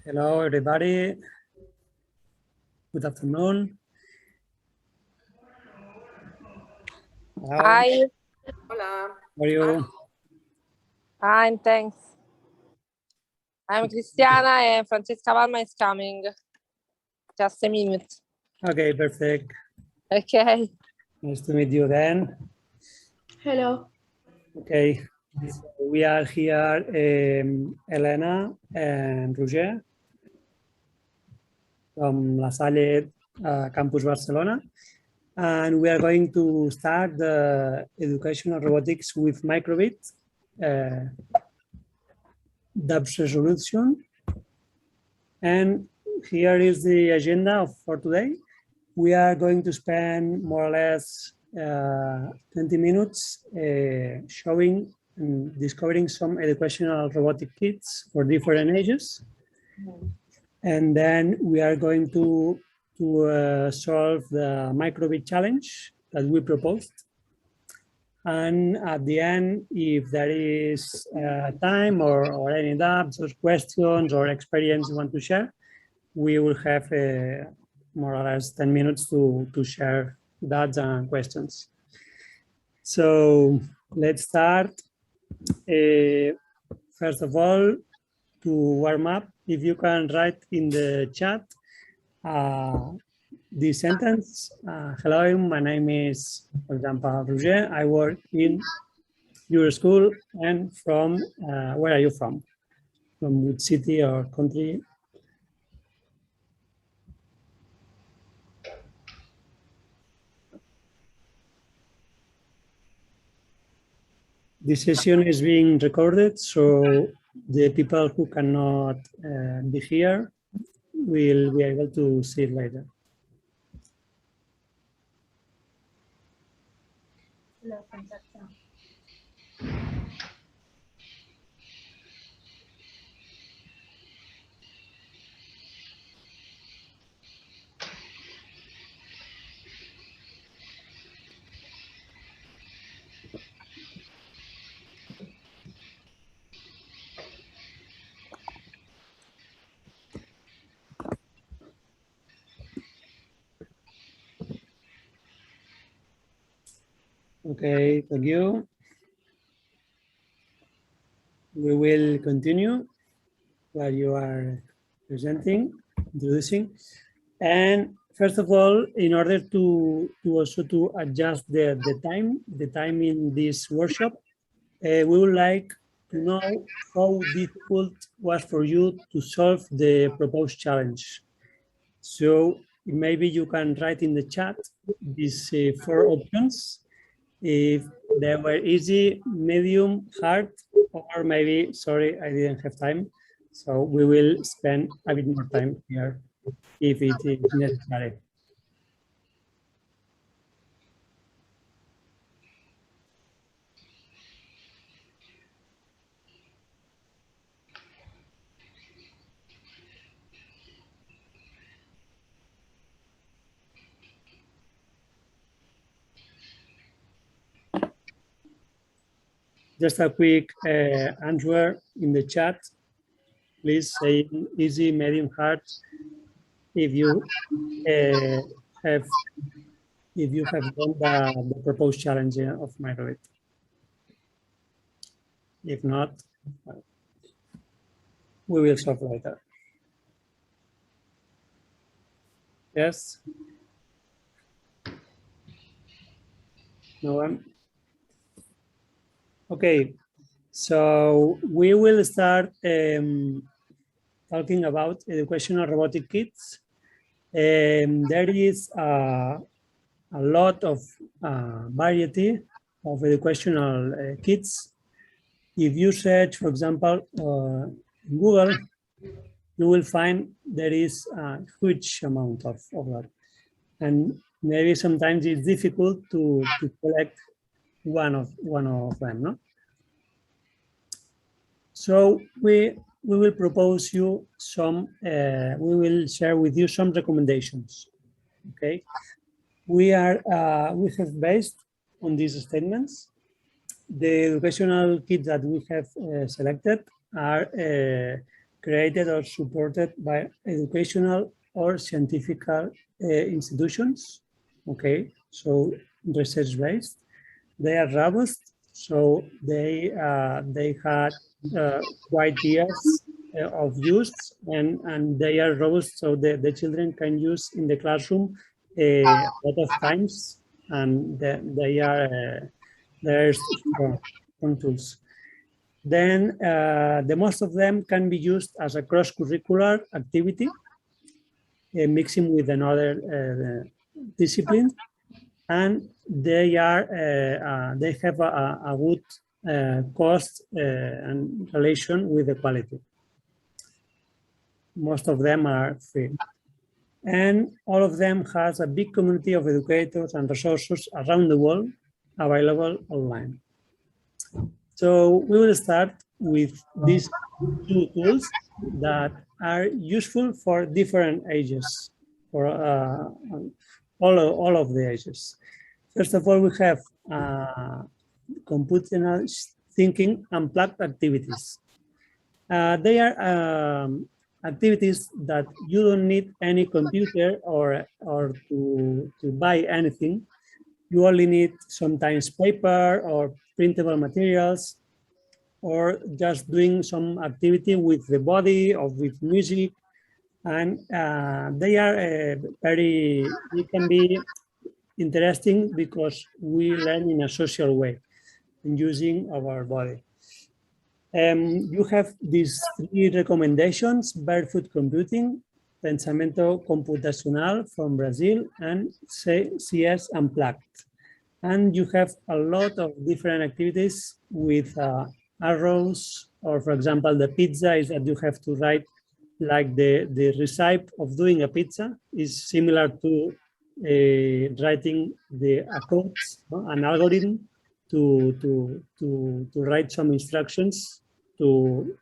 Hello, everybody. Good afternoon. Hello. Hi, Hola. How are you? fine, thanks. I'm Cristiana and Francesca Palma is coming. Just a minute. Okay, perfect. Okay. Nice to meet you again. Hello. Okay, so we are here, Elena and Roger from La Salle Campus Barcelona. And we are going to start the educational robotics with microbit depth resolution. And here is the agenda for today. We are going to spend more or less 20 minutes showing and discovering some educational robotic kits for different ages. And then we are going to solve the microbit challenge that we proposed. And at the end, if there is time or any doubts or questions or experience you want to share, we will have more or less 10 minutes to share doubts and questions. So let's start. First of all, to warm up, if you can write in the chat the sentence, hello, my name is, for example, Roger. I work in your school, and from, where are you from? From which city or country? This session is being recorded, so the people who cannot be here will be able to see it later. Okay, thank you. We will continue while you are presenting, introducing. And first of all, in order to also to adjust the time in this workshop, we would like to know how difficult was for you to solve the proposed challenge. So maybe you can write in the chat these 4 options, if they were easy, medium, hard, or maybe, sorry, I didn't have time. So we will spend a bit more time here if it is necessary. Just a quick answer in the chat. Please say easy, medium, hard. If you have done the proposed challenge of microbit. If not, we will solve later. Yes? No one? Okay, so we will start talking about educational robotic kits. There is a lot of variety of educational kits. If you search, for example, in Google, you will find there is a huge amount of that. And maybe sometimes it's difficult to select one of them, no? So we will propose you some, we will share with you some recommendations, okay? We have based on these statements, the educational kits that we have selected are created or supported by educational or scientific institutions. Okay, so research-based. They are robust, so they had quite years of use, and they are robust, so the children can use in the classroom a lot of times, and they are strong tools. Then the most of them can be used as a cross-curricular activity, mixing with another discipline, and they have a good cost and relation with the quality. Most of them are free. And all of them has a big community of educators and resources around the world available online. So we will start with these two tools that are useful for different ages, for all of the ages. First of all, we have computational thinking unplugged activities. They are activities that you don't need any computer or to buy anything. You only need sometimes paper or printable materials, or just doing some activity with the body or with music. And they are it can be interesting because we learn in a social way and using our body. You have these three recommendations: barefoot computing, pensamiento computacional from Brazil, and CS Unplugged. And you have a lot of different activities with arrows, or for example, the pizza is that you have to write like the recipe of doing a pizza is similar to writing the codes, an algorithm to write some instructions to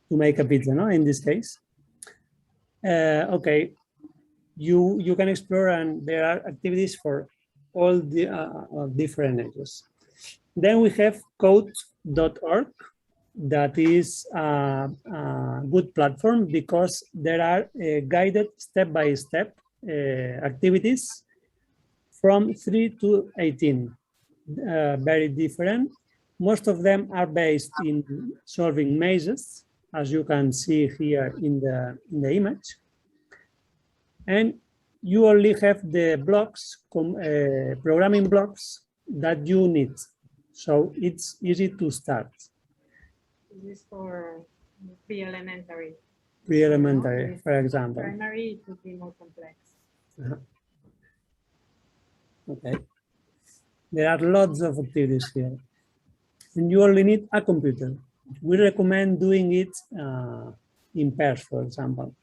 make a pizza, no? In this case, okay, you can explore, and there are activities for all the different ages. Then we have code.org. That is a good platform because there are guided step-by-step activities from 3 to 18, very different. Most of them are based in solving mazes, as you can see here in the image. And you only have the blocks, programming blocks that you need. So it's easy to start. This is for pre-elementary. Pre-elementary, for example. Primary, it would be more complex. Okay. There are lots of activities here. And you only need a computer. We recommend doing it in pairs, for example.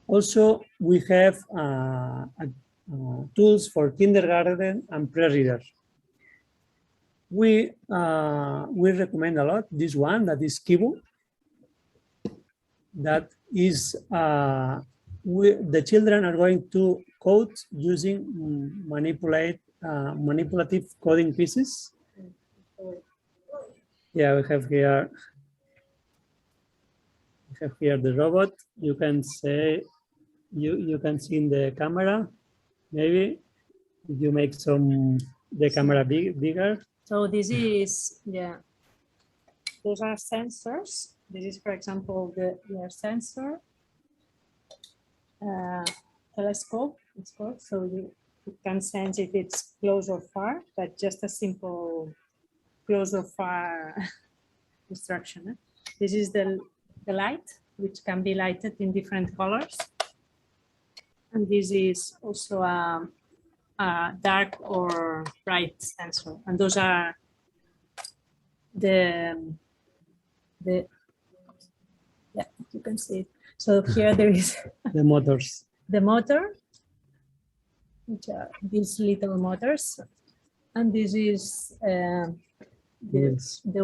Also, we have tools for kindergarten and pre-reader. We recommend a lot this one, that is Kibo. That is, the children are going to code using manipulative coding pieces. Yeah, we have here the robot. You can say, you can see in the camera, maybe if you make the camera bigger. So this is, yeah, those are sensors. This is, for example, the sensor telescope, it's called. So you can sense if it's close or far, but just a simple close or far instruction. This is the light, which can be lighted in different colors. And this is also a dark or bright sensor. And those are yeah, you can see it. So here there is the motors. The motor, which are these little motors, and this is the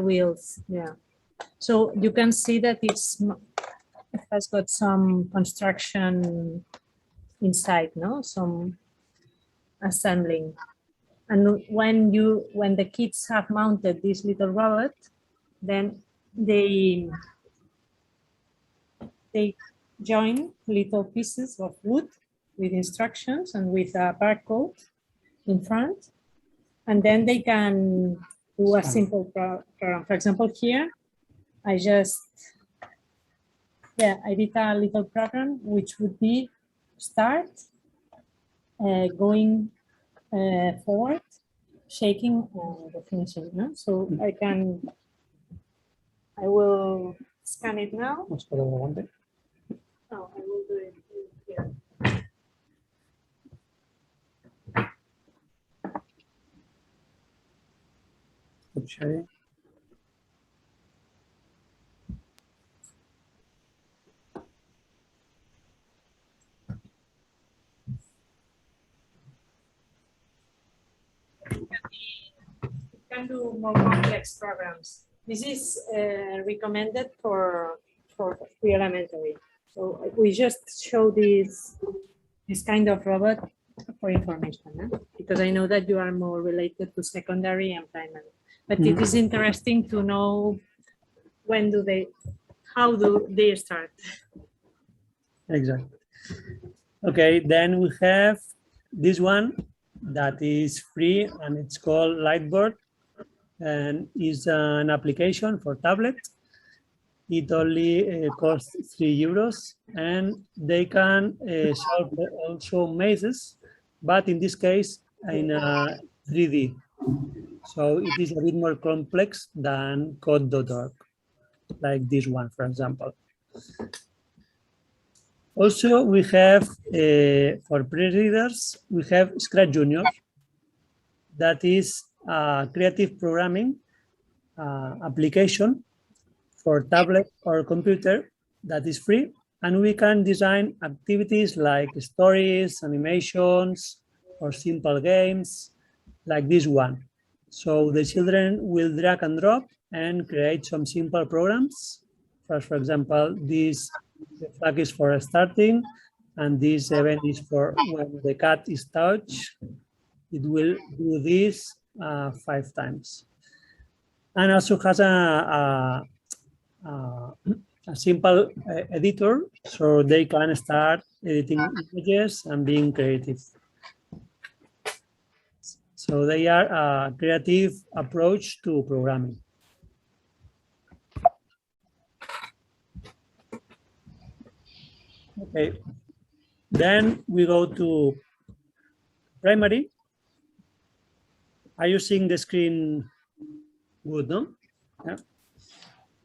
wheels. Yeah. So you can see that it has got some construction inside, no? Some assembling. And when the kids have mounted this little robot, then they join little pieces of wood with instructions and with a barcode in front, and then they can do a simple program. For example, here, I did a little program which would be start, going forward, shaking, and finishing. No? So I will scan it now. Oh, I will do it here. Okay. Can do more complex programs. This is recommended for pre-elementary. So we just show this kind of robot for information, because I know that you are more related to secondary and primary. But it is interesting to know how do they start. Exactly. Okay, then we have this one that is free, and it's called Lightboard, and is an application for tablet. It only costs €3, and they can solve also mazes, but in this case in 3D. So it is a bit more complex than code.org, like this one, for example. Also, we have, for pre-readers, we have Scratch Junior. That is a creative programming application for tablet or computer that is free. And we can design activities like stories, animations, or simple games, like this one. So the children will drag and drop and create some simple programs. For example, this flag is for starting, and this event is for when the cat is touched. It will do this 5 times. And also has a simple editor, so they can start editing images and being creative. So they are a creative approach to programming. Okay, then we go to primary. Are you seeing the screen good, no? Yeah.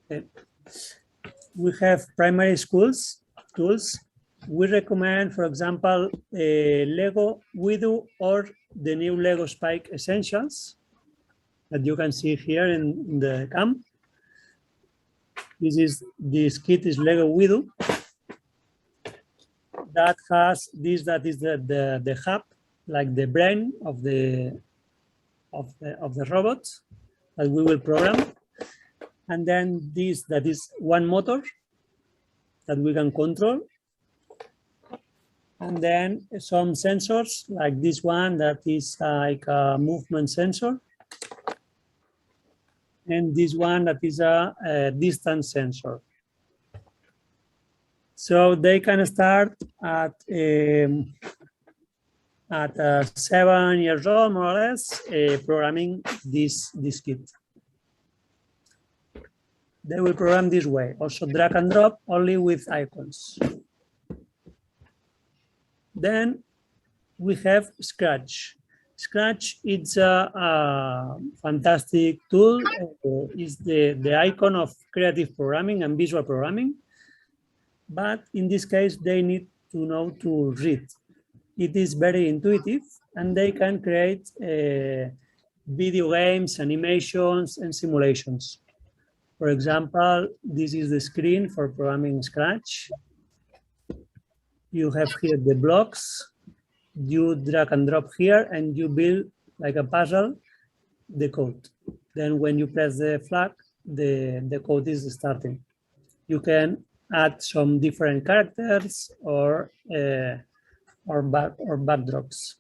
Okay. We have primary schools tools. We recommend, for example, Lego Widow or the new Lego Spike Essentials that you can see here in the camp. This kit is Lego Widow. That has this, that is the hub, like the brain of the robot that we will program. And then this, that is one motor that we can control. And then some sensors like this one that is like a movement sensor. And this one that is a distance sensor. So they can start at 7 years old, more or less, programming this kit. They will program this way, also drag and drop, only with icons. Then we have Scratch. Scratch, it's a fantastic tool. It's the icon of creative programming and visual programming. But in this case, they need to know to read. It is very intuitive, and they can create video games, animations, and simulations. For example, this is the screen for programming Scratch. You have here the blocks. You drag and drop here, and you build like a puzzle the code. Then when you press the flag, the code is starting. You can add some different characters or backdrops.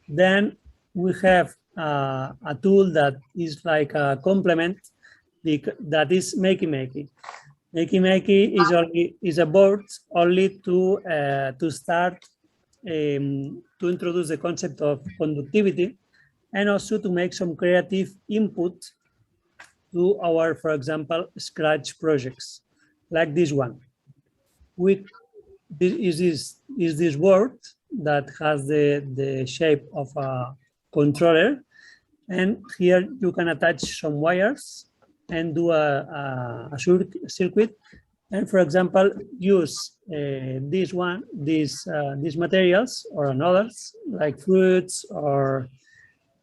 Then we have a tool that is like a complement that is Makey Makey. Makey Makey is a board only to start to introduce the concept of conductivity and also to make some creative input to our, for example, Scratch projects like this one. Is this board that has the shape of a controller, and here you can attach some wires and do a circuit, and for example use these materials or others like fruits or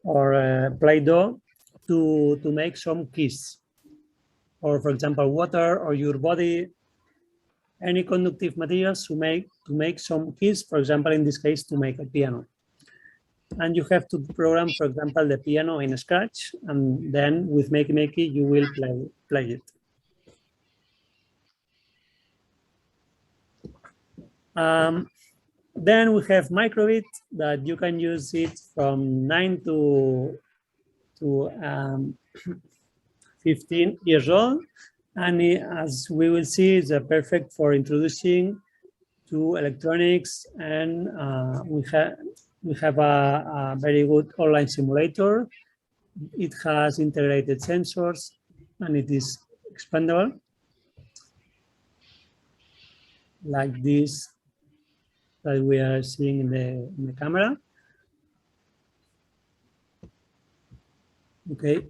Play-Doh to make some keys, or for example water or your body, any conductive materials to make some keys, for example in this case to make a piano. And you have to program, for example, the piano in Scratch, and then with Makey Makey you will play it. Then we have Microbit that you can use it from 9 to 15 years old, and as we will see, it's perfect for introducing to electronics, and we have a very good online simulator. It has integrated sensors and it is expandable like this that we are seeing in the camera. Okay.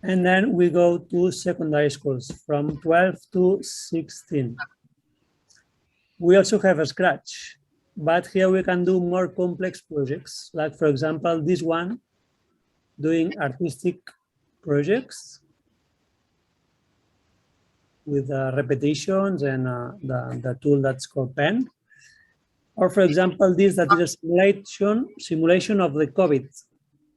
And then we go to secondary schools from 12 to 16. We also have a Scratch, but here we can do more complex projects, like for example, this one, doing artistic projects with repetitions and the tool that's called pen. Or for example, this that is a simulation of the COVID.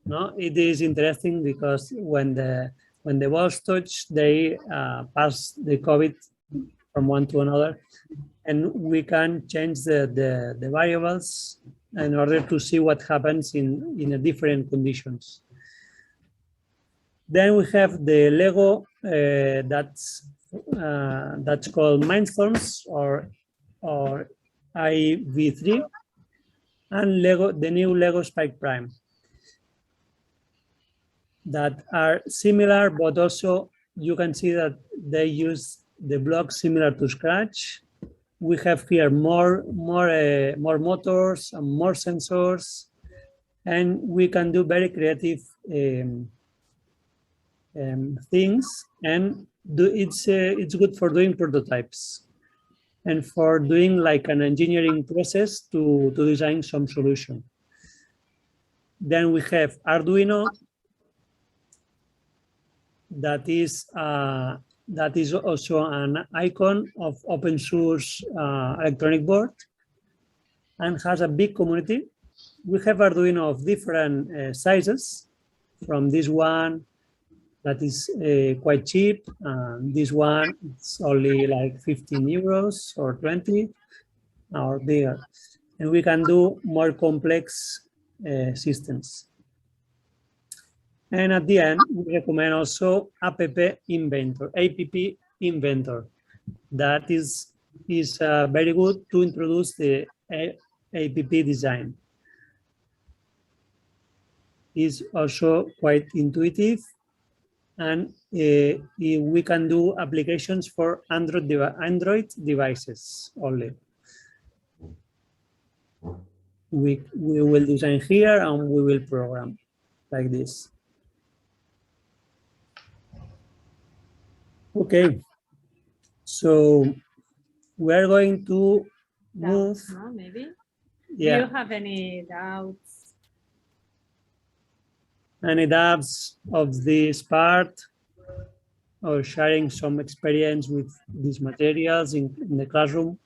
No, it is interesting because when the balls touch, they pass the COVID from one to another, and we can change the variables in order to see what happens in a different conditions. Then we have the Lego that's called Mindstorms or IV3, and the new Lego Spike Prime that are similar, but also you can see that they use the blocks similar to Scratch. We have here more motors and more sensors, and we can do very creative things, and it's good for doing prototypes and for doing like an engineering process to design some solution. Then we have Arduino that is also an icon of open source electronic board and has a big community. We have Arduino of different sizes, from this one that is quite cheap. This one, it's only like 15 euros or 20 or bigger. And we can do more complex systems. And at the end, we recommend also App Inventor, that is very good to introduce the app design. Is also quite intuitive, and we can do applications for Android devices only. We will design here and we will program like this. Okay, so we're going to move. Doubts, no, maybe? Yeah. Do you have any doubts? Any doubts of this part, or sharing some experience with these materials in the classroom?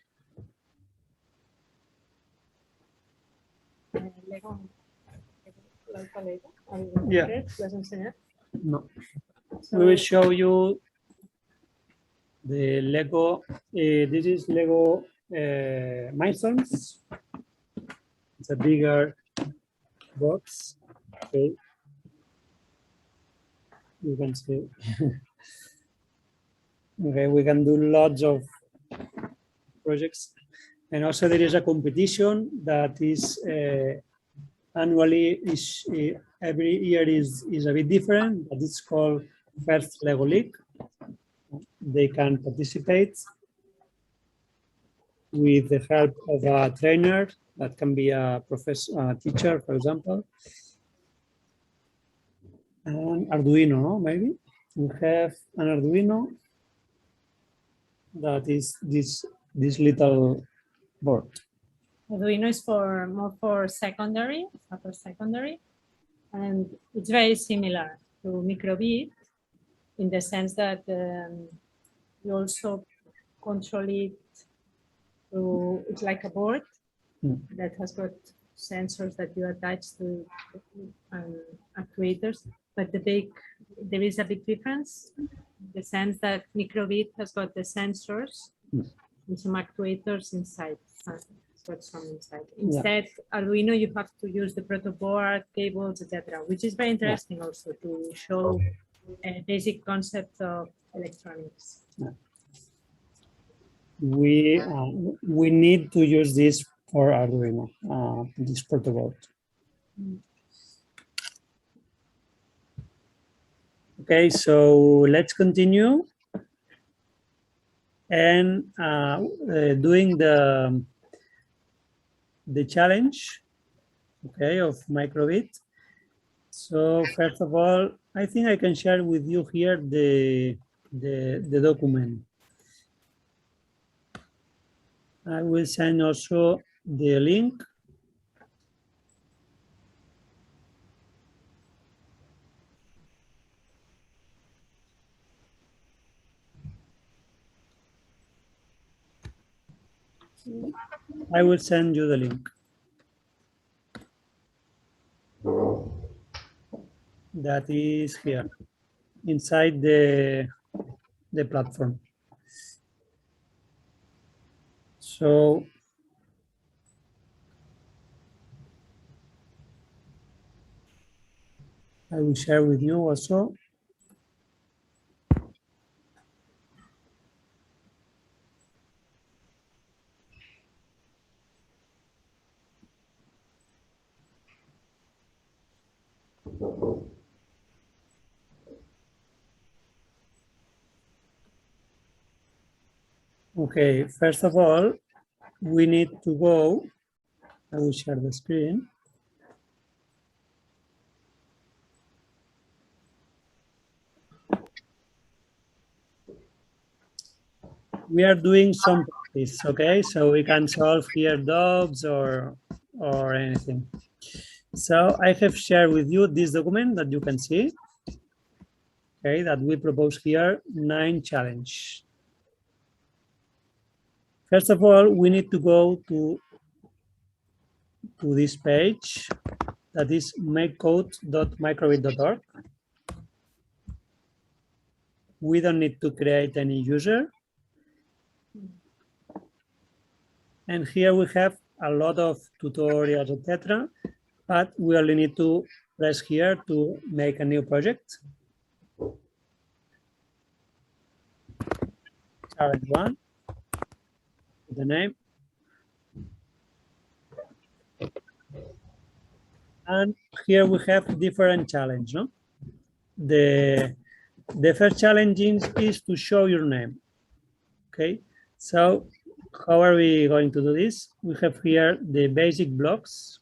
Lego. Yeah. Yeah. No. So, We will show you the Lego. This is Lego milestones. It's a bigger box. Okay. You can see. Okay, we can do lots of projects. And also there is a competition that is annually, every year is a bit different, but it's called First Lego League. They can participate with the help of a trainer. That can be a professor, a teacher, for example. And Arduino, maybe. We have an Arduino that is this little board. Arduino is more for secondary, upper secondary, and it's very similar to microbit in the sense that you also control it through, it's like a board that has got sensors that you attach to actuators, but there is a big difference in the sense that microbit has got the sensors and some actuators inside. Instead, Arduino, you have to use the protoboard, cables, etc., which is very interesting also to show a basic concept of electronics. We need to use this for Arduino, this protoboard. Okay, so let's continue and doing the challenge, okay, of microbit. So first of all, I think I can share with you here the document. I will send also the link. I will send you the link. That is here, inside the platform. So I will share with you also. Okay, first of all, we need to go. I will share the screen. We are doing some practice, okay? So we can solve here dogs or anything. So I have shared with you this document that you can see, okay, that we propose here 9 challenge. First of all, we need to go to this page that is makecode.microbit.org. We don't need to create any user. And here we have a lot of tutorials, etc. But we only need to press here to make a new project. Challenge 1, the name. And here we have different challenges. No? The first challenge is to show your name. Okay, so how are we going to do this? We have here the basic blocks,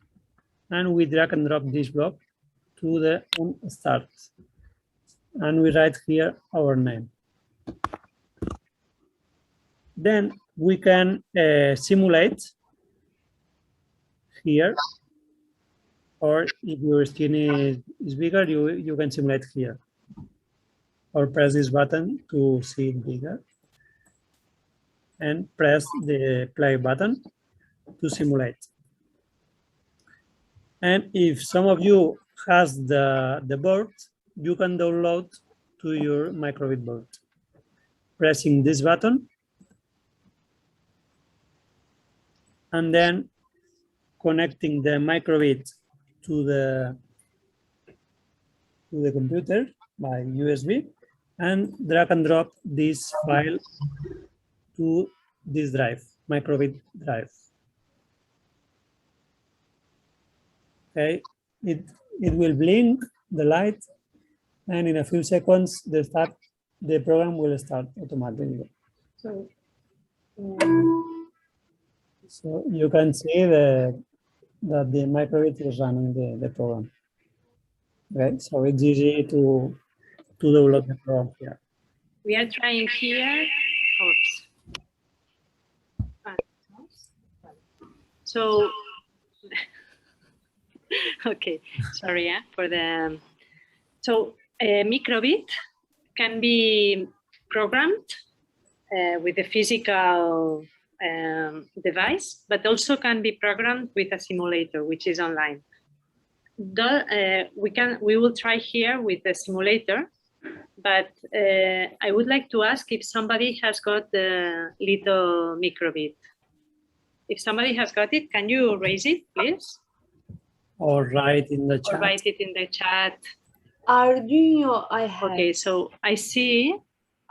and we drag and drop this block to the start. And we write here our name. Then we can simulate here, or if your screen is bigger, you can simulate here. Or press this button to see it bigger. And press the play button to simulate. And if some of you has the board, you can download to your microbit board. Pressing this button, and then connecting the microbit to the computer by USB, and drag and drop this file to this drive, microbit drive. Okay, it will blink the light, and in a few seconds the program will start automatically. So, So you can see that the microbit is running the program. Okay, so it's easy to download the program here. we are trying here. Oops. So, okay, sorry for the. So, a microbit can be programmed with a physical device, but also can be programmed with a simulator, which is online. We will try here with the simulator, but I would like to ask if somebody has got the little microbit. If somebody has got it, can you raise it, please? Or write in the chat. Or write it in the chat. Arduino, I have. Okay, so I see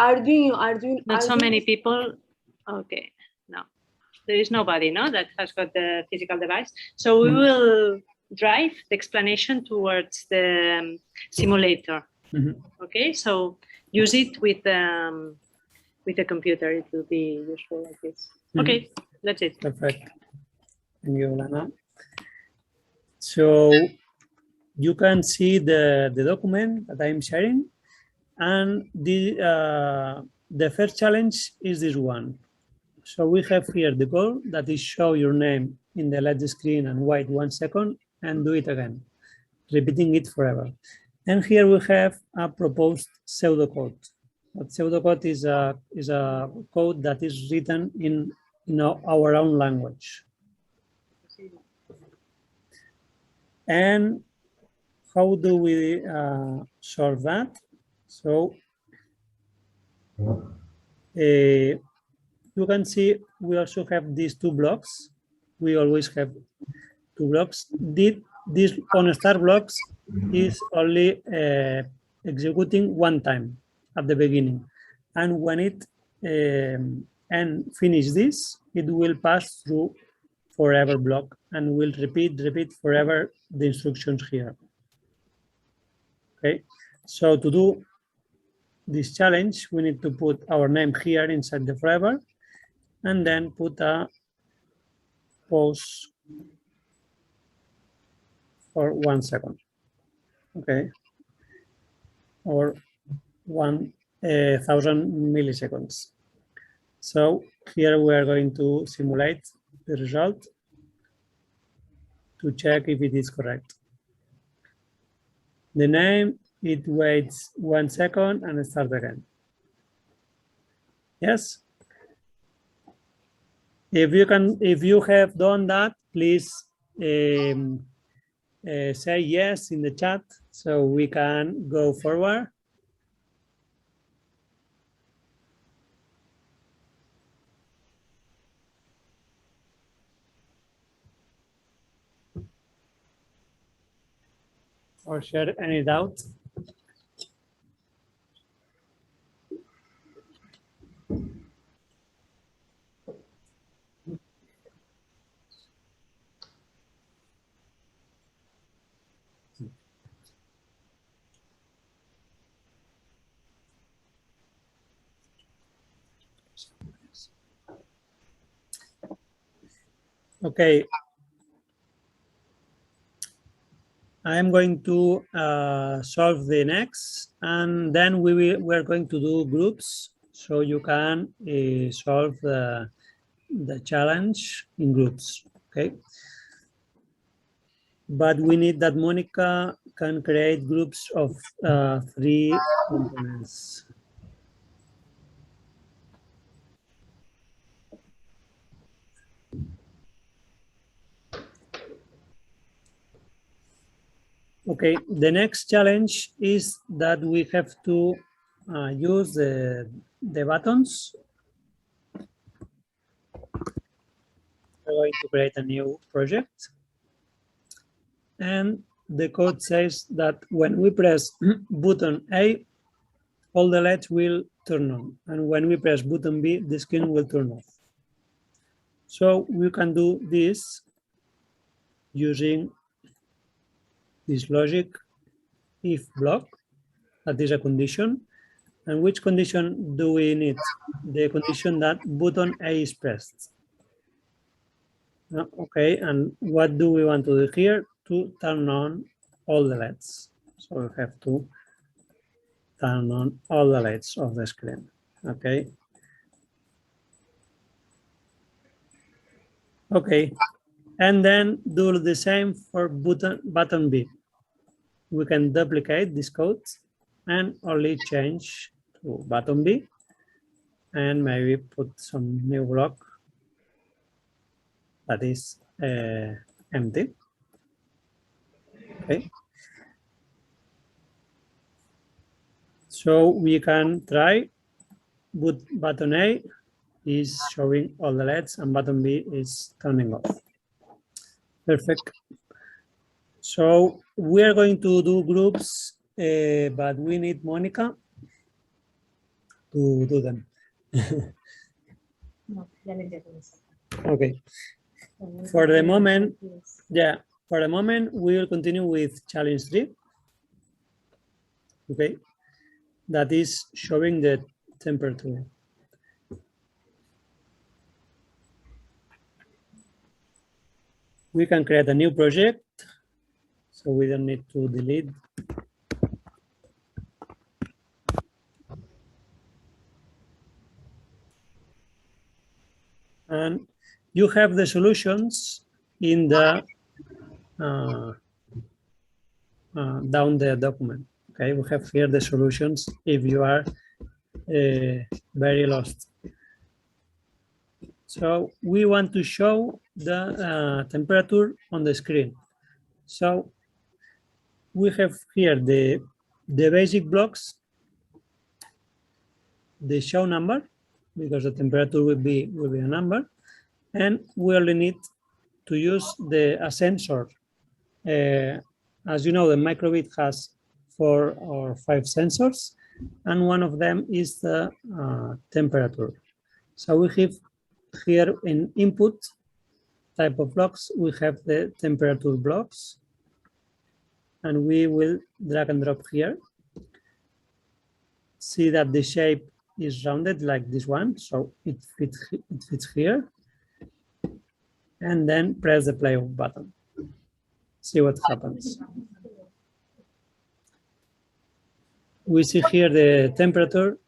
Arduino. not so many people. Okay, no, there is nobody, no, that has got the physical device. So we will drive the explanation towards the simulator. Okay, so use it with the computer. It will be useful like this. Okay, that's it. Perfect. Thank you, Lana. So you can see the document that I'm sharing, and the first challenge is this one. So we have here the goal that is show your name in the LED screen and wait 1 second and do it again, repeating it forever. And here we have a proposed pseudocode. But pseudocode is a code that is written in our own language. And how do we solve that? So you can see we also have these two blocks. We always have two blocks. This on start blocks is only executing one time at the beginning, and when it and finish this, it will pass through forever block and will repeat forever the instructions here. Okay, so to do this challenge, we need to put our name here inside the forever, and then put a pause for 1 second. Okay, or 1,000 milliseconds. So here we are going to simulate the result to check if it is correct. The name, it waits 1 second and starts again. Yes? If you have done that, please say yes in the chat so we can go forward. Or share any doubt. Okay. I am going to solve the next, and then we're going to do groups, so you can solve the challenge in groups. Okay. But we need that Monica can create groups of 3 components. Okay, the next challenge is that we have to use the buttons. are going to create a new project. And the code says that when we press button A, all the LEDs will turn on. And when we press button B, the screen will turn off. So we can do this using this logic if block, that is a condition. And which condition do we need? The condition that button A is pressed. Okay, and what do we want to do here? To turn on all the LEDs. So we have to turn on all the LEDs of the screen. Okay. Okay, and then do the same for button B. We can duplicate this code and only change to button B and maybe put some new block that is empty. Okay. So we can try, button A is showing all the LEDs and button B is turning off. Perfect. So we are going to do groups, but we need Monica to do them. No, ya le entiendo eso. Okay. For the moment, yeah, for the moment, we will continue with challenge 3. Okay. That is showing the temperature. We can create a new project, so we don't need to delete. And you have the solutions in the down the document. Okay, we have here the solutions if you are very lost. So we want to show the temperature on the screen. So we have here the basic blocks, the show number, because the temperature will be a number, and we only need to use a sensor. As you know, the microbit has 4 or 5 sensors, and one of them is the temperature. So we have here in input type of blocks, we have the temperature blocks, and we will drag and drop here. See that the shape is rounded like this one, so it fits here. And then press the play button. See what happens. We see here the temperature.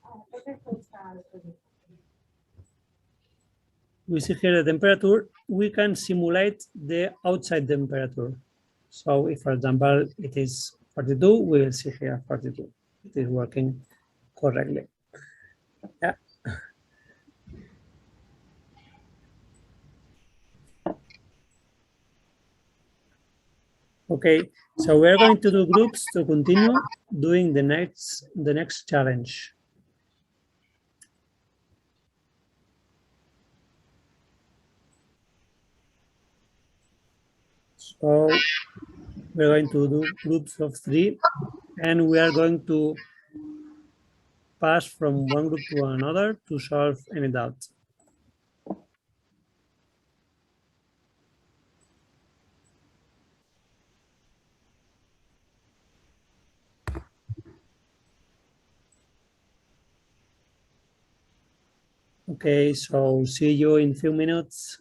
We see here the temperature. We can simulate the outside temperature. So if, for example, it is 42, we will see here 42. It is working correctly. Yeah. Okay, so we're going to do groups to continue doing the next challenge. So we're going to do groups of 3, and we are going to pass from one group to another to solve any doubt. Okay, so see you in a few minutes.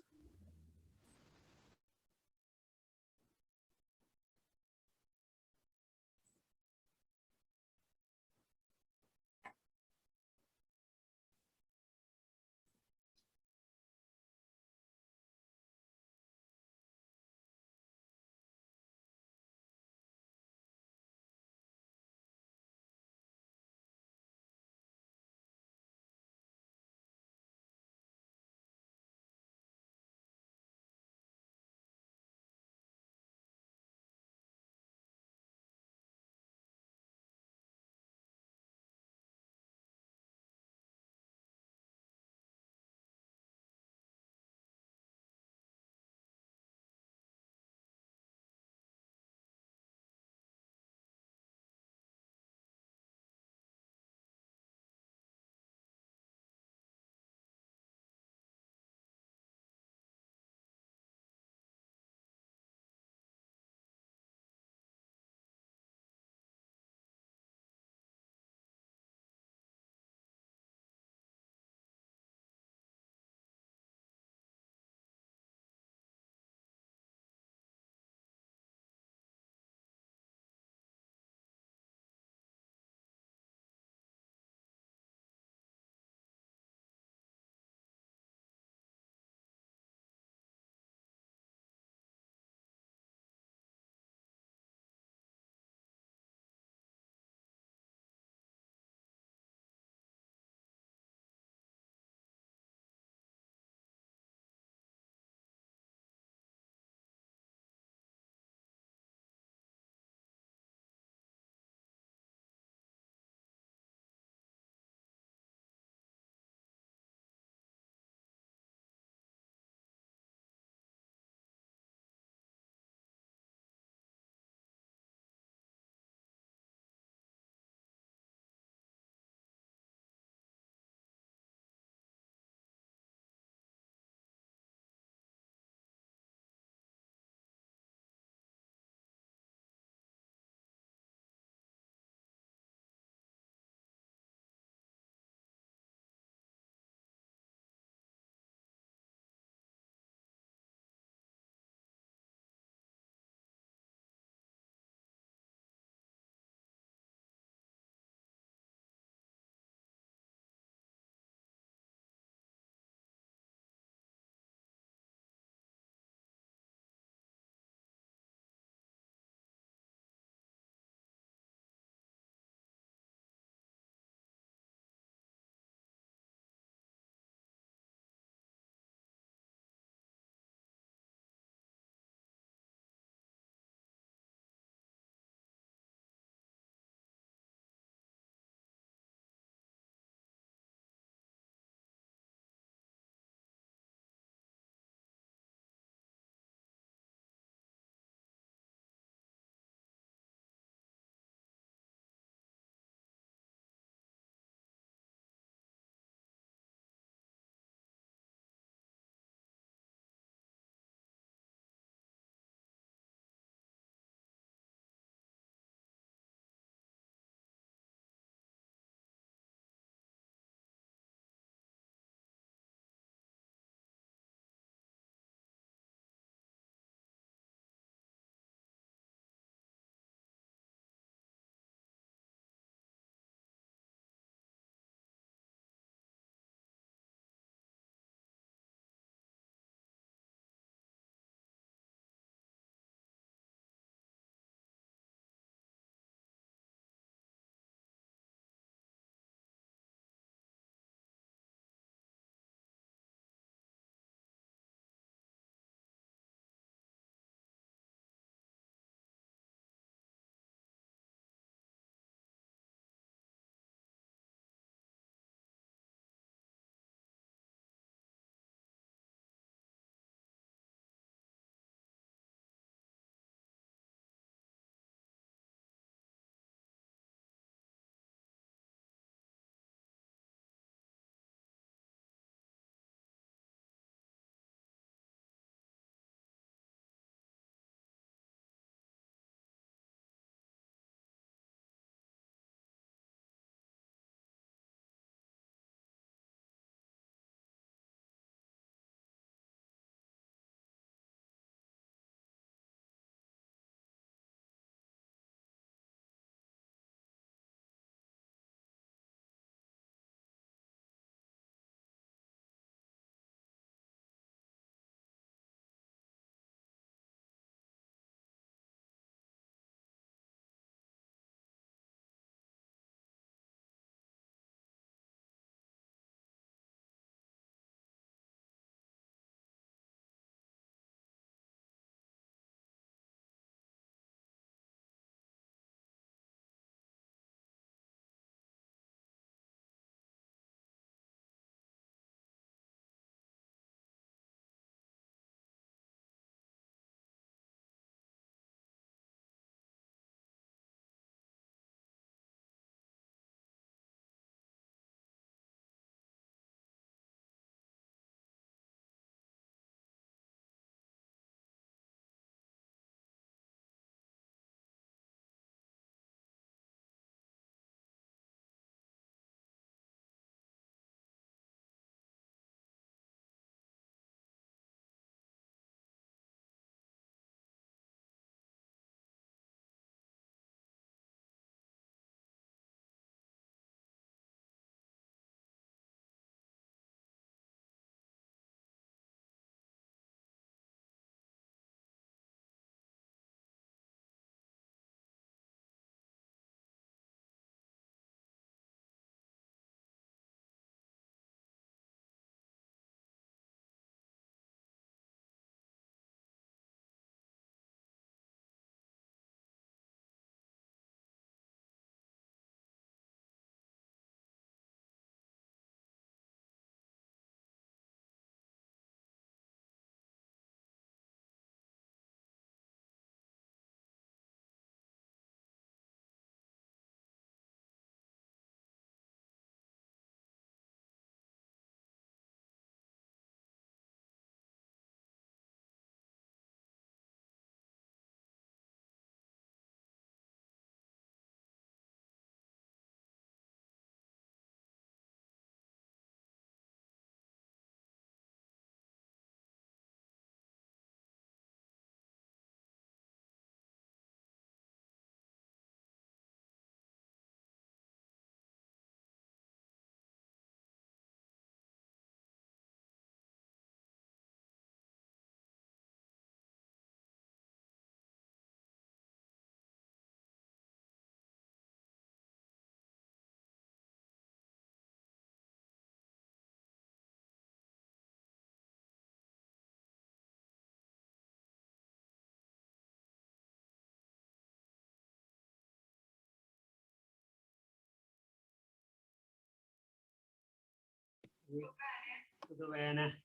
Tutto bene.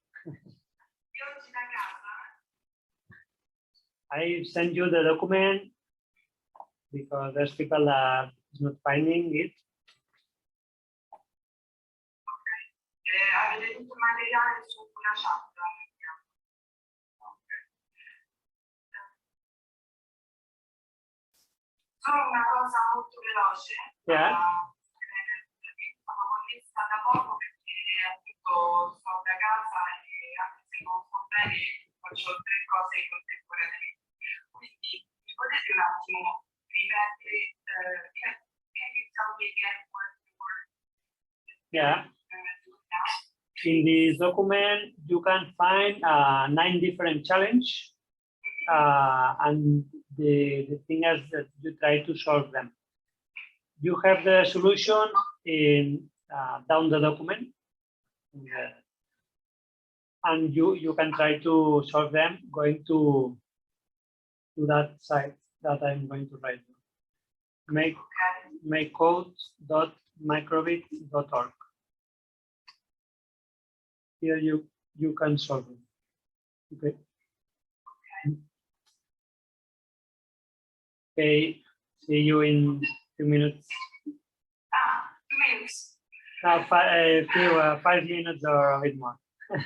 I send you the document because there's people that is not finding it. Avete tutto il materiale su una chat. Solo una cosa molto veloce. Yeah. Sono connessa da poco perché appunto sto da casa e anche se non sto bene faccio 3 cose contemporaneamente. Quindi mi potete un attimo ripetere can you tell me again what you were Yeah. In this document, you can find 9 different challenge, and the thing is that you try to solve them. You have the solution in down the document, and you can try to solve them going to that site that I'm going to write. Makecode.microbit.org. Here you can solve it. Okay. Okay. See you in 2 minutes. 2 minutes. 5 minutes or a bit more. Okay,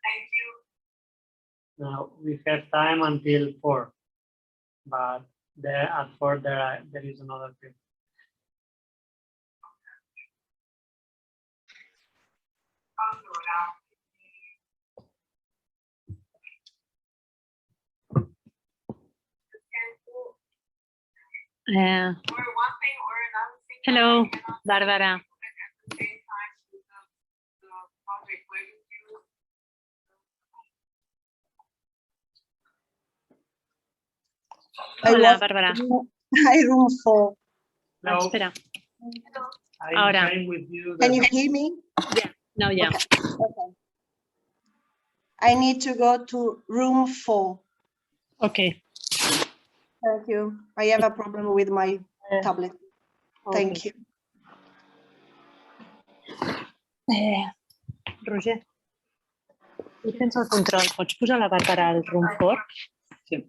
thank you. Now we have time until 4, but there at 4 there is another thing. Allora, or one thing or another thing. Hello, I cannot Barbara. at the same time with the project where you Hola, Bárbara. Hi, room 4. Now Espera. I'm Ahora. sharing with you Can the you hear me? No, ya. Okay. I need to go to room 4. Ok. Thank you. I have a problem with my tablet. Thank you. Roger, tu tens el control. Pots posar la Bàrbara al room 4? Sí.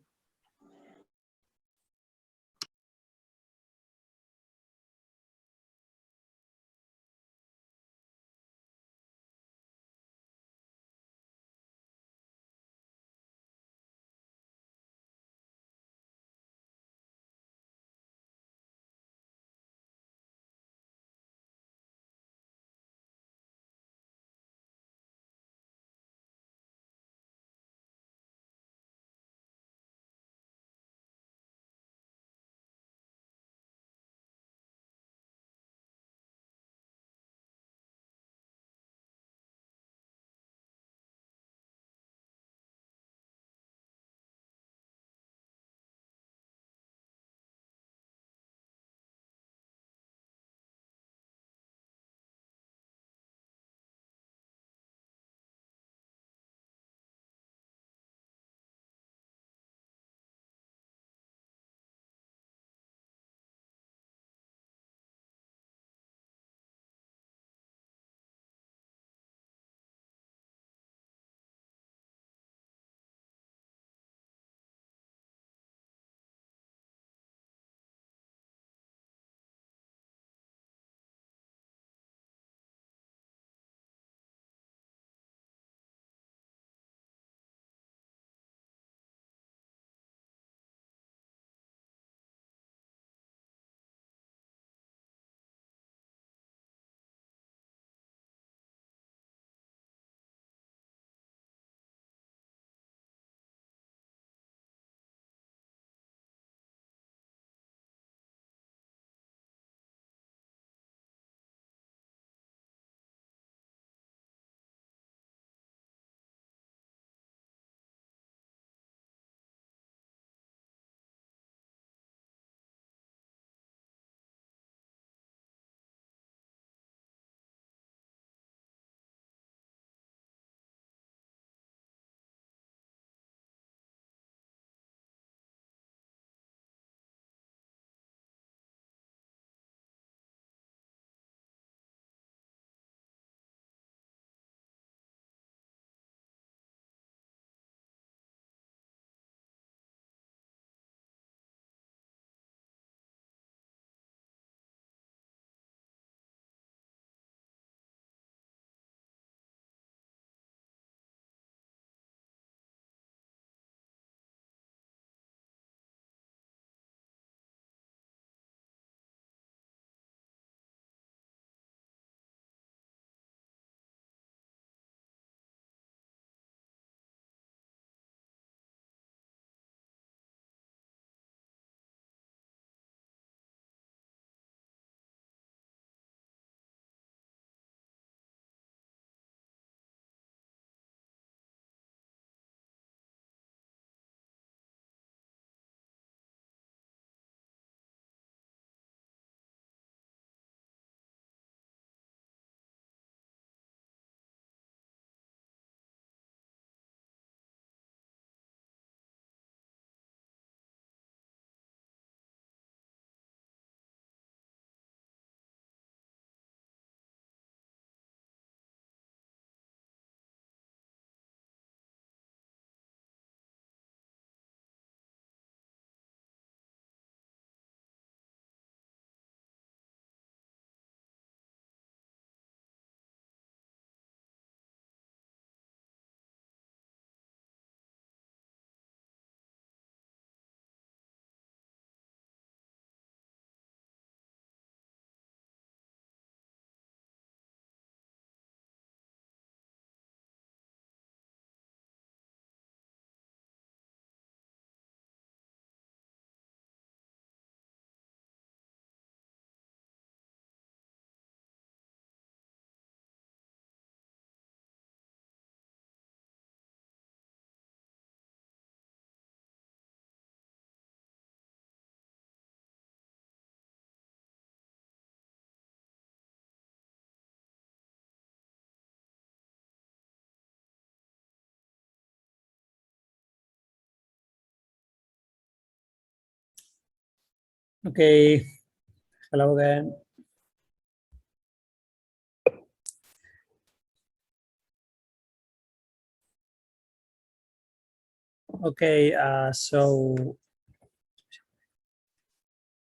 Okay, hello again. Okay, so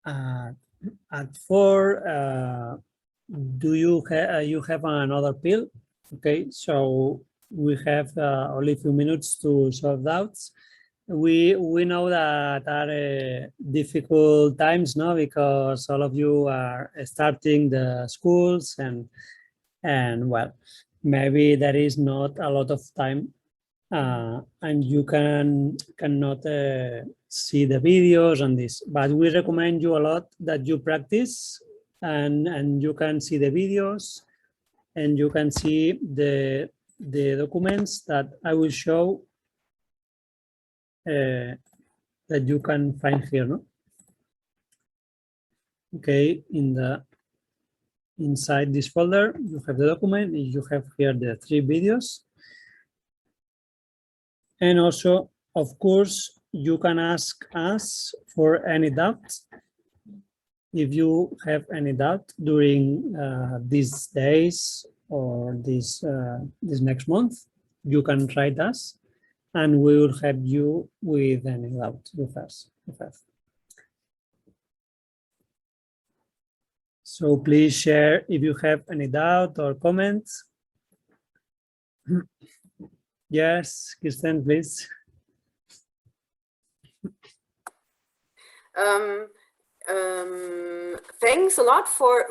at 4, do you have another pill? Okay, so we have only a few minutes to solve doubts. We know that are difficult times now because all of you are starting the schools and well, maybe there is not a lot of time and you cannot see the videos and this, but we recommend you a lot that you practice and you can see the videos and you can see the documents that I will show that you can find here, no? Okay, inside this folder, you have the document, you have here the 3 videos. And also, of course, you can ask us for any doubts. If you have any doubt during these days or this next month, you can write us and we will help you with any doubt you have. So please share if you have any doubt or comments. Yes, Kirsten, please. Thanks a lot for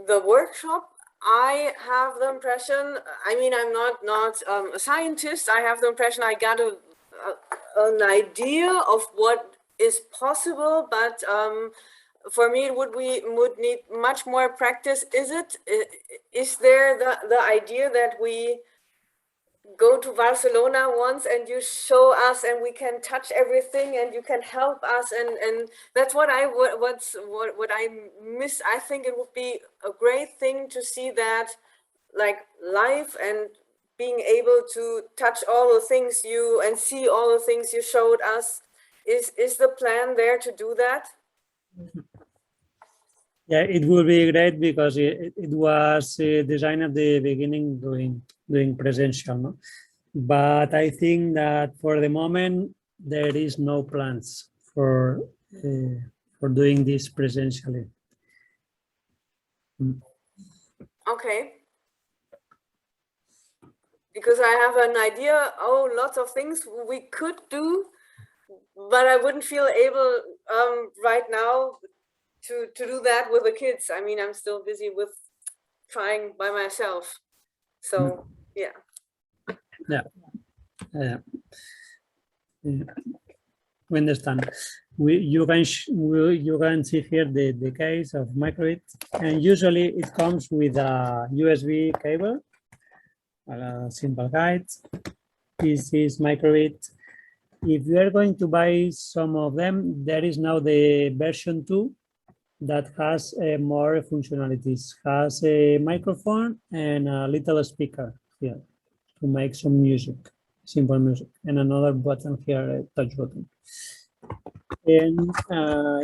the workshop. I have the impression, I mean, I'm not a scientist. I have the impression I got an idea of what is possible, but for me, it would need much more practice. Is there the idea that we go to Barcelona once and you show us and we can touch everything and you can help us, and that's what I miss. I think it would be a great thing to see that like live and being able to touch all the things and see all the things you showed us. Is the plan there to do that? Yeah, it will be great because it was designed at the beginning doing presential, no? But I think that for the moment there is no plans for doing this presentially. Okay. Because I have an idea, lots of things we could do, but I wouldn't feel able right now to do that with the kids. I mean, I'm still busy with trying by myself. So, yeah. Yeah. We understand. You can see here the case of micro:bit, and usually it comes with a USB cable, a simple guide. This is micro:bit. If you are going to buy some of them, there is now the version 2 that has more functionalities, has a microphone and a little speaker here to make some music, simple music, and another button here, a touch button. And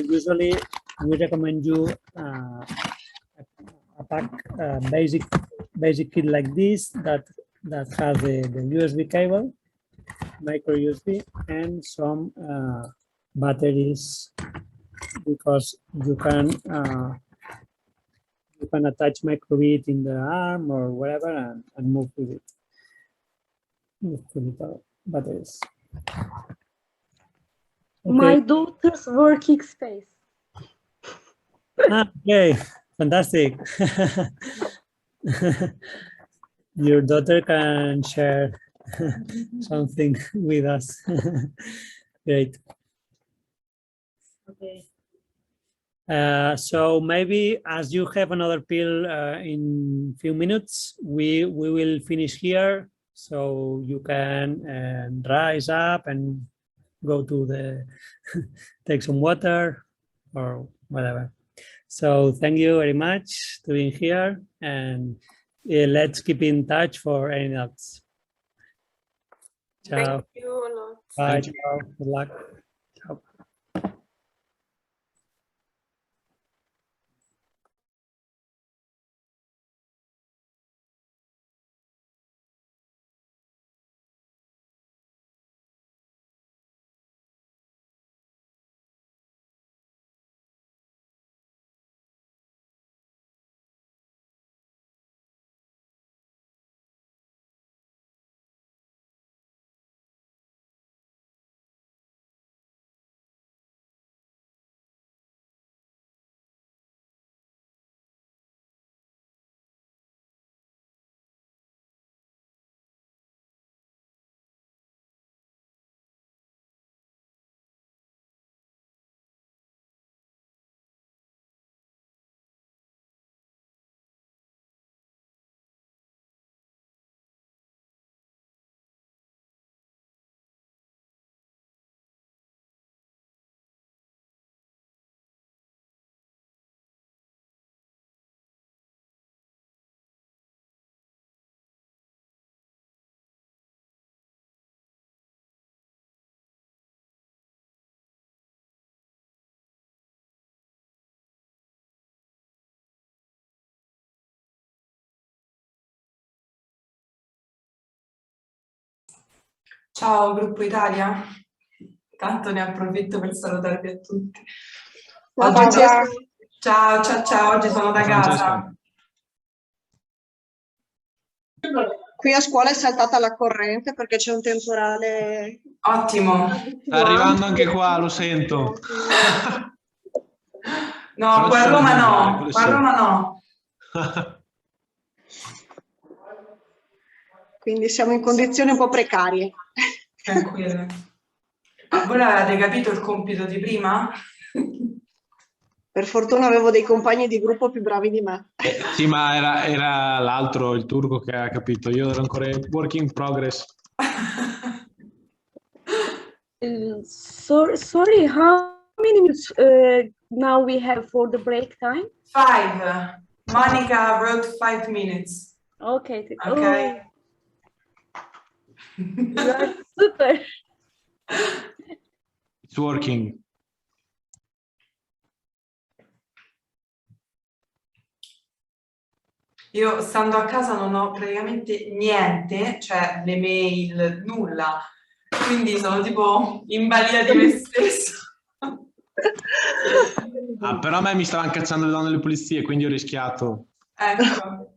usually we recommend you a pack, basic kit like this that has the USB cable, micro USB, and some batteries, because you can attach micro:bit in the arm or whatever and move with it. With little batteries. Okay. My daughter's working space. Okay, fantastic. Your daughter can share something with us. Great. Okay. So maybe as you have another pill in few minutes, we will finish here, so you can rise up and go to the take some water or whatever. So thank you very much for being here, and let's keep in touch for any notes. Ciao. Thank you a lot. Bye. Ciao. Good luck. Ciao. Ciao gruppo Italia, tanto ne approfitto per salutarvi a tutti. Ciao, Oggi Francesca. ciao, ciao, ciao, oggi sono da casa. Qui a scuola è saltata la corrente perché c'è un temporale. Ottimo. Sta arrivando anche qua, lo sento. No, Però qua ci a sono Roma zingare, no, quello qua a sì. Roma no. Quindi siamo in condizioni un po' precarie. Tranquillo. Ah, voi avete capito il compito di prima? Per fortuna avevo dei compagni di gruppo più bravi di me. Sì, ma era l'altro, il turco, che ha capito. Io ero ancora work in progress. Sorry, how many minutes now we have for the break time? 5. Monica wrote 5 minutes. Okay. Okay. You are super. It's working. Io stando a casa non ho praticamente niente, cioè le mail, nulla. Quindi sono tipo in balia di me stesso. Ah, però a me mi stavano cacciando le donne delle pulizie, quindi ho rischiato. Ecco.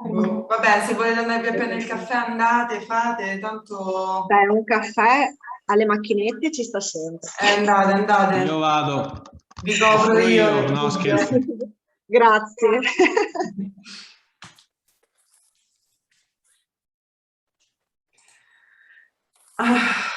Boh, vabbè, se volete andare a prendere il caffè andate, fate, tanto... Beh, un caffè alle macchinette ci sta sempre. Andate, andate. Io vado. Vi copro io. No, scherzo. Grazie. Ah.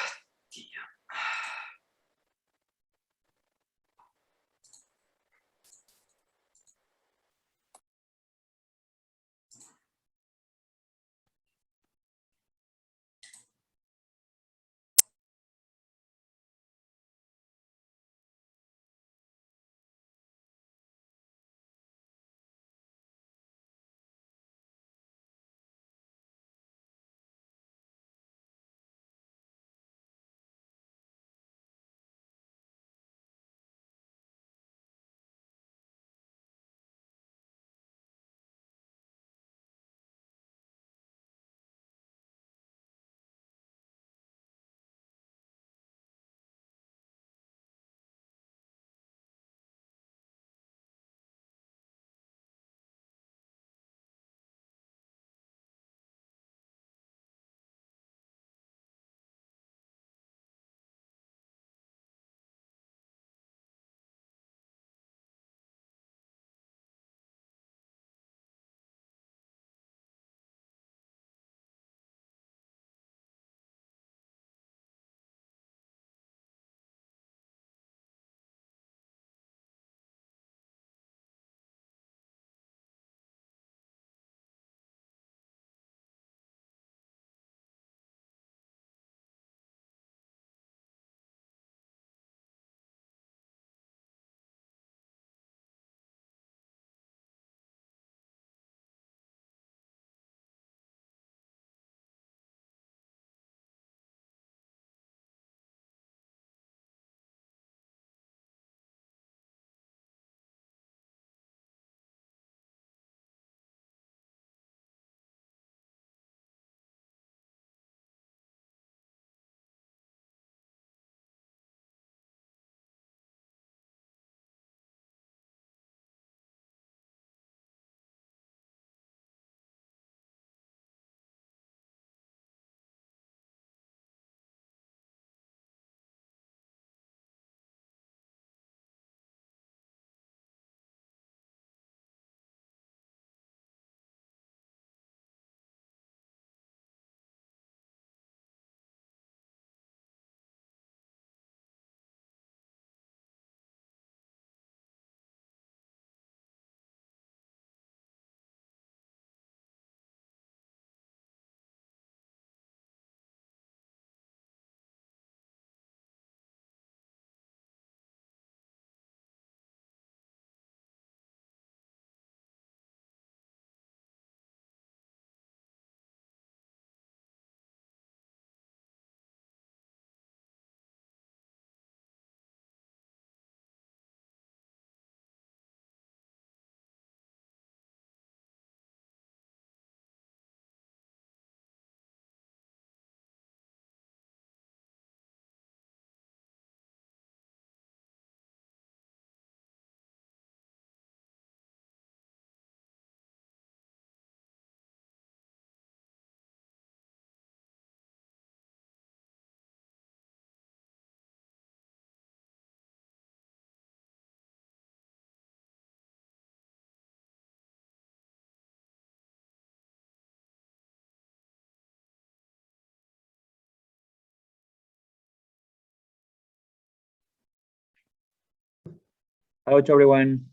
Hello to everyone.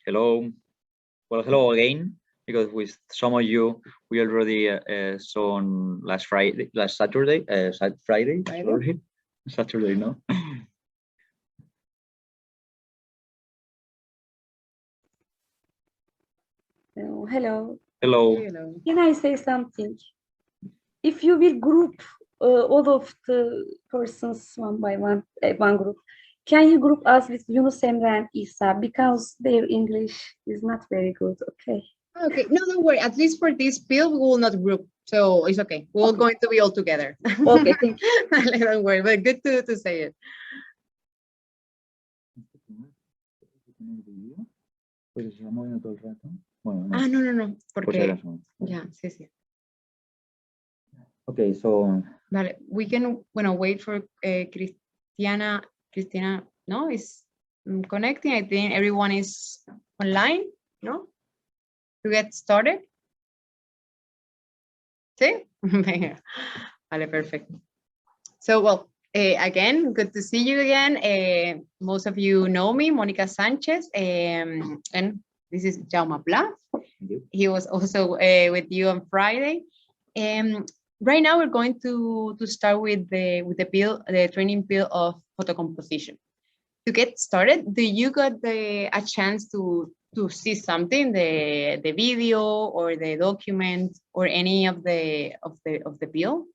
Hello. Well, hello again, because with some of you, we already saw on last Saturday, sorry. Saturday, no? Hello. Hello. Can I say something? If you will group all of the persons one by one, one group, can you group us with Yunus Emre and Isa, because their English is not very good, okay? Okay, no, don't worry. At least for this bill, we will not group, so it's okay. We're all going to be all together. Okay, thank you. Don't worry, but good to say it. No, porque ya, sí. Okay, so Vale, we can, wait for Christina, no, is connecting. I think everyone is online, no? To get started. Sí? Vale, perfect. So, well, again, good to see you again. Most of you know me, Monica Sanchez, and this is Jaume Pla. He was also with you on Friday. Right now, we're going to start with the training pill of photo composition. To get started, do you got a chance to see something, the video or the document or any of the bill?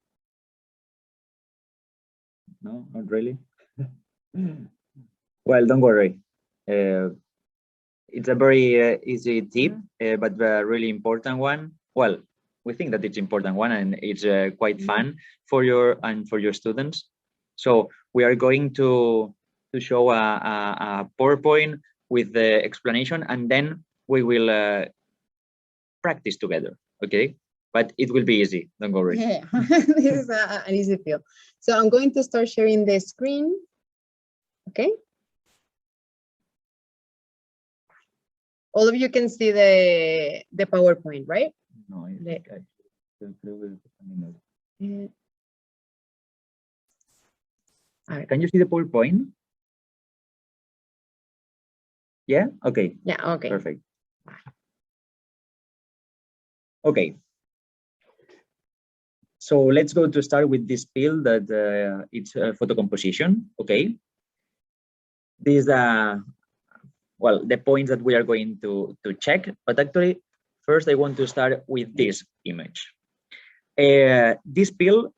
no, not really. Well, don't worry. It's a very easy tip, but a really important one. Well, we think that it's important one, and it's quite fun for your students. So we are going to show a PowerPoint with the explanation, and then we will practice together. Okay, but it will be easy. Don't worry. Yeah, this is an easy pill. So I'm going to start sharing the screen. Okay. All of you can see the PowerPoint, right? No, can you see the PowerPoint? Yeah. Okay. Yeah. Okay. Perfect. Okay. So let's go to start with this pill that it's photo composition. Okay. These are well, the points that we are going to check, but actually first I want to start with this image. This pill,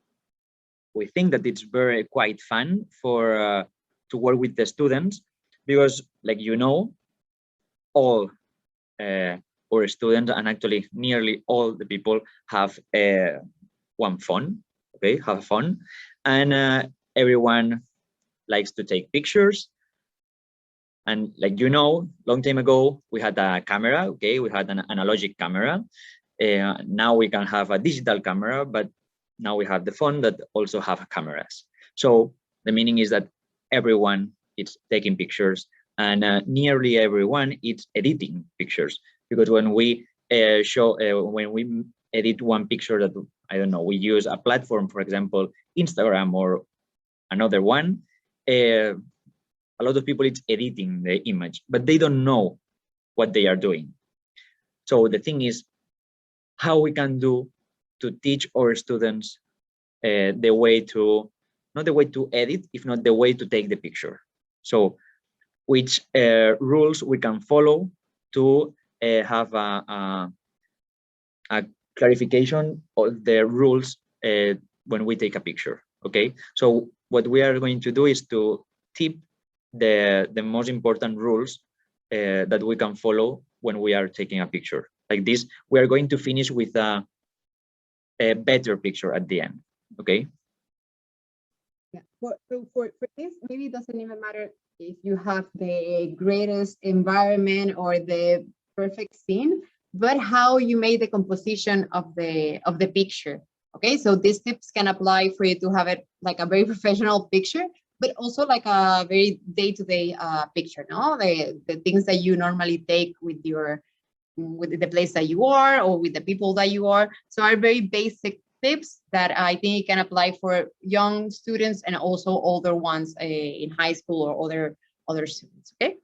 we think that it's very quite fun for to work with the students, because like you know, all our students, and actually nearly all the people, have one phone. Okay, have a phone, and everyone likes to take pictures. And like you know, long time ago we had a camera. Okay, we had an analogic camera. Now we can have a digital camera, but now we have the phone that also have cameras. So the meaning is that everyone is taking pictures, and nearly everyone is editing pictures, because when we when we edit one picture that, I don't know, we use a platform, for example, Instagram or another one, a lot of people it's editing the image, but they don't know what they are doing. So the thing is how we can do to teach our students the way to, not the way to edit, if not the way to take the picture. So which rules we can follow to have a clarification of the rules when we take a picture. Okay, so what we are going to do is to tip the most important rules that we can follow when we are taking a picture. Like this, we are going to finish with a better picture at the end. Okay. Yeah. For this, maybe it doesn't even matter if you have the greatest environment or the perfect scene, but how you made the composition of the picture. Okay, so these tips can apply for you to have it like a very professional picture, but also like a very day-to-day picture, no? The things that you normally take with the place that you are or with the people that you are. So are very basic tips that I think can apply for young students and also older ones in high school or other students, okay?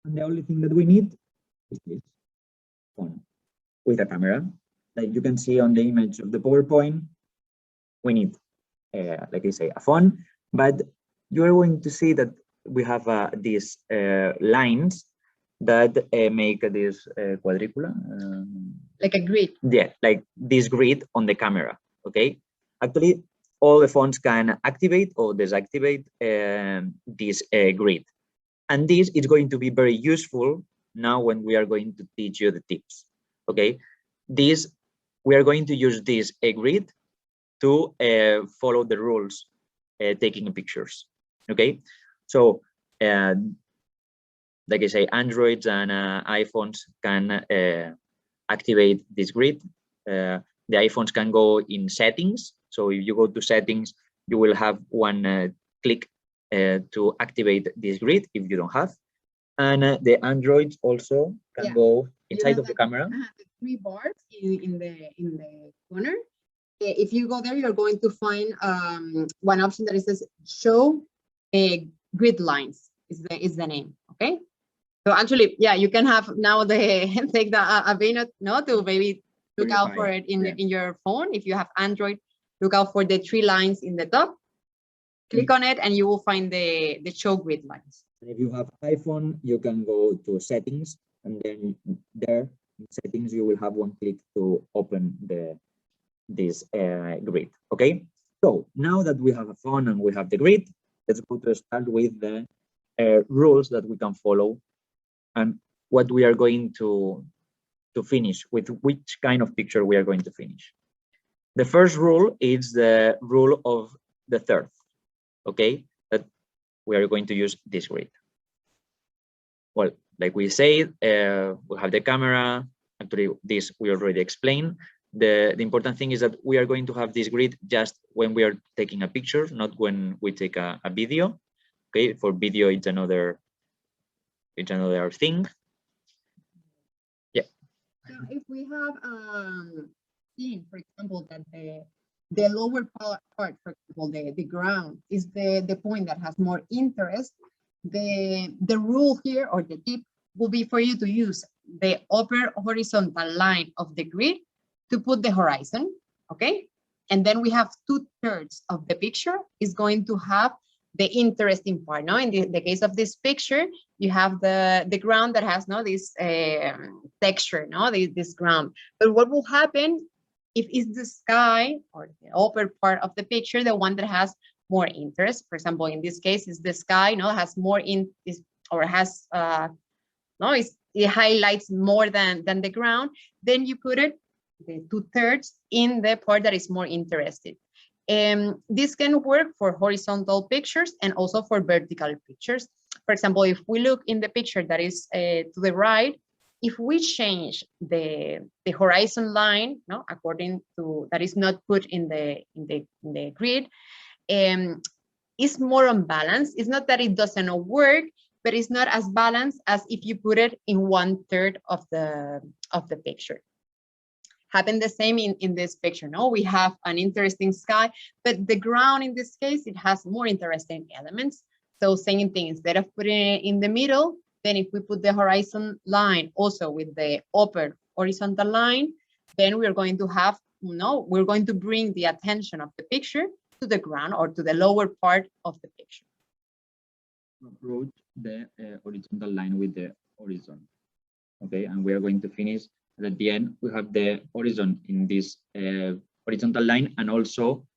And the only thing that we need is this phone with a camera. Like you can see on the image of the PowerPoint, we need, like I say, a phone, but you are going to see that we have these lines that make this quadricula. Like a grid. Yeah, like this grid on the camera, okay? Actually, all the phones can activate or deactivate this grid. And this is going to be very useful now when we are going to teach you the tips, okay? We are going to use this grid to follow the rules taking pictures, okay? So, like I say, Androids and iPhones can activate this grid. The iPhones can go in settings. So if you go to settings, you will have one click to activate this grid if you don't have. And the Androids also can go inside of the camera. The 3 bars in the corner. If you go there, you're going to find one option that says show grid lines is the name, okay? So actually, yeah, you can have now take a minute, no, to maybe look out for it in your phone. If you have Android, look out for the 3 lines in the top. Click on it, and you will find the show grid lines. And if you have iPhone, you can go to settings, and then there in settings you will have one click to open this grid. Okay. So now that we have a phone and we have the grid, let's go to start with the rules that we can follow and what we are going to finish with, which kind of picture we are going to finish. The first rule is the rule of the third. Okay, that we are going to use this grid. Well, like we said, we have the camera. Actually, this we already explained. The important thing is that we are going to have this grid just when we are taking a picture, not when we take a video. Okay, for video, it's another thing. Yeah. So if we have seen, for example, that the lower part, for example, the ground is the point that has more interest, the rule here or the tip will be for you to use the upper horizontal line of the grid to put the horizon, okay? And then we have 2/3 of the picture is going to have the interesting part. No, in the case of this picture, you have the ground that has this texture, this ground. But what will happen if it's the sky or the upper part of the picture, the one that has more interest? For example, in this case, is the sky, has more it highlights more than the ground. Then you put it the 2/3 in the part that is more interested. This can work for horizontal pictures and also for vertical pictures. For example, if we look in the picture that is to the right, if we change the horizon line, according to that is not put in the grid, it's more unbalanced. It's not that it doesn't work, but it's not as balanced as if you put it in 1/3 of the picture. Happen the same in this picture. We have an interesting sky, but the ground in this case, it has more interesting elements. So same thing, instead of putting it in the middle, then if we put the horizon line also with the upper horizontal line, then we're going to have, we're going to bring the attention of the picture to the ground or to the lower part of the picture. Approach the horizontal line with the horizon. Okay, and we are going to finish. At the end, we have the horizon in this horizontal line, and also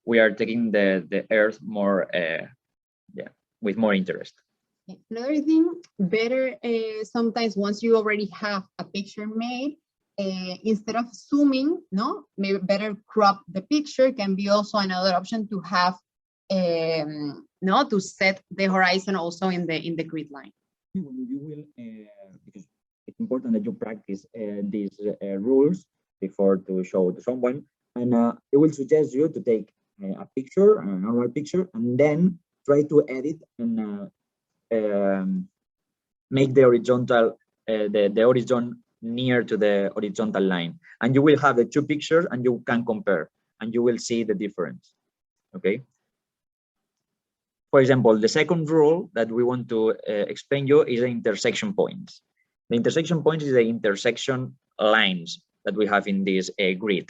we are taking the earth more, with more interest. Another thing, better sometimes once you already have a picture made, instead of zooming, maybe better crop the picture can be also another option to have, to set the horizon also in the grid line. You will, because it's important that you practice these rules before to show to someone, and it will suggest you to take a picture, a normal picture, and then try to edit and make the horizontal, the horizon near to the horizontal line, and you will have the 2 pictures, and you can compare, and you will see the difference. Okay. For example, the second rule that we want to explain you is the intersection points. The intersection points is the intersection lines that we have in this grid.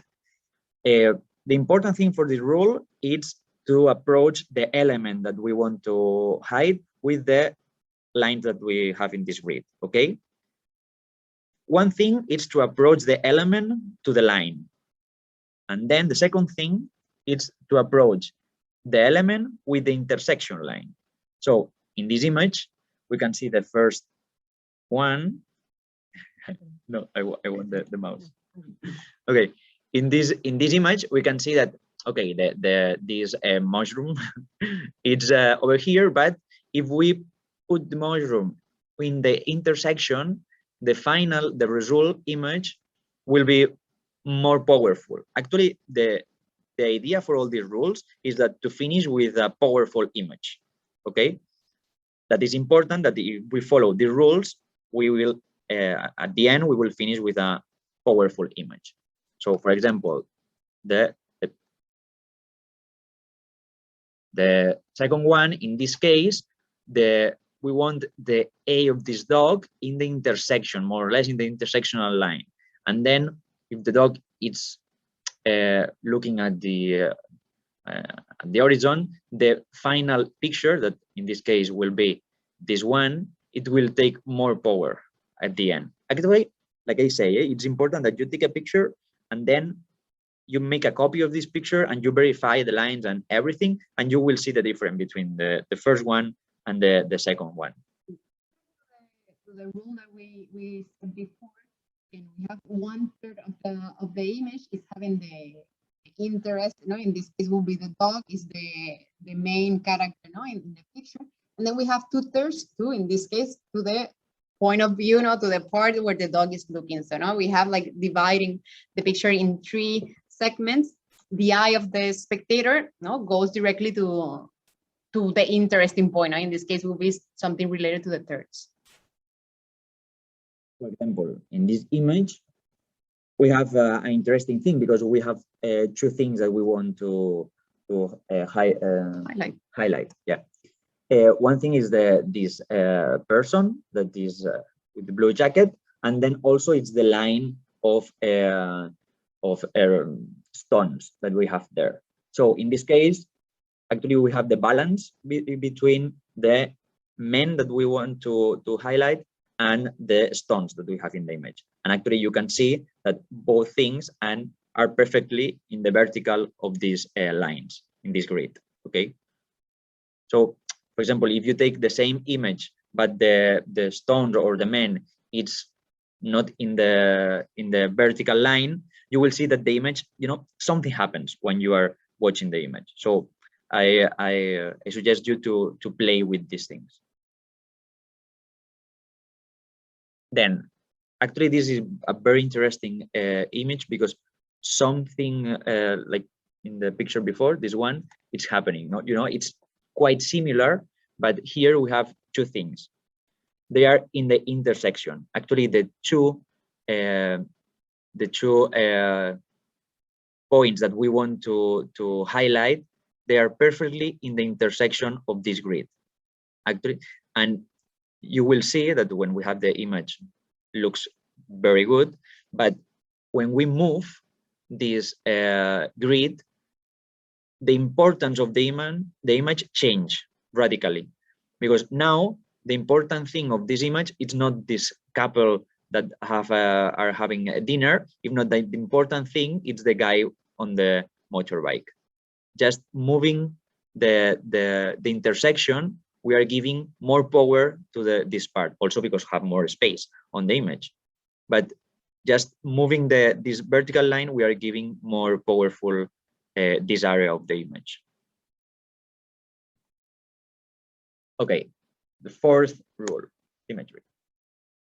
The important thing for this rule is to approach the element that we want to hide with the lines that we have in this grid, okay? One thing is to approach the element to the line. And then the second thing is to approach the element with the intersection line. So in this image, we can see the first one. No, I want the mouse. Okay, in this image, we can see that, okay, this mushroom, it's over here, but if we put the mushroom in the intersection, the result image will be more powerful. Actually, the idea for all these rules is that to finish with a powerful image, okay? That is important that if we follow the rules, we will, at the end, we will finish with a powerful image. So for example, the second one, in this case, we want the A of this dog in the intersection, more or less in the intersectional line. And then if the dog is looking at the horizon, the final picture, that in this case will be this one, it will take more power at the end. Actually, like I say, it's important that you take a picture and then you make a copy of this picture and you verify the lines and everything, and you will see the difference between the first one and the second one. The rule that we said before, and we have 1/3 of the image is having the interest. In this case will be the dog is the main character, in the picture, and then we have 2/3 too. In this case, to the point of view, to the part where the dog is looking. So we have like dividing the picture in 3 segments. The eye of the spectator, goes directly to the interesting point. In this case, will be something related to the thirds. For example, in this image, we have an interesting thing because we have 2 things that we want to highlight. Yeah. One thing is this person that is with the blue jacket, and then also it's the line of stones that we have there. So in this case, actually we have the balance between the men that we want to highlight and the stones that we have in the image. And actually you can see that both things are perfectly in the vertical of these lines in this grid, okay? So for example, if you take the same image, but the stones or the men, it's not in the vertical line, you will see that the image, something happens when you are watching the image. So I suggest you to play with these things. Then, actually, this is a very interesting image because something like in the picture before, this one, it's happening. It's quite similar, but here we have 2 things. They are in the intersection. Actually, the two points that we want to highlight, they are perfectly in the intersection of this grid. Actually, and you will see that when we have the image, looks very good, but when we move this grid, the importance of the image change radically, because now the important thing of this image is not this couple that are having a dinner. If not, the important thing is the guy on the motorbike. Just moving the intersection, we are giving more power to this part, also because we have more space on the image. But just moving this vertical line, we are giving more powerful this area of the image. Okay, the 4th rule, symmetry.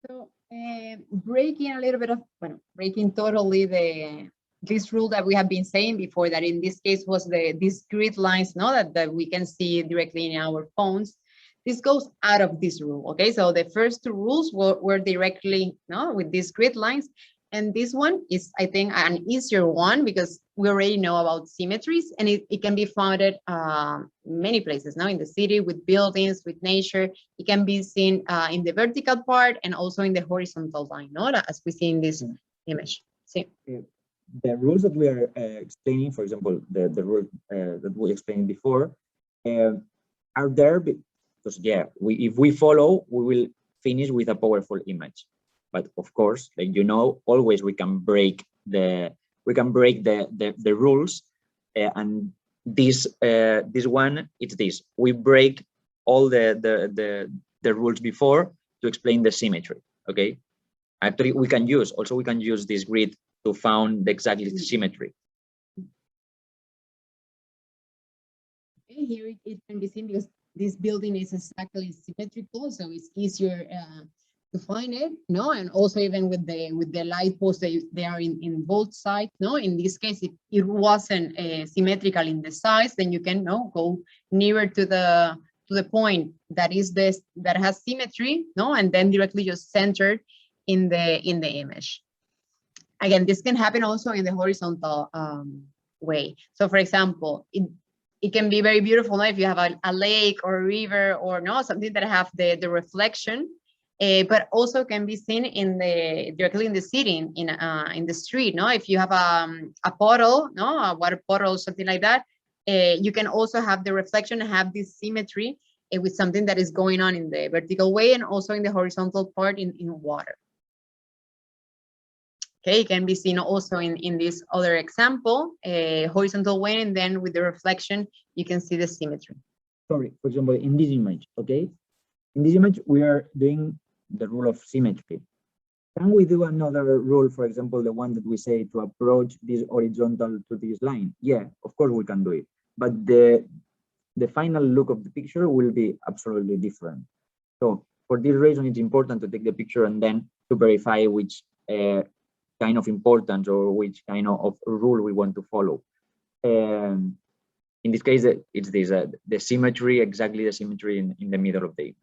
So breaking a little bit of, breaking totally this rule that we have been saying before, that in this case was these grid lines, that we can see directly in our phones. This goes out of this rule, okay? So the first 2 rules were directly with these grid lines. And this one is, I think, an easier one because we already know about symmetries, and it can be founded many places now in the city, with buildings, with nature. It can be seen in the vertical part and also in the horizontal line, no? As we see in this image. See? The rules that we are explaining, for example, the rule that we explained before, are there because, yeah, if we follow, we will finish with a powerful image. But of course, like, you know, always we can break the rules, and this one, it's this. We break all the rules before to explain the symmetry. Okay. Actually, we can use this grid to found exactly the symmetry. Okay, here it can be seen because this building is exactly symmetrical, so it's easier to find it, no? And also even with the light posts, they are in both sides, no? In this case, if it wasn't symmetrical in the size, then you can go nearer to the point that has symmetry, no? And then directly just centered in the image. Again, this can happen also in the horizontal way. So for example, it can be very beautiful, no? If you have a lake or a river or something that have the reflection, but also can be seen directly in the city, in the street, no? If you have a puddle, no, a water puddle, something like that, you can also have the reflection and have this symmetry with something that is going on in the vertical way and also in the horizontal part in water. Okay, it can be seen also in this other example, horizontal way, and then with the reflection, you can see the symmetry. Sorry, for example, in this image, okay? In this image, we are doing the rule of symmetry. Can we do another rule, for example, the one that we say to approach this horizontal to this line? Yeah, of course we can do it. But the final look of the picture will be absolutely different. So for this reason, it's important to take the picture and then to verify which kind of importance or which kind of rule we want to follow. In this case, it's this the symmetry, exactly the symmetry in the middle of the image.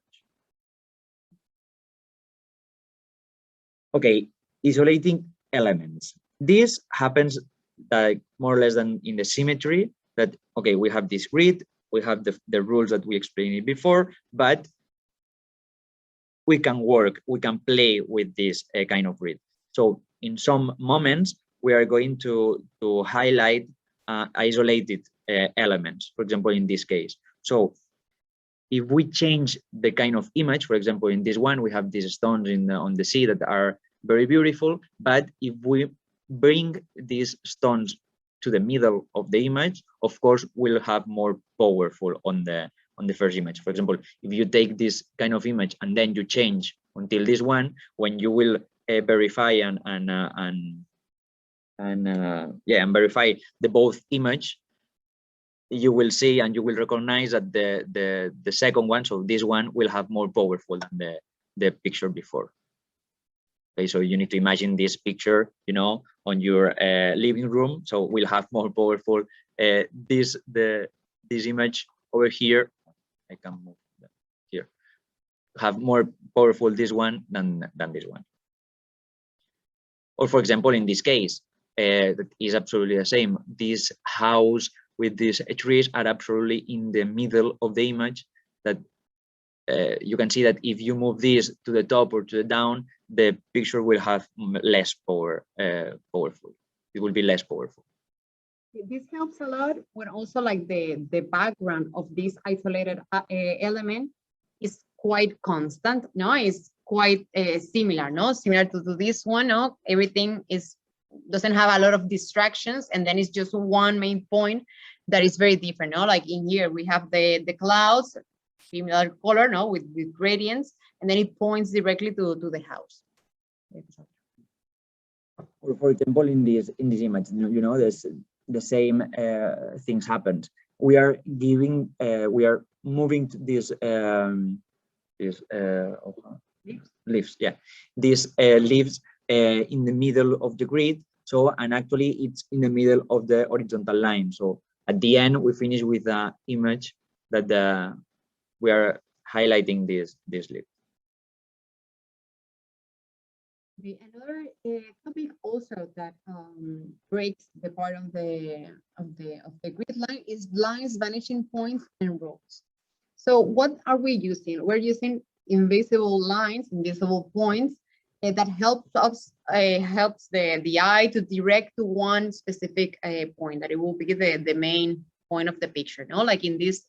Okay, isolating elements. This happens like more or less than in the symmetry, that okay, we have this grid, we have the rules that we explained before, but we can play with this kind of grid. So in some moments, we are going to highlight isolated elements, for example, in this case. So if we change the kind of image, for example, in this one, we have these stones on the sea that are very beautiful, but if we bring these stones to the middle of the image, of course, we'll have more powerful on the first image. For example, if you take this kind of image and then you change until this one, when you will verify and verify the both image, you will see and you will recognize that the second one, so this one, will have more powerful than the picture before. Okay, so you need to imagine this picture, you know, on your living room. So we'll have more powerful this image over here. I can move here. Have more powerful this one than this one. Or for example, in this case, that is absolutely the same. This house with these trees are absolutely in the middle of the image. That you can see that if you move this to the top or to the down, the picture will have less powerful. It will be less powerful. This helps a lot when also like the background of this isolated element is quite constant, no? It's quite similar, no? Similar to this one, no? Everything doesn't have a lot of distractions, and then it's just one main point that is very different, no? Like in here we have the clouds, similar color, no? With gradients, and then it points directly to the house. Or for example, in this image, you know, there's the same things happened. We are moving to these leaves, yeah, these leaves in the middle of the grid. So, and actually it's in the middle of the horizontal line. So at the end, we finish with an image that we are highlighting this leaf. Another topic also that breaks the part of the grid line is lines, vanishing points, and rows. So what are we using? We're using invisible lines, invisible points that helps us helps the eye to direct to one specific point, that it will be the main point of the picture. No, like in this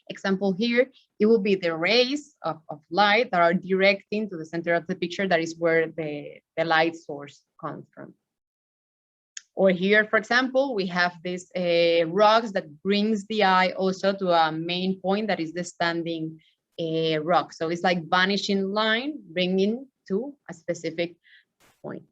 example here, it will be the rays of light that are directing to the center of the picture. That is where the light source comes from. Or here, for example, we have this rocks that brings the eye also to a main point, that is the standing rock. So it's like vanishing line bringing to a specific point.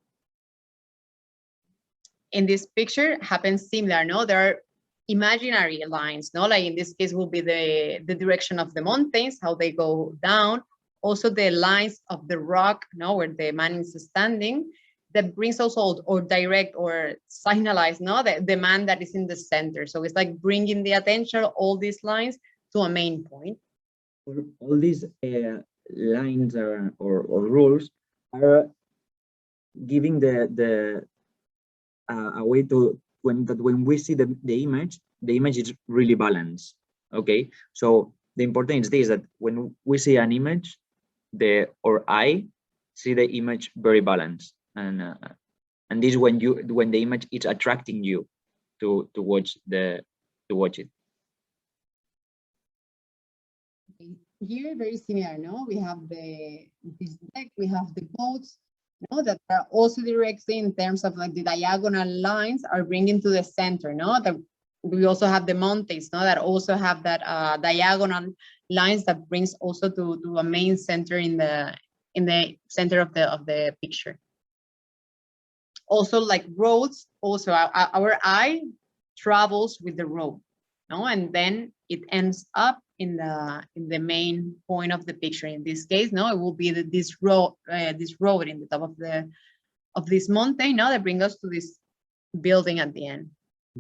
In this picture happens similar, no? There are imaginary lines, no? Like in this case will be the direction of the mountains, how they go down. Also the lines of the rock, no, where the man is standing, that brings also or direct or signalize, no, the man that is in the center. So it's like bringing the attention, all these lines to a main point. All these lines or rules are giving a way to when we see the image is really balanced. Okay, so the important is this, that when we see an image, our eye see the image very balanced, and this when the image is attracting you to watch it. Here very similar, no? We have this deck, we have the boats, no, that are also directly in terms of like the diagonal lines are bringing to the center, no? That we also have the mountains, no, that also have that diagonal lines that brings also to a main center in the center of the picture. Also like roads, also our eye travels with the road, no, and then it ends up in the main point of the picture. In this case, no, it will be this road in the top of this mountain, no, that brings us to this building at the end.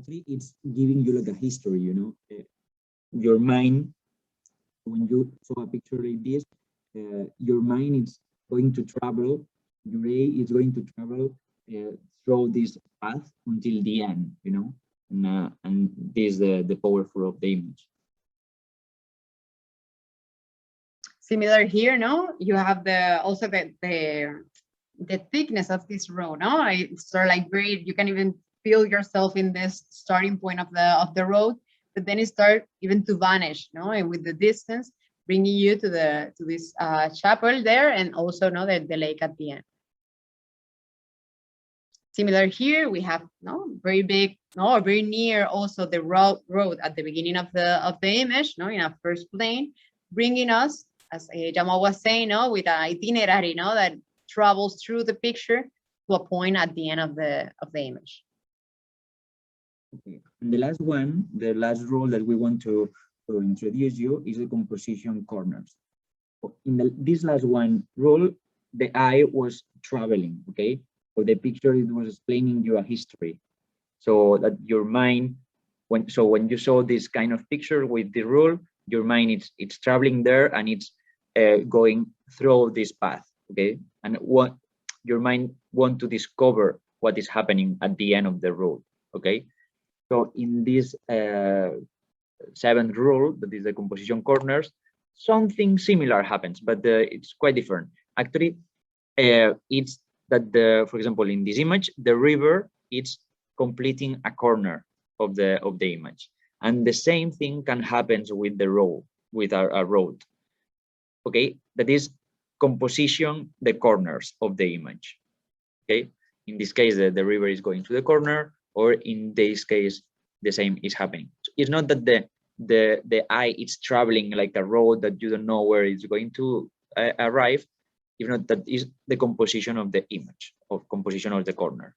It's giving you like a history, you know. Your mind, when you saw a picture like this, your mind is going to travel, your ray is going to travel through this path until the end, you know, and this is the powerful of the image. Similar here, no, you have also the thickness of this road, no, it's sort of like very, you can even feel yourself in this starting point of the road, but then it starts even to vanish, no, and with the distance bringing you to this chapel there, and also, no, the lake at the end. Similar here, we have, no, very big, no, very near also the road at the beginning of the image, no, in a first plane, bringing us, as Jamal was saying, no, with an itinerary, no, that travels through the picture to a point at the end of the image. Okay. And the last one, the last rule that we want to introduce you is the composition corners. In this last one rule, the eye was traveling, okay? So the picture, it was explaining you a history. So that your mind, when you saw this kind of picture with the rule, your mind it's traveling there, and it's going through this path, okay? And what your mind want to discover what is happening at the end of the road, okay? So in this seventh rule, that is the composition corners, something similar happens, but it's quite different. Actually, it's that for example, in this image, the river, it's completing a corner of the image, and the same thing can happen with the road, with a road. Okay, that is composition the corners of the image. Okay, in this case, the river is going to the corner, or in this case, the same is happening. So it's not that the eye is traveling like a road that you don't know where it's going to arrive. If not, that is the composition of the image, of composition of the corner.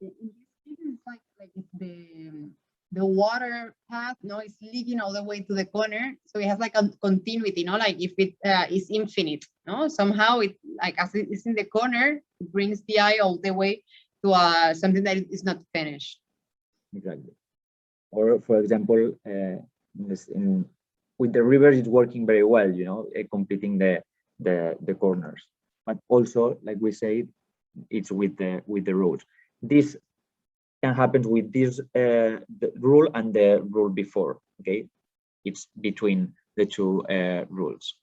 It's like the water path, no, it's leading all the way to the corner, so it has like a continuity, no, like if it is infinite, no, somehow it, like as it's in the corner, it brings the eye all the way to something that is not finished. Exactly. Or for example, with the river, it's working very well, you know, completing the corners. But also, like we said, it's with the rules. This can happen with this the rule and the rule before. Okay, it's between the two rules.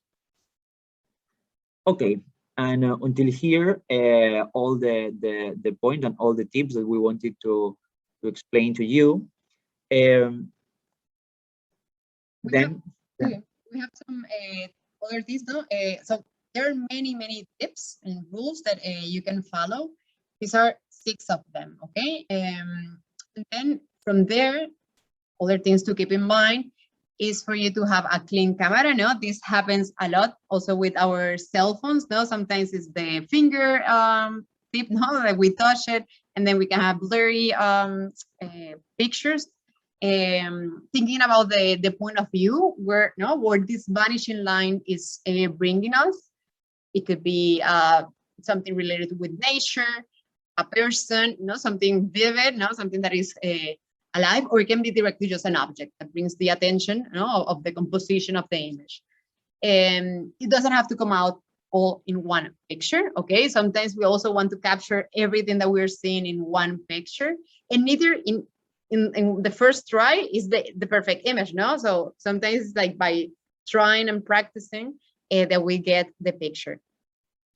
Okay, and until here, all the points and all the tips that we wanted to explain to you. Then we have some other things, no? So there are many tips and rules that you can follow. These are 6 of them, okay? And then from there, other things to keep in mind is for you to have a clean camera, no? This happens a lot also with our cell phones, no? Sometimes it's the finger tip, no? Like we touch it and then we can have blurry pictures. Thinking about the point of view where this vanishing line is bringing us. It could be something related with nature, a person, something vivid, something that is alive, or it can be directly just an object that brings the attention of the composition of the image. And it doesn't have to come out all in one picture, okay? Sometimes we also want to capture everything that we're seeing in one picture, and neither in the first try is the perfect image, no? So sometimes it's like by trying and practicing that we get the picture.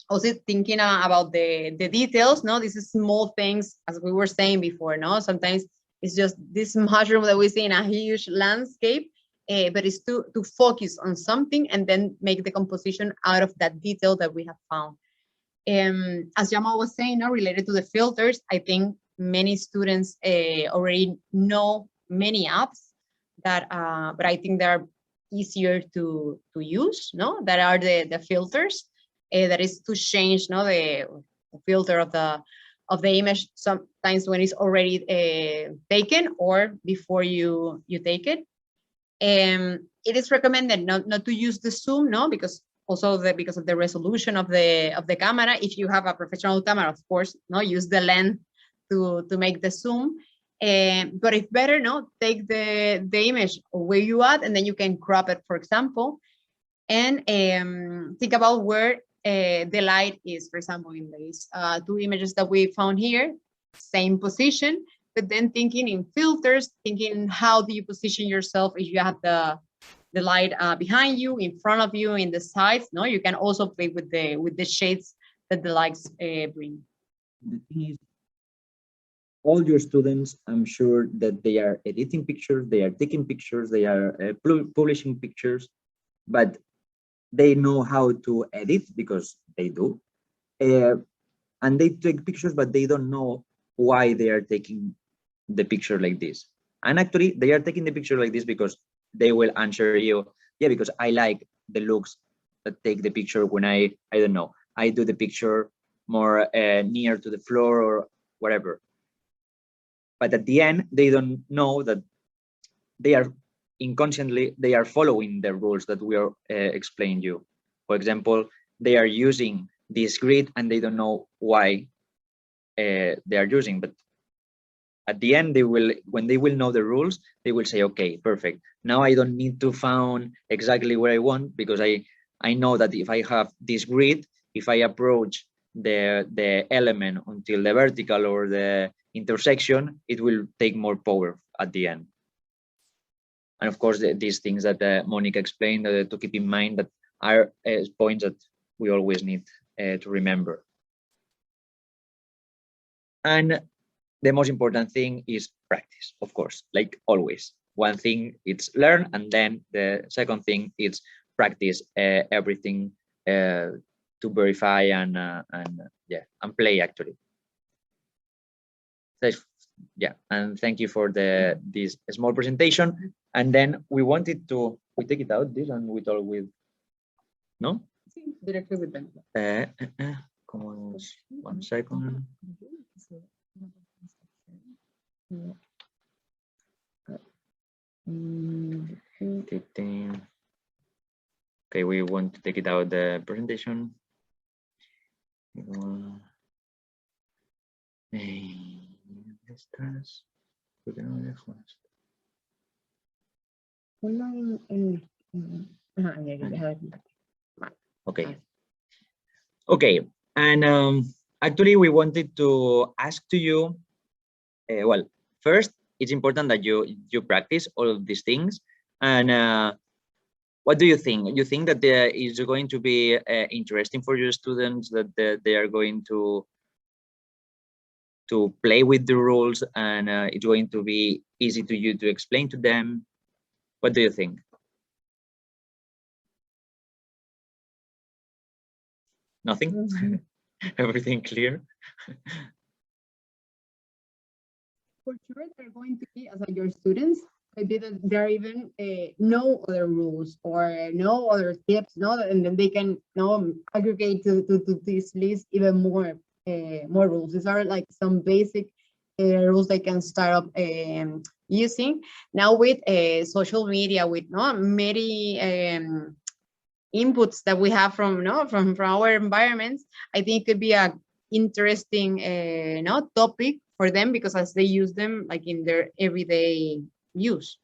Also thinking about the details, no? These are small things, as we were saying before, no? Sometimes it's just this mushroom that we see in a huge landscape, but it's to focus on something and then make the composition out of that detail that we have found. As Jamal was saying, related to the filters, I think many students already know many apps that, but I think they are easier to use, no? That are the filters. That is to change, the filter of the image sometimes when it's already taken or before you take it. It is recommended not to use the zoom, no, because also because of the resolution of the camera. If you have a professional camera, of course, use the lens to make the zoom. But if better, take the image where you at, and then you can crop it, for example, and think about where the light is. For example, in these 2 images that we found here, same position, but then thinking in filters, thinking how do you position yourself if you have the light behind you, in front of you, in the sides. No, you can also play with the shades that the lights bring. The thing is, all your students, I'm sure that they are editing pictures, they are taking pictures, they are publishing pictures, but they know how to edit because they do. And they take pictures, but they don't know why they are taking the picture like this. And actually, they are taking the picture like this because they will answer you, yeah, because I like the looks that take the picture when I don't know, I do the picture more near to the floor or whatever. But at the end, they don't know that they are inconsciently, they are following the rules that we are explaining you. For example, they are using this grid and they don't know why they are using, but at the end, when they will know the rules, they will say, okay, perfect. Now I don't need to find exactly where I want, because I know that if I have this grid, if I approach the element until the vertical or the intersection, it will take more power at the end. And of course, these things that Monica explained to keep in mind, that are points that we always need to remember. And the most important thing is practice, of course, like always. One thing it's learn, and then the second thing is practice everything to verify and play actually. So, yeah, and thank you for this small presentation. And then we wanted to take it out this and we talk with no directly with them. 1 second. Okay, we want to take it out the presentation. Okay. Okay, and Actually, we wanted to ask to you, well, first, it's important that you practice all of these things. And what do you think? You think that there is going to be interesting for your students, that they are going to play with the rules, and it's going to be easy to you to explain to them? What do you think? Nothing? Everything clear? For sure, they're going to be, as your students, maybe that there are even no other rules or no other tips, no, and then they can aggregate to this list even more rules. These are like some basic rules they can start up using. Now with social media, with many inputs that we have from our environments, I think it could be a interesting topic for them, because as they use them like in their everyday use.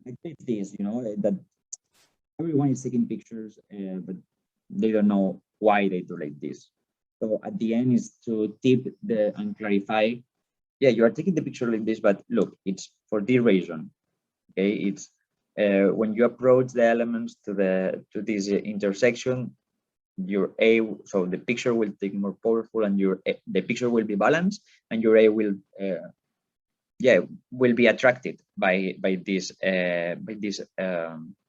I think this, that everyone is taking pictures, but they don't know why they do like this. So at the end is to tip and clarify. Yeah, you are taking the picture like this, but look, it's for this reason. Okay, it's when you approach the elements to this intersection, so the picture will take more powerful, and the picture will be balanced, and your A will be attracted by this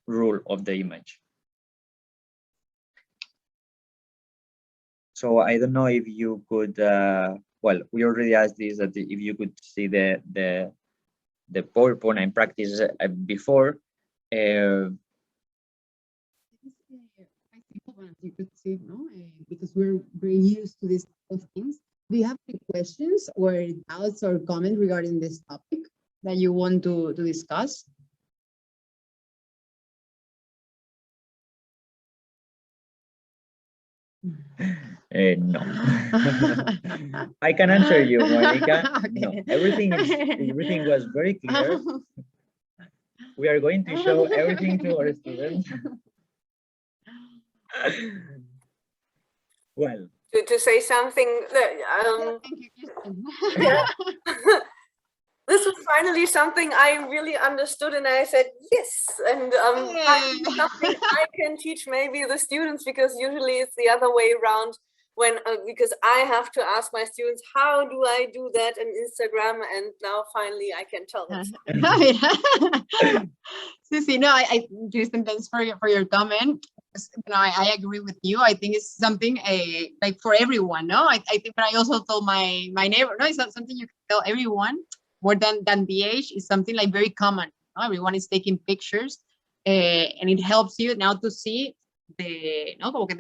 rule of the image. So I don't know if you could, well, we already asked this, that if you could see the PowerPoint and practice before. You could see, because we're very used to these type of things. Do you have any questions or doubts or comments regarding this topic that you want to discuss? No. I can answer you, Monica. Okay. No, everything was very clear. We are going to show everything to our students. Well, to say something that, yeah. This was finally something I really understood, and I said yes, and finally something I can teach maybe the students, because usually it's the other way around, when because I have to ask my students, how do I do that in Instagram, and now finally I can tell them. Susie, no, Kristen, thanks for your comment. I agree with you. I think it's something like for everyone. No, I think, but I also told my neighbor, no, it's not something you can tell everyone. More than the age, is something like very common. No? Everyone is taking pictures, and it helps you now to see the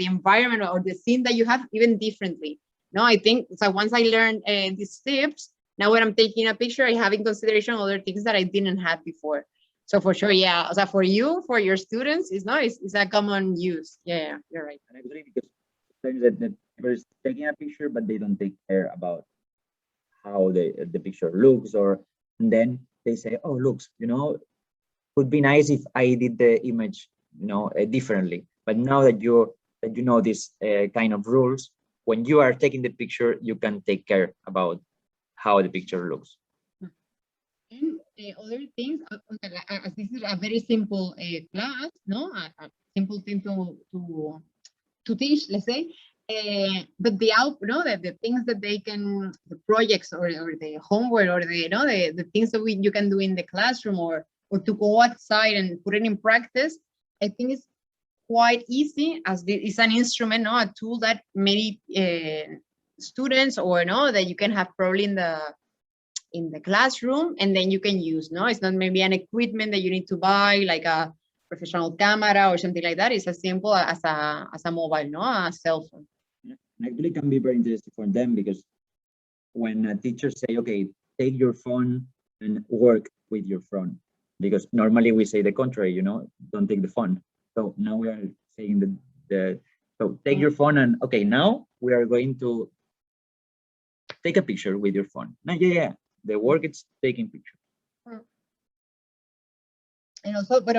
environment or the scene that you have even differently. No, I think so. Once I learned these tips, now when I'm taking a picture, I have in consideration other things that I didn't have before. So for sure, yeah. So for you, for your students, it's a common use. Yeah, you're right. And I believe because that everybody's taking a picture, but they don't take care about how the picture looks, and then they say, oh, looks, would be nice if I did the image, differently. But now that you know this kind of rules, when you are taking the picture, you can take care about how the picture looks. And other things, as this is a very simple class, no, a simple thing to teach, let's say. But the the things that they can, the projects or the homework or the things that you can do in the classroom or to go outside and put it in practice, I think it's quite easy, as it's an instrument, a tool that many students or that you can have probably in the classroom, and then you can use. It's not maybe an equipment that you need to buy, like a professional camera or something like that. It's as simple as a mobile, a cell phone. Actually, can be very interesting for them, because when a teacher say, okay, take your phone and work with your phone, because normally we say the contrary, don't take the phone. So now we are saying so take your phone, and okay, now we are going to take a picture with your phone. Now, yeah, the work is taking pictures. And also, but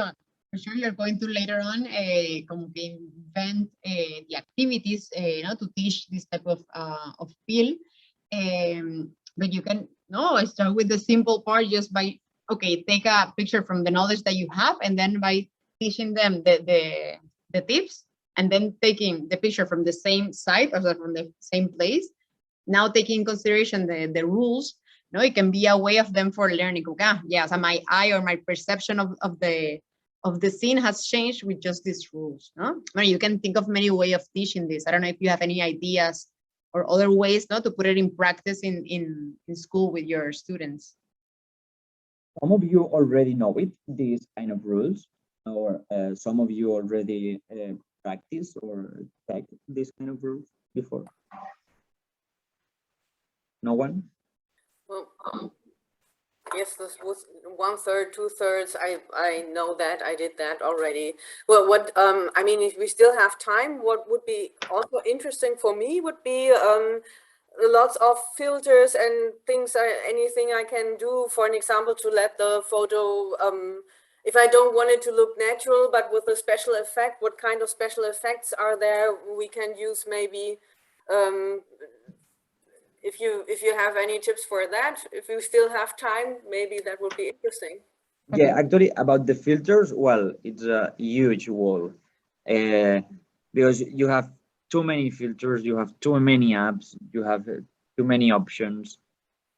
for sure you're going to later on como que invent the activities to teach this type of field. But you can start with the simple part just by, okay, take a picture from the knowledge that you have, and then by teaching them the tips, and then taking the picture from the same site or from the same place. Now taking in consideration the rules, it can be a way of them for learning. Okay, yeah, so my eye or my perception of the scene has changed with just these rules. No? I mean, you can think of many ways of teaching this. I don't know if you have any ideas or other ways to put it in practice in school with your students. Some of you already know it, these kind of rules, or some of you already practice or check these kind of rules before? No one? Well, yes, this was 1/3, 2/3. I know that I did that already. Well, what I mean, if we still have time, what would be also interesting for me would be lots of filters and things. Anything I can do, for an example, to let the photo. If I don't want it to look natural, but with a special effect, what kind of special effects are there? We can use maybe. If you have any tips for that, if you still have time, maybe that would be interesting. Yeah, actually about the filters, well, it's a huge wall because you have too many filters, you have too many apps, you have too many options.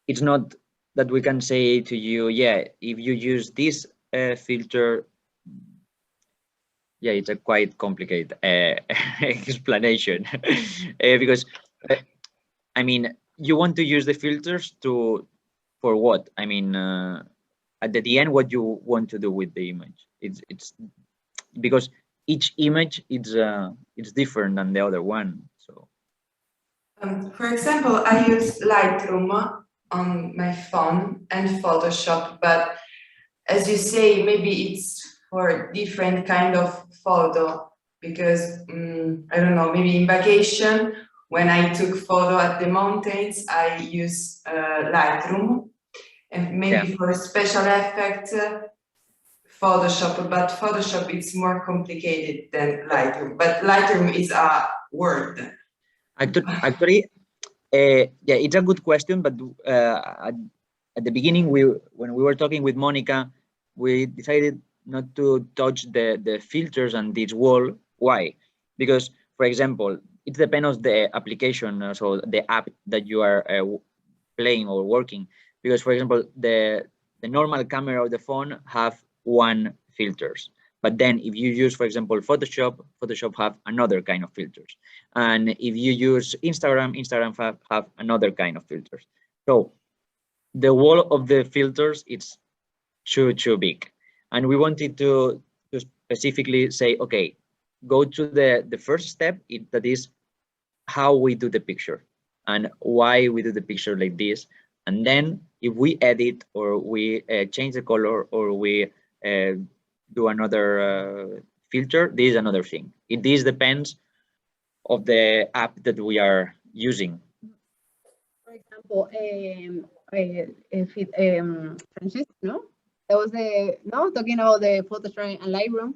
It's not that we can say to you, yeah, if you use this filter, yeah, it's a quite complicated explanation because I mean, you want to use the filters for what? I mean, at the end, what you want to do with the image? It's because each image it's different than the other one. So, for example, I use Lightroom on my phone and Photoshop, but as you say, maybe it's for different kind of photo because I don't know, maybe in vacation. When I took photo at the mountains, I use Lightroom, and maybe for a special effect, Photoshop. But Photoshop is more complicated than Lightroom. But Lightroom is a word. Actually, yeah, it's a good question. But at the beginning, when we were talking with Monica, we decided not to touch the filters and this wall. Why? Because, for example, it depends on the application, so the app that you are playing or working. Because, for example, the normal camera of the phone have one filters, but then if you use, for example, Photoshop have another kind of filters, and if you use Instagram have another kind of filters. So the wall of the filters it's too big, and we wanted to specifically say, okay, go to the first step, that is how we do the picture and why we do the picture like this. And then if we edit or we change the color or we do another filter, this is another thing. This depends of the app that we are using. For example, Francisco, no? That was talking about the Photoshop and Lightroom.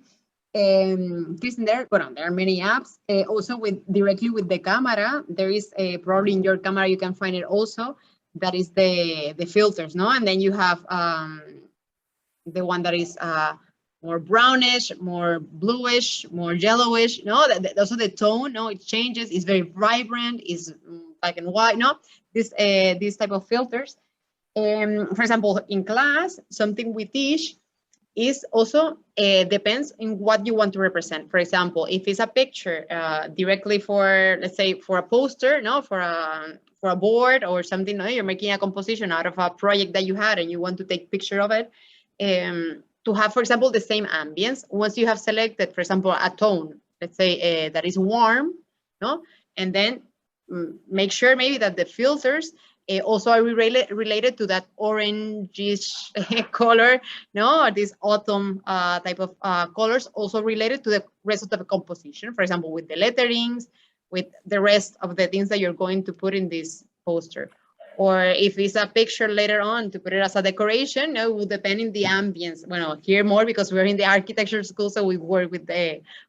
Kristen, there are many apps also directly with the camera. There is probably in your camera you can find it also. That is the filters, no? And then you have the one that is more brownish, more bluish, more yellowish. No, also the tone. No, it changes. It's very vibrant. It's black and white. No, this type of filters. For example, in class, something we teach is also depends on what you want to represent. For example, if it's a picture directly for, let's say, for a poster, no, for a board or something, no, you're making a composition out of a project that you had and you want to take picture of it, to have, for example, the same ambience. Once you have selected, for example, a tone, let's say that is warm, no, and then make sure maybe that the filters also are related to that orangish color, no, this autumn type of colors, also related to the rest of the composition. For example, with the letterings, with the rest of the things that you're going to put in this poster. Or if it's a picture later on to put it as a decoration, no, it will depend in the ambience. Well, here more because we're in the architecture school, so we work with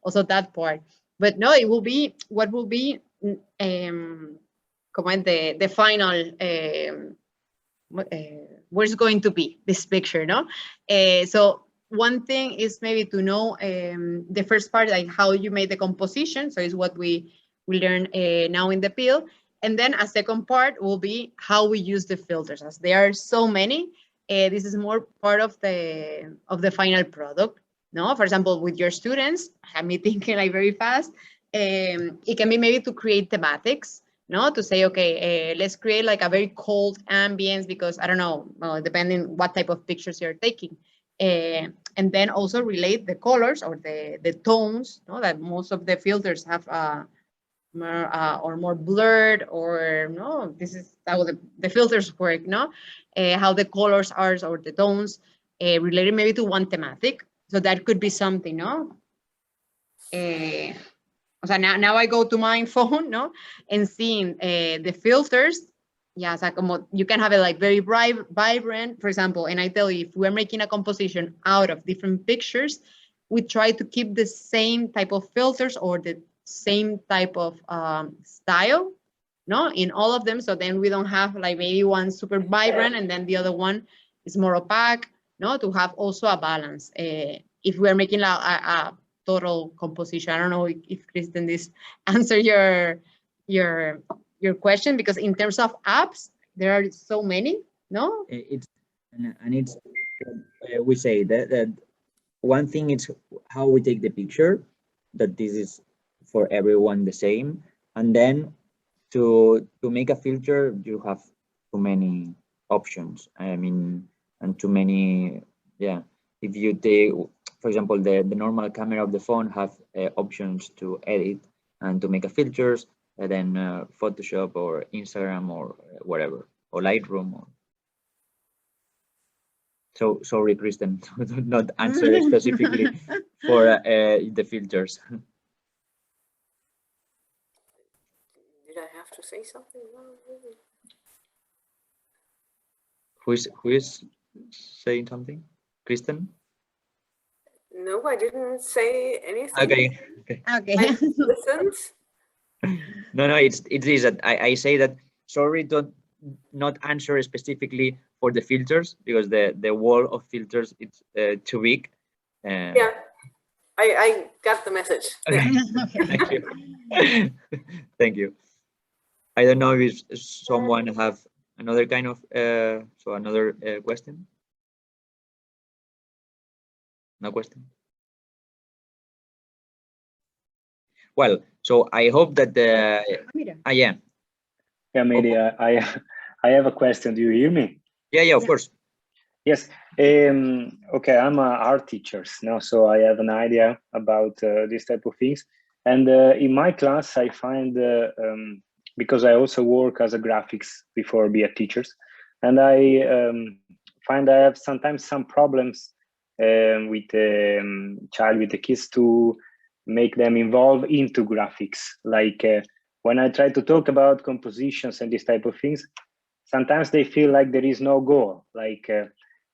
also that part. But no, it will be what will be the final where's going to be this picture, no? So one thing is maybe to know the first part, like how you made the composition. So it's what we learn now in the pill. And then a second part will be how we use the filters. As there are so many, this is more part of the final product. No, for example, with your students, have me thinking like very fast. It can be maybe to create thematics. No, to say, okay, let's create like a very cold ambience because I don't know, well, depending what type of pictures you're taking. And then also relate the colors or the tones, no, that most of the filters have more blurred, or no, this is how the filters work, no? How the colors are or the tones related maybe to one thematic. So that could be something, no? So now I go to my phone, no, and seeing the filters. Yeah, o sea, como you can have it like very bright, vibrant, for example. And I tell you, if we're making a composition out of different pictures, we try to keep the same type of filters or the same type of style, no, in all of them. So then we don't have like maybe one super vibrant and then the other one is more opaque, no, to have also a balance. If we're making a total composition, I don't know if Kristen, this answer your question, because in terms of apps, there are so many, no? It's we say that one thing is how we take the picture, that this is for everyone the same, and then to make a filter, you have too many options. I mean, and too many, yeah. If you take, for example, the normal camera of the phone have options to edit and to make a filters, and then Photoshop or Instagram or whatever, or Lightroom. Or... So sorry, Kristen, to not answer specifically for the filters. Did I have to say something? No, really. Who is saying something? Kristen? No, I didn't say anything. Okay. I listened. No, it is that I say that sorry, don't not answer specifically for the filters, because the wall of filters it's too big. Yeah, I got the message. Okay. Thank you. Thank you. I don't know if someone have another kind of another question. No question. Well, so I hope that yeah. Yeah, Mary, I have a question. Do you hear me? Yeah, of course. Yes. Okay, I'm a art teacher now, so I have an idea about this type of things. And in my class, I find because I also work as a graphics before being a teacher, and I find I have sometimes some problems with with the kids to make them involve into graphics. Like when I try to talk about compositions and this type of things, sometimes they feel like there is no goal, like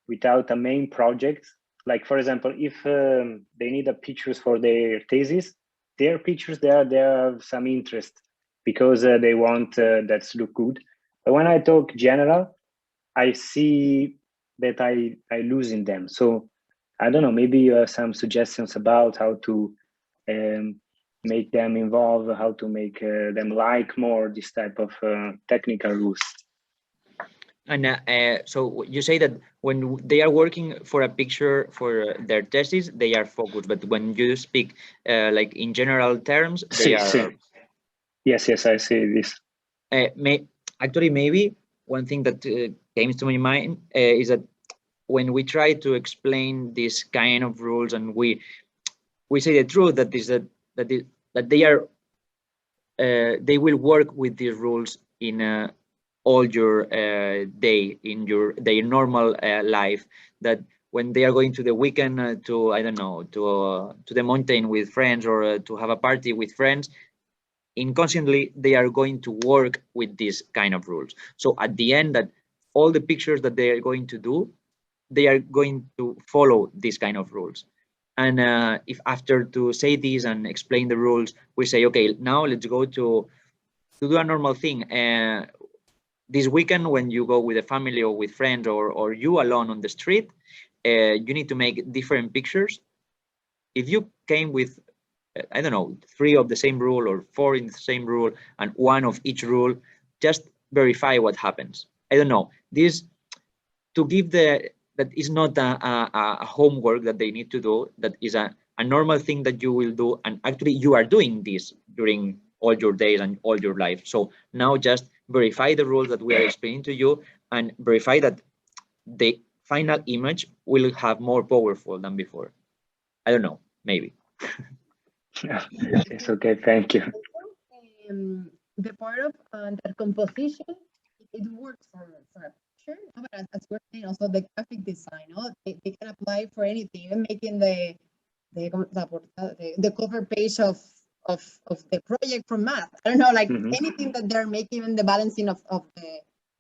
without a main project. Like, for example, if they need a pictures for their thesis, their pictures, they have some interest because they want that's look good. But when I talk general, I see that I losing them. So I don't know, maybe you have some suggestions about how to make them involve, how to make them like more this type of technical rules. And so you say that when they are working for a picture for their thesis, they are focused. But when you speak like in general terms, they are. Yes, I see this. Actually, maybe one thing that came to my mind is that when we try to explain this kind of rules, and we say the truth that is that they are they will work with these rules in all your day, in their normal life, that when they are going to the weekend to, I don't know, to the mountain with friends, or to have a party with friends, inconsciently they are going to work with these kind of rules. So at the end, that all the pictures that they are going to do, they are going to follow these kind of rules. And if after to say this and explain the rules, we say, okay, now let's go to do a normal thing. This weekend, when you go with a family or with friends, or you alone on the street, you need to make different pictures. If you came with, I don't know, 3 of the same rule or 4 in the same rule and 1 of each rule, just verify what happens. I don't know. This to give that is not a homework that they need to do. That is a normal thing that you will do, and actually you are doing this during all your days and all your life. So now just verify the rules that we are explaining to you, and verify that the final image will have more powerful than before. I don't know, maybe. Yeah, it's okay, thank you. The part of that composition, it works for a picture, no? But as we're saying, also the graphic design, no? They can apply for anything, even making the cover page of the project from math. I don't know, like anything that they're making, even the balancing of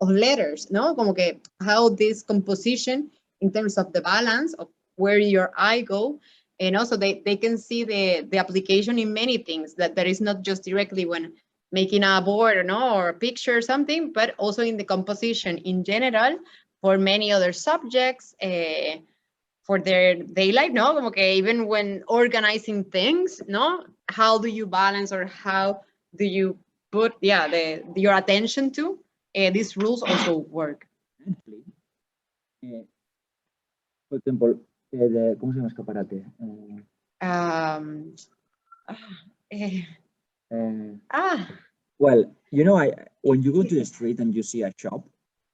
letters, no? Como que how this composition in terms of the balance of where your eye go, and also they can see the application in many things, that is not just directly when making a board, no, or a picture or something, but also in the composition in general for many other subjects, for their daily life, no? Como que even when organizing things, no? How do you balance, or how do you put, your attention to these rules also work? For example, ¿cómo se llama escaparate? Well, you know, when you go to the street and you see a shop,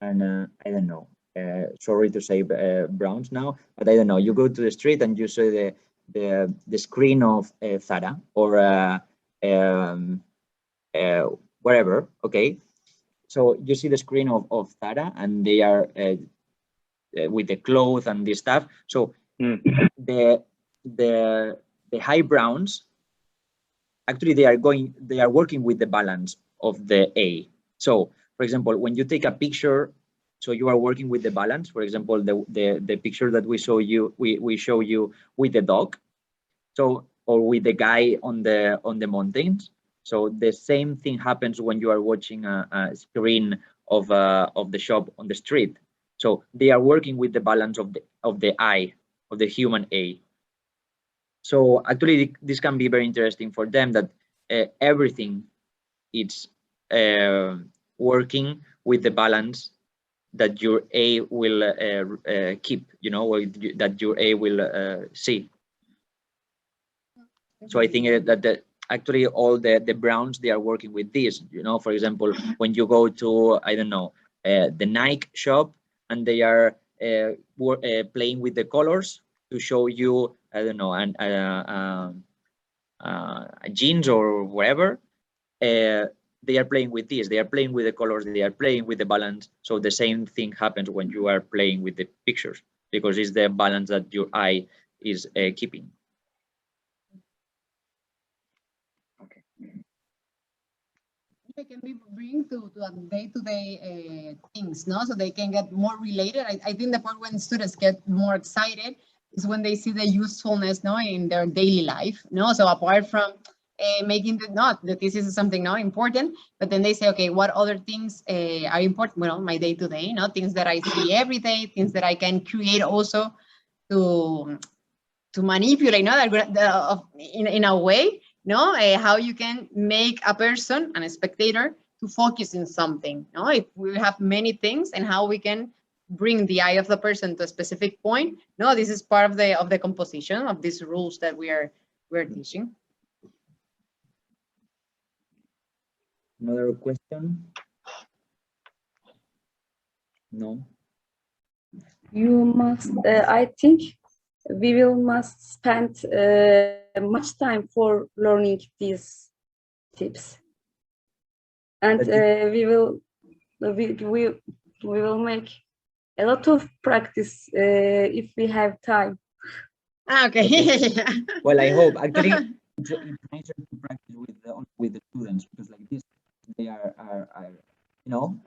and I don't know, sorry to say Browns now, but I don't know, you go to the street and you see the screen of Zara or whatever, okay? So you see the screen of Zara, and they are with the clothes and this stuff. So the high browns, actually they are working with the balance of the A. So for example, when you take a picture, so you are working with the balance. For example, the picture that we show you with the dog, so, or with the guy on the mountains. So the same thing happens when you are watching a screen of the shop on the street. So they are working with the balance of the eye, of the human A. So actually, this can be very interesting for them, that everything is working with the balance that your A will keep, you know, or that your A will see. So I think that actually all the browns, they are working with this, you know. For example, when you go to, I don't know, the Nike shop, and they are playing with the colors to show you, I don't know, jeans or whatever. They are playing with this. They are playing with the colors. They are playing with the balance. So the same thing happens when you are playing with the pictures, because it's the balance that your eye is keeping. They can be bring to day-to-day things, no? So they can get more related. I think the part when students get more excited is when they see the usefulness, no, in their daily life, no? So apart from making the thesis is something not important, but then they say, okay, what other things are important? Well, my day-to-day, no, things that I see every day, things that I can create also to manipulate, no, in a way, no, how you can make a person and a spectator to focus in something, no? If we have many things, and how we can bring the eye of the person to a specific point, no, this is part of the composition of these rules that we're teaching. Another question? No. You must, I think we must spend much time for learning these tips, and we will make a lot of practice if we have time. Okay. Well, I hope actually it's nicer to practice with the students, because like this, they are you know,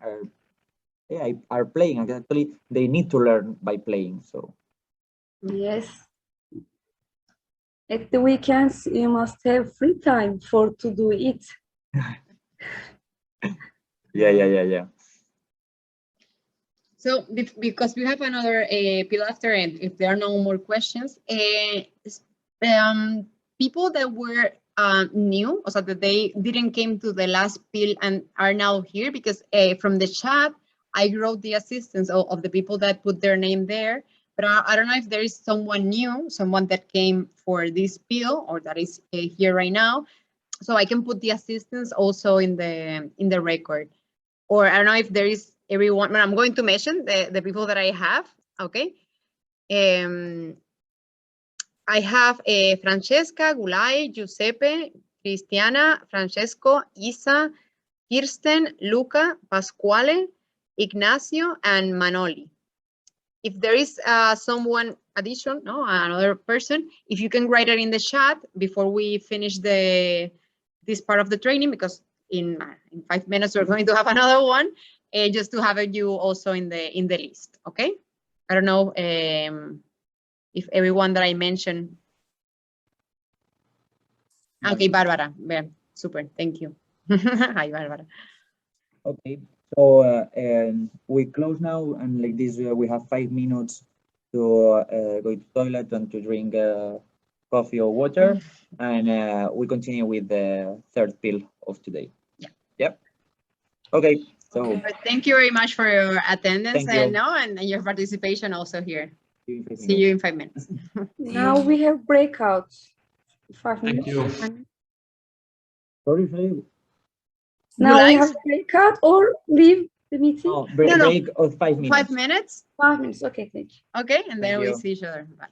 are playing. And actually, they need to learn by playing. So Yes. At the weekends, you must have free time to do it. yeah. So because we have another pill after, and if there are no more questions, people that were new, so that they didn't came to the last pill and are now here, because from the chat, I wrote the assistants of the people that put their name there, but I don't know if there is someone new, someone that came for this pill or that is here right now, so I can put the assistants also in the record. Or I don't know if there is everyone, but I'm going to mention the people that I have, okay? I have Francesca, Gulay, Giuseppe, Cristiana, Francesco, Isa, Kirsten, Luca, Pasquale, Ignacio, and Manoli. If there is someone addition, no, another person, if you can write it in the chat before we finish this part of the training, because in 5 minutes we're going to have another one, just to have you also in the list, okay? I don't know if everyone that I mentioned. Okay, Barbara, yeah, super, thank you. Hi, Barbara. okay, so we close now, and like this, we have 5 minutes to go to toilet and to drink coffee or water, and we continue with the third pill of today. Yeah. Yep. Okay. So okay. Thank you very much for your attendance and your participation also here. See you in 5 minutes. Now we have breakouts. 5 minutes. Thank you. Sorry. Now we have breakout or leave the meeting? Oh, break of 5 minutes. 5 minutes? 5 minutes, okay, thank you. Okay, and then we you. see each other. Bye.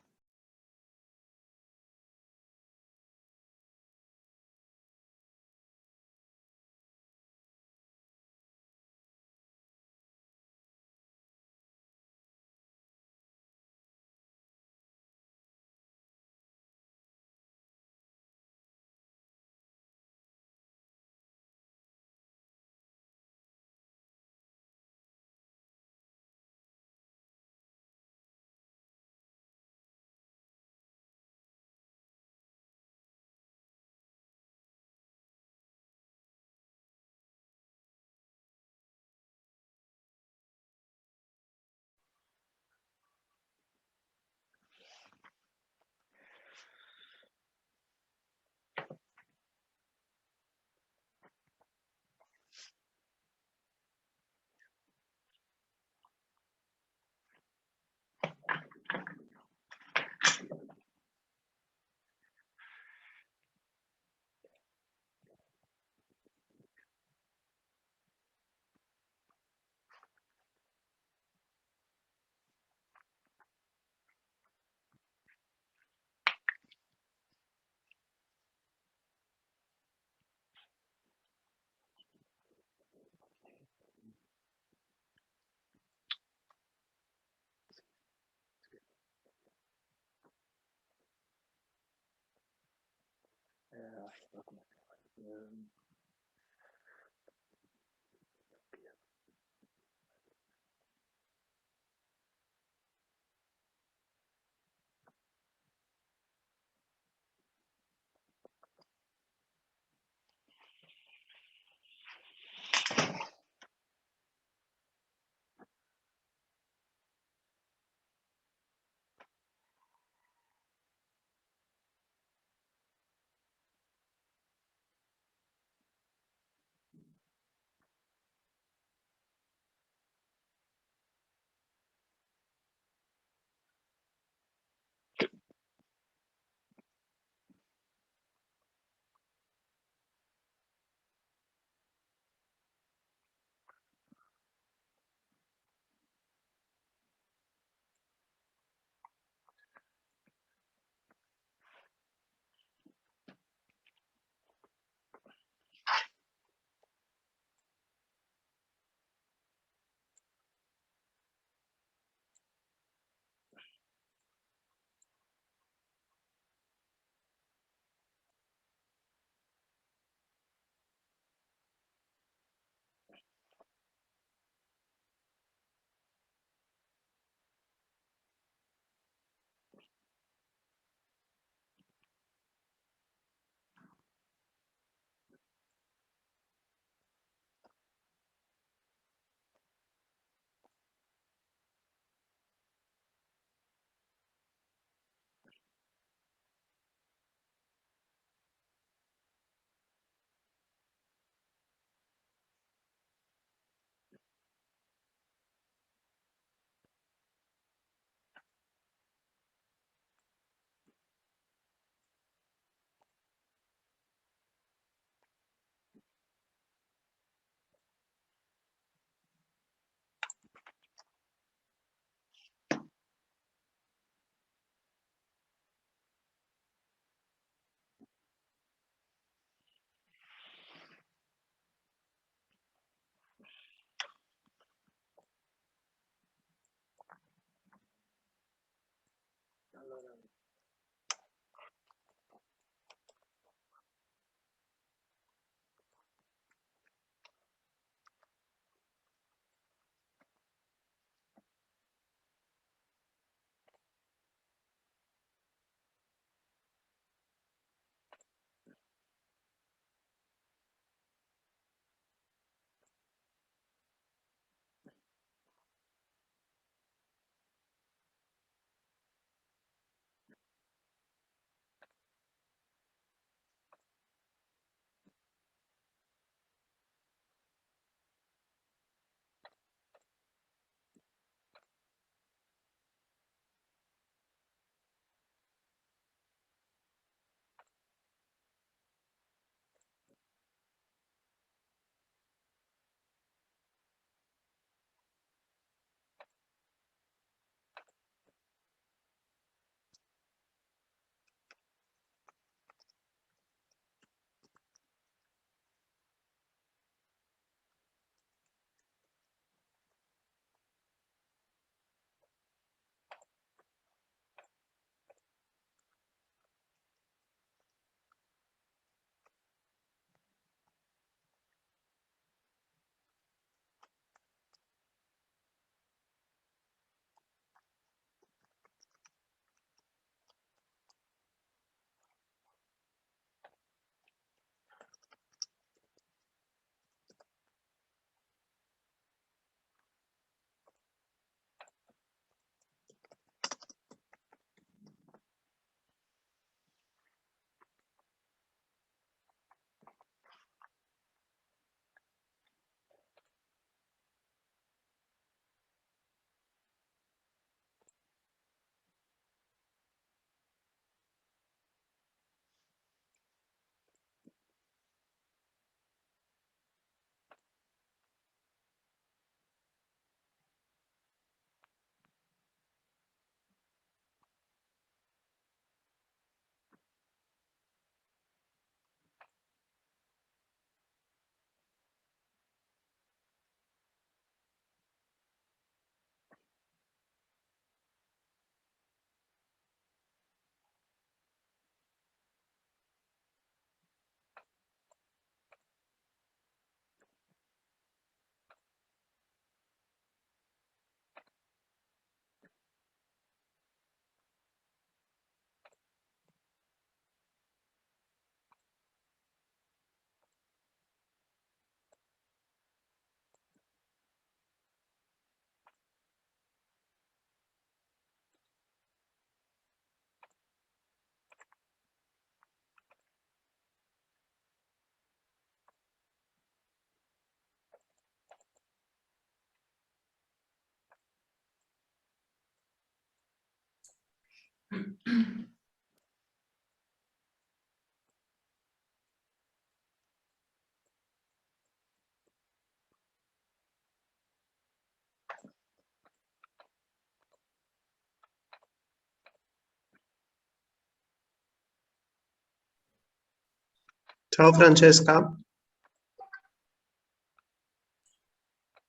Ciao Francesca.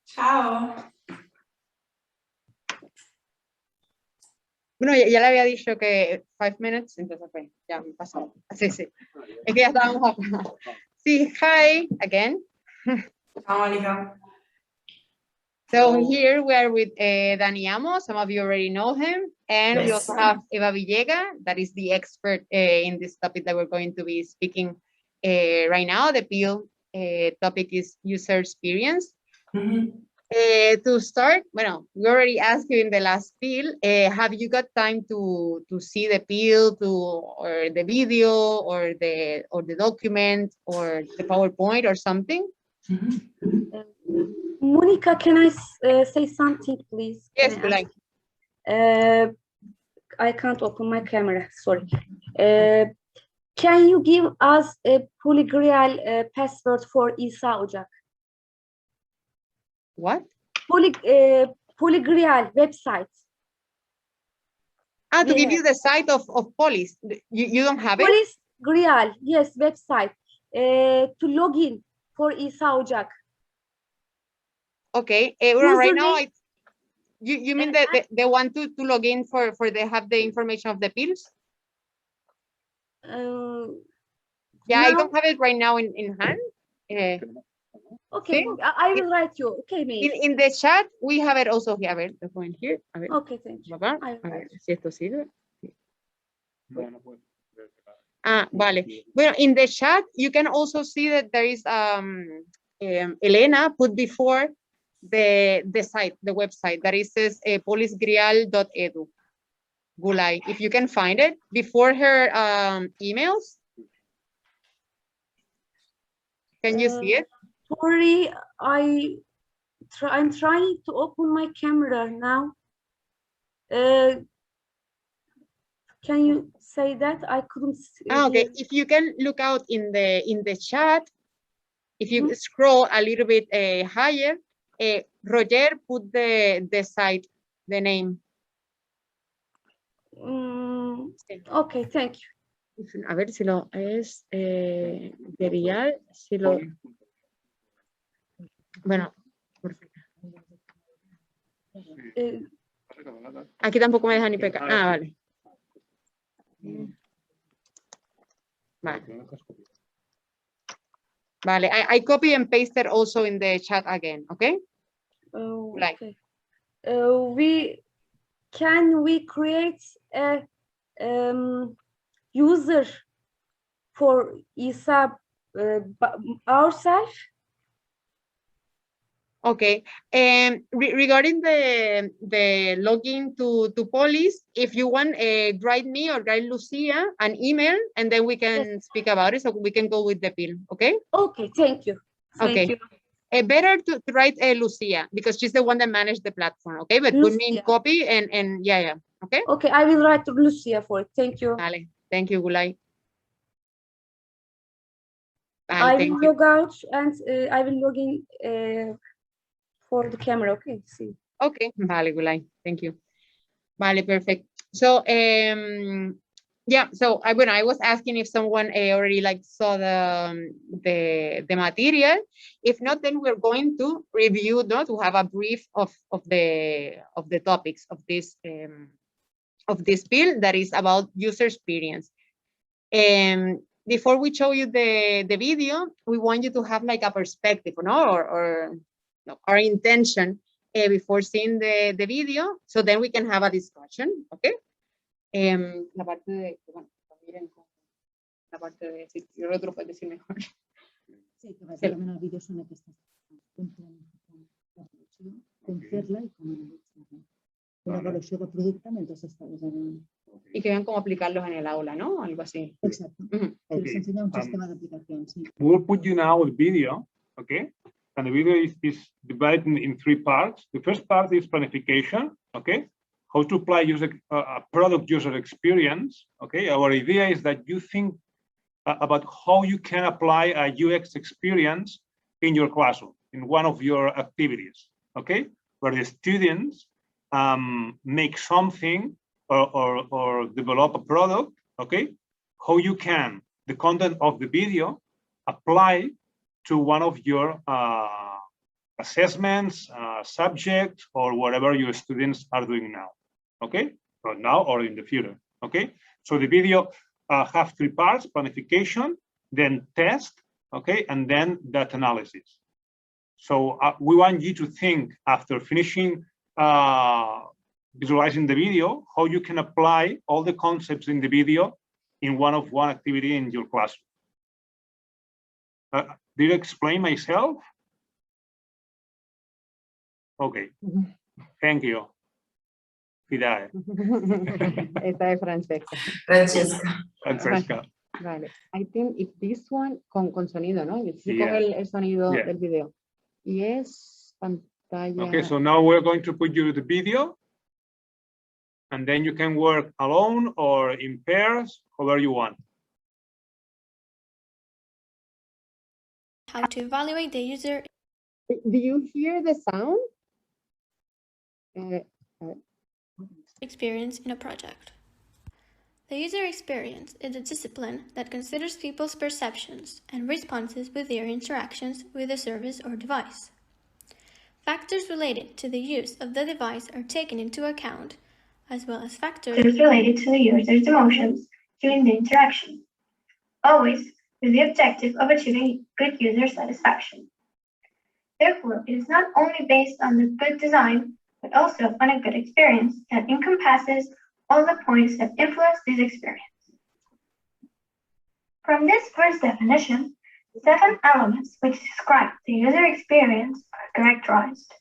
Ciao. Bueno, ya le había dicho que 5 minutes, entonces pues, ya me pasó. Sí, sí. Es que ya estábamos acá. Sí, hi again. Ciao Monica. So here we are with Dani Amo. Some of you already know him. And we Yes. also have Eva Villega, that is the expert in this topic that we're going to be speaking right now. The PIL topic is user experience. To start, well, we already asked you in the last PIL, have you got time to see the PIL, or the video, or the document, or the PowerPoint, or something? Monica, can I say something, please? Yes, you like. I can't open my camera, sorry. Can you give us a polygrail password for İsa Ocak? What? Polygrail website. Ah, to give you the site of Polis. You don't have it? Polis Grial, yes, website. To log in for İsa Ocak. Okay, well, right now, You mean that they want to log in for they have the information of the pills? Yeah, I don't have it right now in hand. Okay, ¿sí? I will write you. Okay, maybe. In the chat, we have it also here. A ver, lo pongo here. A ver. Okay, thank you. Papá, I will a write. ver si esto sirve. Ah, vale. Well, in the chat, you can also see that there is Elena put before the site, the website that it says polisgrial.edu. Gulay, if you can find it before her emails. Can you see it? Sorry, I'm trying to open my camera now. Can you say that? I couldn't see. Okay, if you can look out in the chat, if you scroll a little bit higher, Roger put the site, the name. Okay, thank you. A ver si lo es Grial, si lo. Bueno, aquí tampoco me deja ni pecar. Ah, vale. Vale, I copy and pasted also in the chat again, okay? Okay. Can we create a user for ESAB ourselves? Okay, regarding the login to Polis, if you want, write me or write Lucia an email, and then we can speak about it, so we can go with the pill, okay? Okay, thank you. Okay. Thank you. Better to write Lucia, because she's the one that managed the platform, okay? But put me in copy and yeah, okay? Okay, I will write to Lucia for it. Thank you. Vale, thank you, Gulay. I will log out and I will log in for the camera, okay? See. Okay, vale, Gulay, thank you. Vale, perfect. So, yeah, so I was asking if someone already like saw the material. If not, then we're going to review, to have a brief of the topics of this bill that is about user experience. Before we show you the video, we want you to have like a perspective, or our intention before seeing the video, so then we can have a discussion, okay? La parte de, bueno, miren la parte de, si el otro puede decir mejor. Sí, que bàsicament el vídeo són aquestes coses, com fer-la i com analitzar-la. Una avaluació del producte mentre s'està desenvolupant. Y que vean cómo aplicarlos en el aula, ¿no? Algo así. Exacto. Se enseña un sistema de aplicación, sí. We'll put you now the video, okay? And the video is divided in 3 parts. The first part is planification, okay? How to apply a product user experience, okay? Our idea is that you think about how you can apply a UX experience in your classroom, in one of your activities, okay? Where the students make something or develop a product, okay? How you can, the content of the video, apply to one of your assessments, subjects, or whatever your students are doing now, okay? Or now or in the future, okay? So the video have 3 parts: planification, then test, okay, and then data analysis. So we want you to think, after finishing visualizing the video, how you can apply all the concepts in the video in one activity in your classroom. Did I explain myself? Okay, thank you. Fidare. Esta es Francesca. Francesca. Vale, I think if this one con sonido, ¿no? Yo estoy Yeah. con el sonido Yeah. del video. Y es pantalla. Okay, so now we're going to put you the video, and then you can work alone or in pairs, however you want. How to evaluate the user. Do you hear the sound? Experience in a project. The user experience is a discipline that considers people's perceptions and responses with their interactions with a service or device. Factors related to the use of the device are taken into account, as well as factors related to the user's emotions during the interaction, always with the objective of achieving good user satisfaction. Therefore, it is not only based on the good design, but also on a good experience that encompasses all the points that influence this experience. From this first definition, 7 elements which describe the user experience are characterized.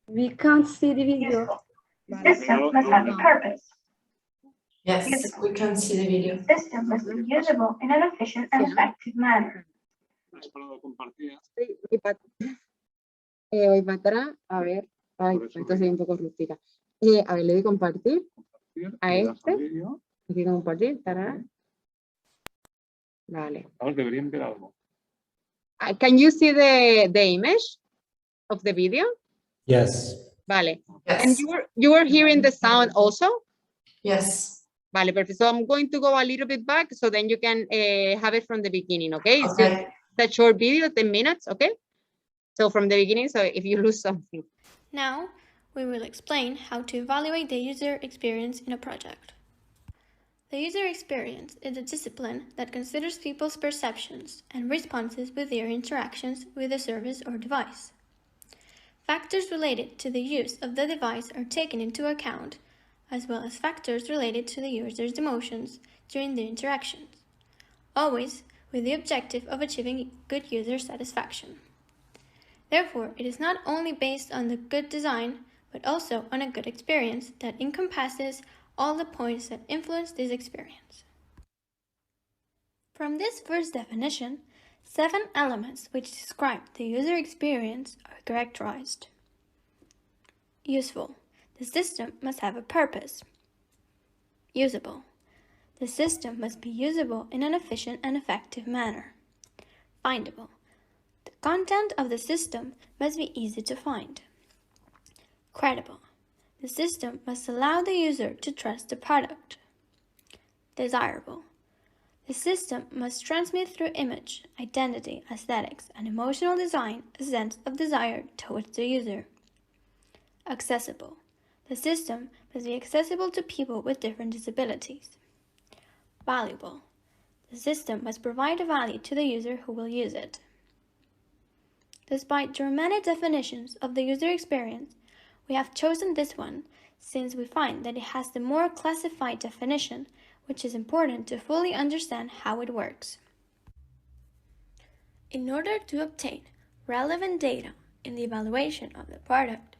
We can't see the video. The system must have a purpose. Yes, we can see the video. The system must be usable in an efficient and effective manner. Voy para atrás, a ver, ay, esto se ve un poco rústica. A ver, le doy compartir a este. Le doy compartir, tará. Vale. Deberían ver algo. Can you see the image of the video? Yes. Vale. Yes. And you were hearing the sound also? Yes. Vale, perfect. So I'm going to go a little bit back so then you can have it from the beginning, okay? It's just that short video, 10 minutes, okay? So from the beginning, so if you lose something. Now, we will explain how to evaluate the user experience in a project. The user experience is a discipline that considers people's perceptions and responses with their interactions with a service or device. Factors related to the use of the device are taken into account, as well as factors related to the user's emotions during the interactions, always with the objective of achieving good user satisfaction. Therefore, it is not only based on the good design, but also on a good experience that encompasses all the points that influence this experience. From this first definition, 7 elements which describe the user experience are characterized. Useful. The system must have a purpose. Usable. The system must be usable in an efficient and effective manner. Findable. The content of the system must be easy to find. Credible. The system must allow the user to trust the product. Desirable. The system must transmit through image, identity, aesthetics, and emotional design a sense of desire towards the user. Accessible. The system must be accessible to people with different disabilities. Valuable. The system must provide a value to the user who will use it. Despite the many definitions of the user experience, we have chosen this one since we find that it has the more classified definition, which is important to fully understand how it works. In order to obtain relevant data in the evaluation of the product,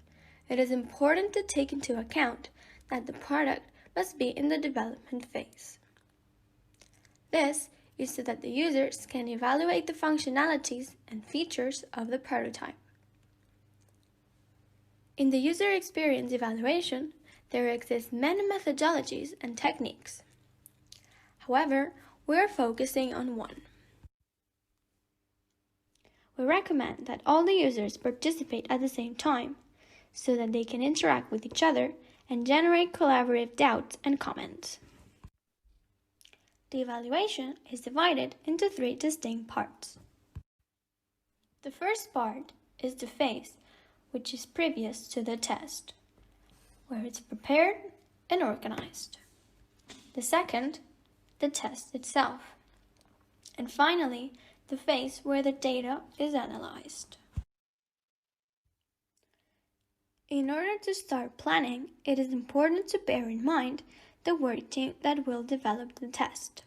it is important to take into account that the product must be in the development phase. This is so that the users can evaluate the functionalities and features of the prototype. In the user experience evaluation, there exist many methodologies and techniques. However, we are focusing on one. We recommend that all the users participate at the same time so that they can interact with each other and generate collaborative doubts and comments. The evaluation is divided into 3 distinct parts. The first part is the phase, which is previous to the test, where it's prepared and organized. The second, the test itself. And finally, the phase where the data is analyzed. In order to start planning, it is important to bear in mind the work team that will develop the test.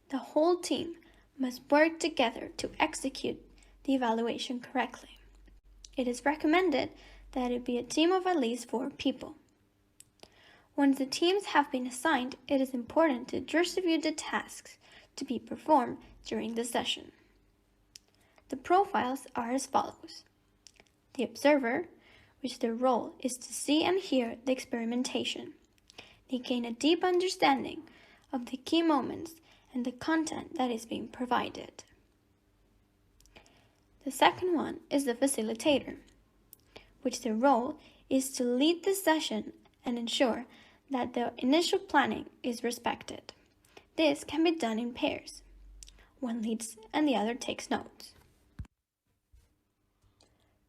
The whole team must work together to execute the evaluation correctly. It is recommended that it be a team of at least 4 people. Once the teams have been assigned, it is important to distribute the tasks to be performed during the session. The profiles are as follows. The observer, which their role is to see and hear the experimentation. They gain a deep understanding of the key moments and the content that is being provided. The second one is the facilitator, which their role is to lead the session and ensure that the initial planning is respected. This can be done in pairs. One leads and the other takes notes.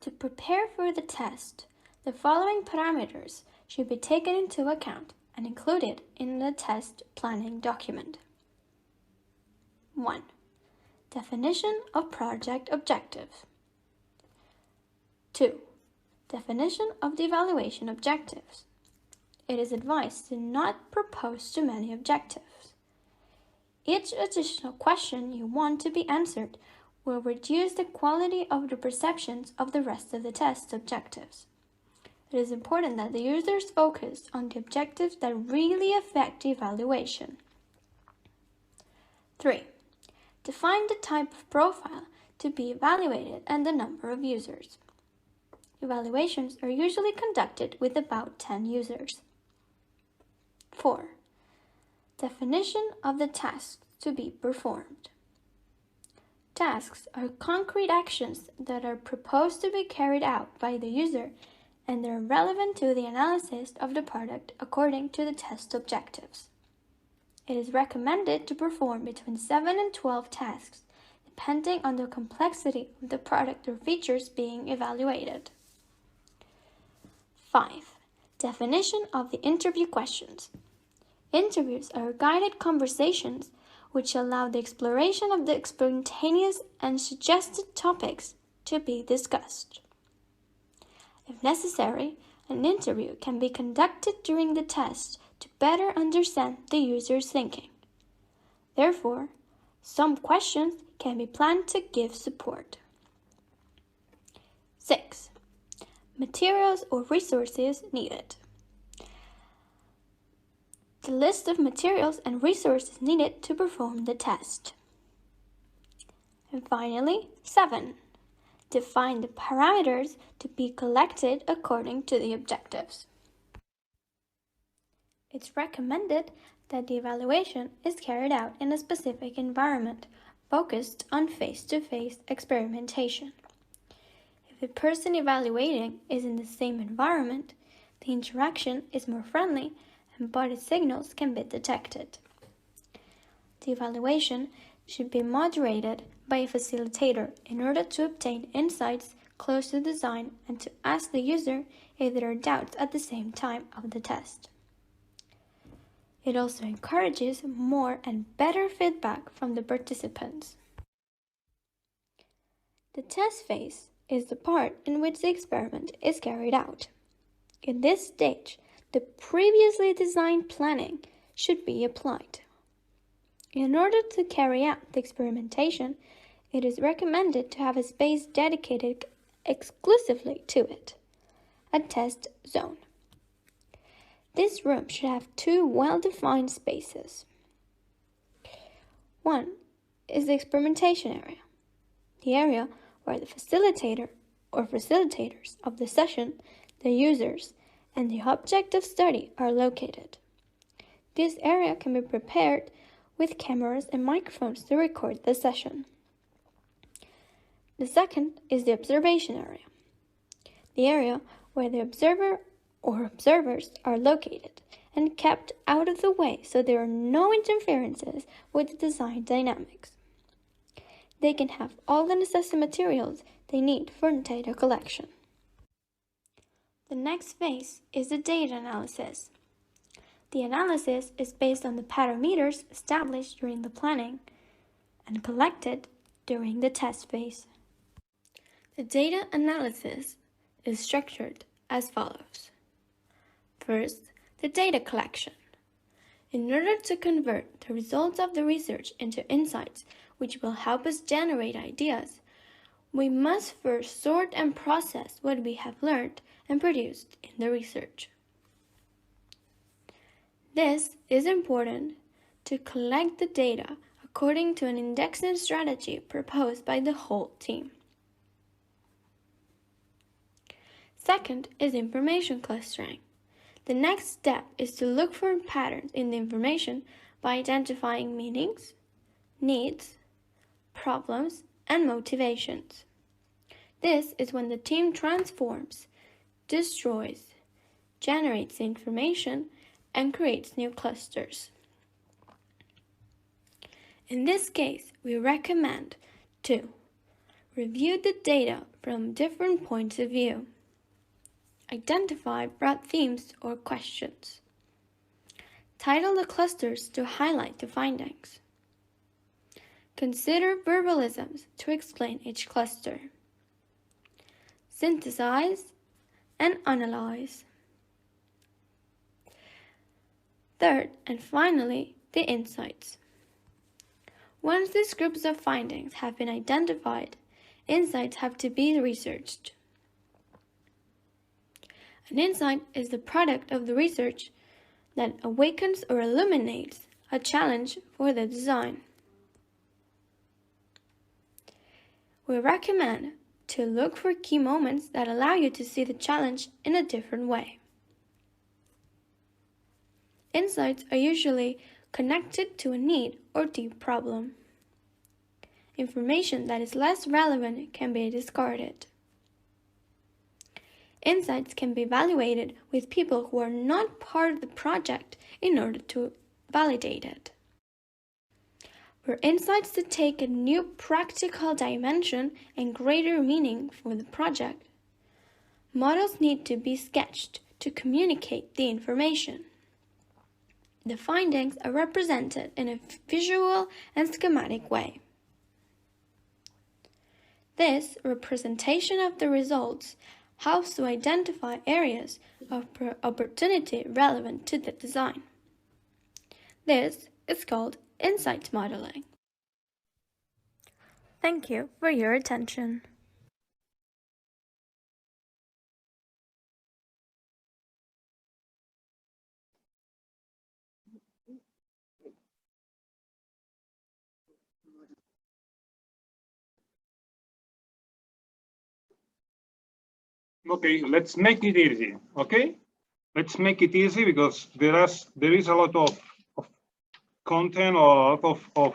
To prepare for the test, the following parameters should be taken into account and included in the test planning document. 1. Definition of project objectives. 2. Definition of the evaluation objectives. It is advised to not propose too many objectives. Each additional question you want to be answered will reduce the quality of the perceptions of the rest of the test objectives. It is important that the users focus on the objectives that really affect the evaluation. 3. Define the type of profile to be evaluated and the number of users. Evaluations are usually conducted with about 10 users. 4. Definition of the tasks to be performed. Tasks are concrete actions that are proposed to be carried out by the user and they are relevant to the analysis of the product according to the test objectives. It is recommended to perform between 7 and 12 tasks, depending on the complexity of the product or features being evaluated. 5. Definition of the interview questions. Interviews are guided conversations which allow the exploration of the spontaneous and suggested topics to be discussed. If necessary, an interview can be conducted during the test to better understand the user's thinking. Therefore, some questions can be planned to give support. 6. Materials or resources needed. The list of materials and resources needed to perform the test. And finally, 7. Define the parameters to be collected according to the objectives. It's recommended that the evaluation is carried out in a specific environment focused on face-to-face experimentation. If the person evaluating is in the same environment, the interaction is more friendly and body signals can be detected. The evaluation should be moderated by a facilitator in order to obtain insights close to design and to ask the user if there are doubts at the same time of the test. It also encourages more and better feedback from the participants. The test phase is the part in which the experiment is carried out. In this stage, the previously designed planning should be applied. In order to carry out the experimentation, it is recommended to have a space dedicated exclusively to it, a test zone. This room should have 2 well-defined spaces. One is the experimentation area, the area where the facilitator or facilitators of the session, the users, and the object of study are located. This area can be prepared with cameras and microphones to record the session. The second is the observation area, the area where the observer or observers are located and kept out of the way so there are no interferences with the design dynamics. They can have all the necessary materials they need for data collection. The next phase is the data analysis. The analysis is based on the parameters established during the planning and collected during the test phase. The data analysis is structured as follows. First, the data collection. In order to convert the results of the research into insights which will help us generate ideas, we must first sort and process what we have learned and produced in the research. This is important to collect the data according to an indexing strategy proposed by the whole team. Second is information clustering. The next step is to look for patterns in the information by identifying meanings, needs, problems, and motivations. This is when the team transforms, destroys, generates information, and creates new clusters. In this case, we recommend to Review the data from different points of view. Identify broad themes or questions. Title the clusters to highlight the findings. Consider verbalisms to explain each cluster. Synthesize and analyze. Third and finally, the insights. Once these groups of findings have been identified, insights have to be researched. An insight is the product of the research that awakens or illuminates a challenge for the design. We recommend to look for key moments that allow you to see the challenge in a different way. Insights are usually connected to a need or deep problem. Information that is less relevant can be discarded. Insights can be evaluated with people who are not part of the project in order to validate it. For insights to take a new practical dimension and greater meaning for the project, models need to be sketched to communicate the information. The findings are represented in a visual and schematic way. This representation of the results helps to identify areas of opportunity relevant to the design. This is called insights modeling. Thank you for your attention. Okay, let's make it easy. Okay, let's make it easy because there is a lot of content or a lot of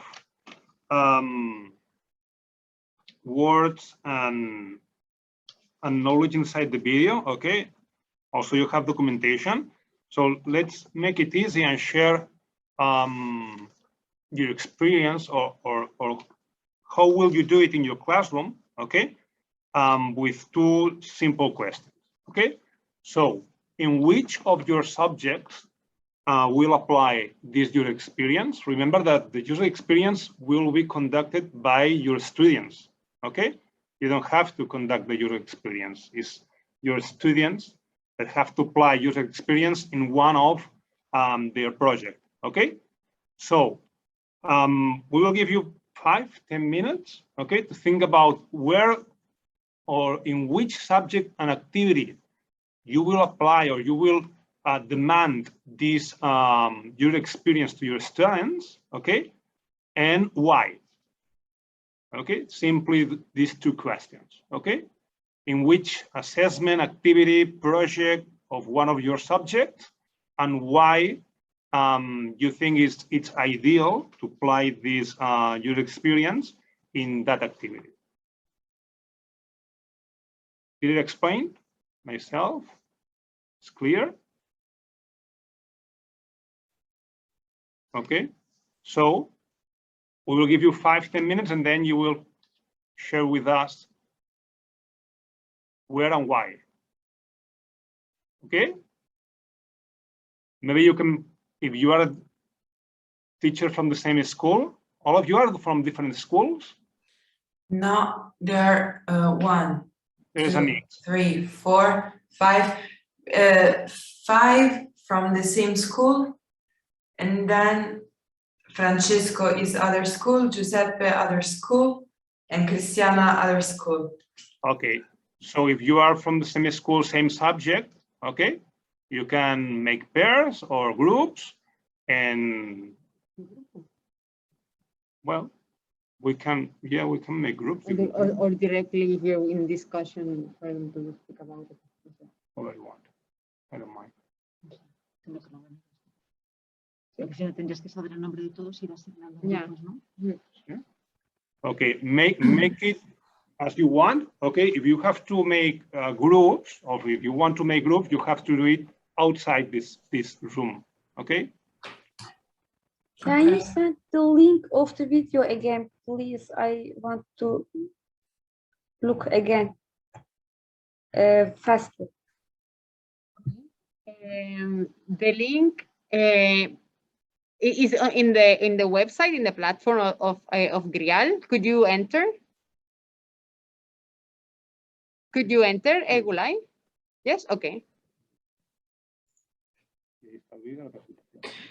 words and knowledge inside the video. Okay, also you have documentation. So let's make it easy and share your experience or how will you do it in your classroom. Okay. With two simple questions, okay? So, in which of your subjects will apply this user experience? Remember that the user experience will be conducted by your students, okay? You don't have to conduct the user experience. It's your students that have to apply user experience in one of their project, okay? So, we will give you 5-10 minutes, okay, to think about where or in which subject and activity you will apply or you will demand this your experience to your students, okay? And why? Okay, simply these two questions, okay? In which assessment, activity, project of one of your subjects and why you think it's ideal to apply this your experience in that activity. Did it explain myself? It's clear? Okay, so we will give you 5-10 minutes and then you will share with us where and why. Okay? Maybe you can, if you are a teacher from the same school, all of you are from different schools? No, there are 1, There's 2, a need. 3, 4, 5. 5 from the same school, and then Francesco is other school, Giuseppe other school, and Cristiana other school. Okay, so if you are from the same school, same subject, okay, you can make pairs or groups, and well, we can make groups. Or directly here in discussion for them to speak about it. Whatever you want. I don't mind. Si no tendrías que saber el nombre de todos y vas a Yeah. ¿no? Yeah. Okay, make it as you want. Okay, if you have to make groups, or if you want to make groups, you have to do it outside this room. Okay. Can you send the link of the video again, please? I want to look again faster. The link is in the website, in the platform of Grial. Could you enter? Could you enter, Gulay? Yes, okay.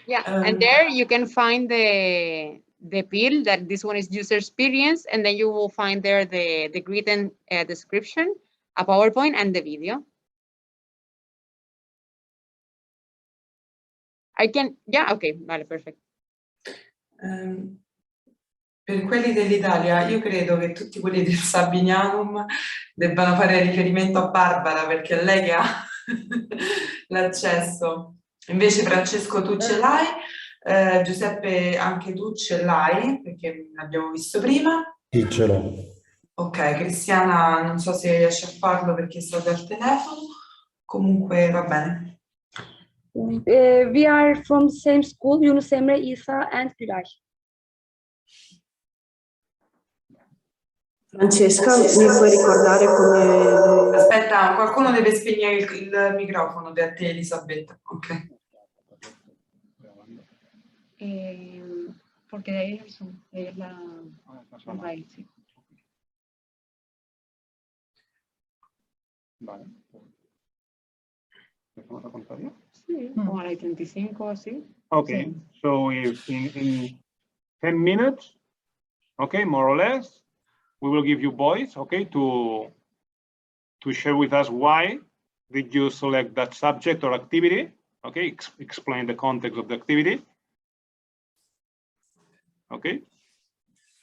Yeah, and there you can find the pill, that this one is user experience, and then you will find there the written description, a PowerPoint, and the video. I can, yeah, okay, vale, perfect. Per quelli dell'Italia, io credo che tutti quelli del Sabinianum debbano fare riferimento a Barbara, perché è lei che ha l'accesso. Invece Francesco tu ce l'hai, Giuseppe anche tu ce l'hai, perché l'abbiamo visto prima. Sì, ce l'ho. Ok, Cristiana non so se riesce a farlo perché è stata al telefono, comunque va bene. We are from the same school, Yunus Emre, Isa, and Gülay. Francesca, mi puoi ricordare come... Aspetta, qualcuno deve spegnere il microfono da te, Elisabetta. Ok. Porque de ahí es el Zoom, de ahí es la raíz, sí. Vale. ¿Empezamos a contar ya? Sí, como a la 35 así. Okay, Sí. so if in 10 minutes, okay, more or less, we will give you voice, okay, to share with us why did you select that subject or activity, okay, explain the context of the activity. Okay,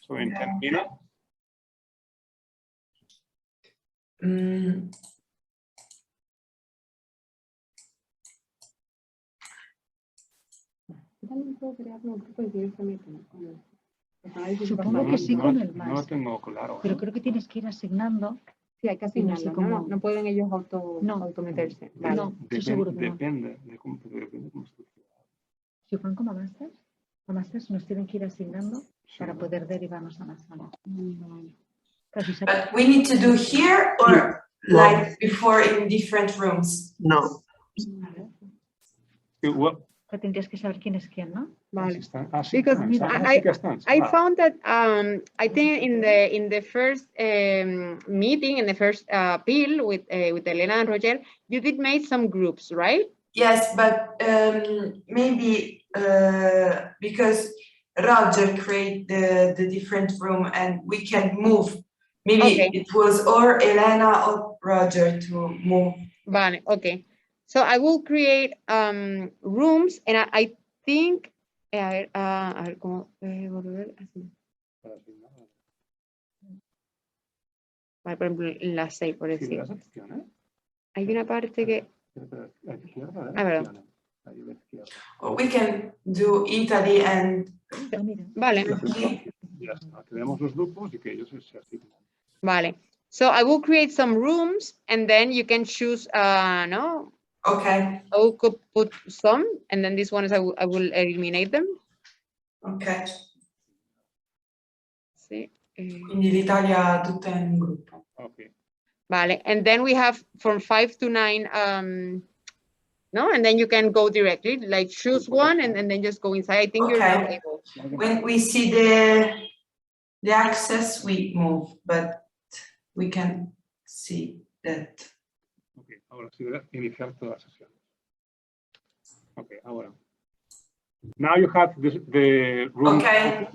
so in 10 minutes. Supongo que sí con el No lo más. tengo claro. Pero creo que tienes que ir asignando. Sí, hay que asignarlo, no pueden ellos autometerse. Vale. No, estoy seguro que no. Depende de cómo se... Si van como masters nos tienen que ir asignando para poder derivarnos a la sala. But we need to do here or like before in different rooms? No. Que tendrías que saber quién es quién, ¿no? Vale. Because I found that I think in the first meeting, in the first pill with Elena and Roger, you did make some groups, right? Yes, but maybe because Roger created the different room and we can move. Maybe it was or Elena or Roger to move. Vale, okay. So I will create rooms, and I think, a ver cómo volver así. Vale, por ejemplo, en la 6, por decir. Hay una parte que... A ver. Or we can do Italy and... Vale. Ya está, que veamos los grupos y que ellos se asignen. Vale. So I will create some rooms, and then you can choose, no? Okay. I will put some, and then these ones I will eliminate them. Okay. Sì. Quindi l'Italia tutta in un gruppo. Okay. Vale, and then we have from 5 to 9, no, and then you can go directly, like choose one and then just go inside. I think you're not able. When we see the access, we move, but we can see that. Okay, ahora sí, iniciar toda la sesión. Okay, ahora. Now you have the room. Okay.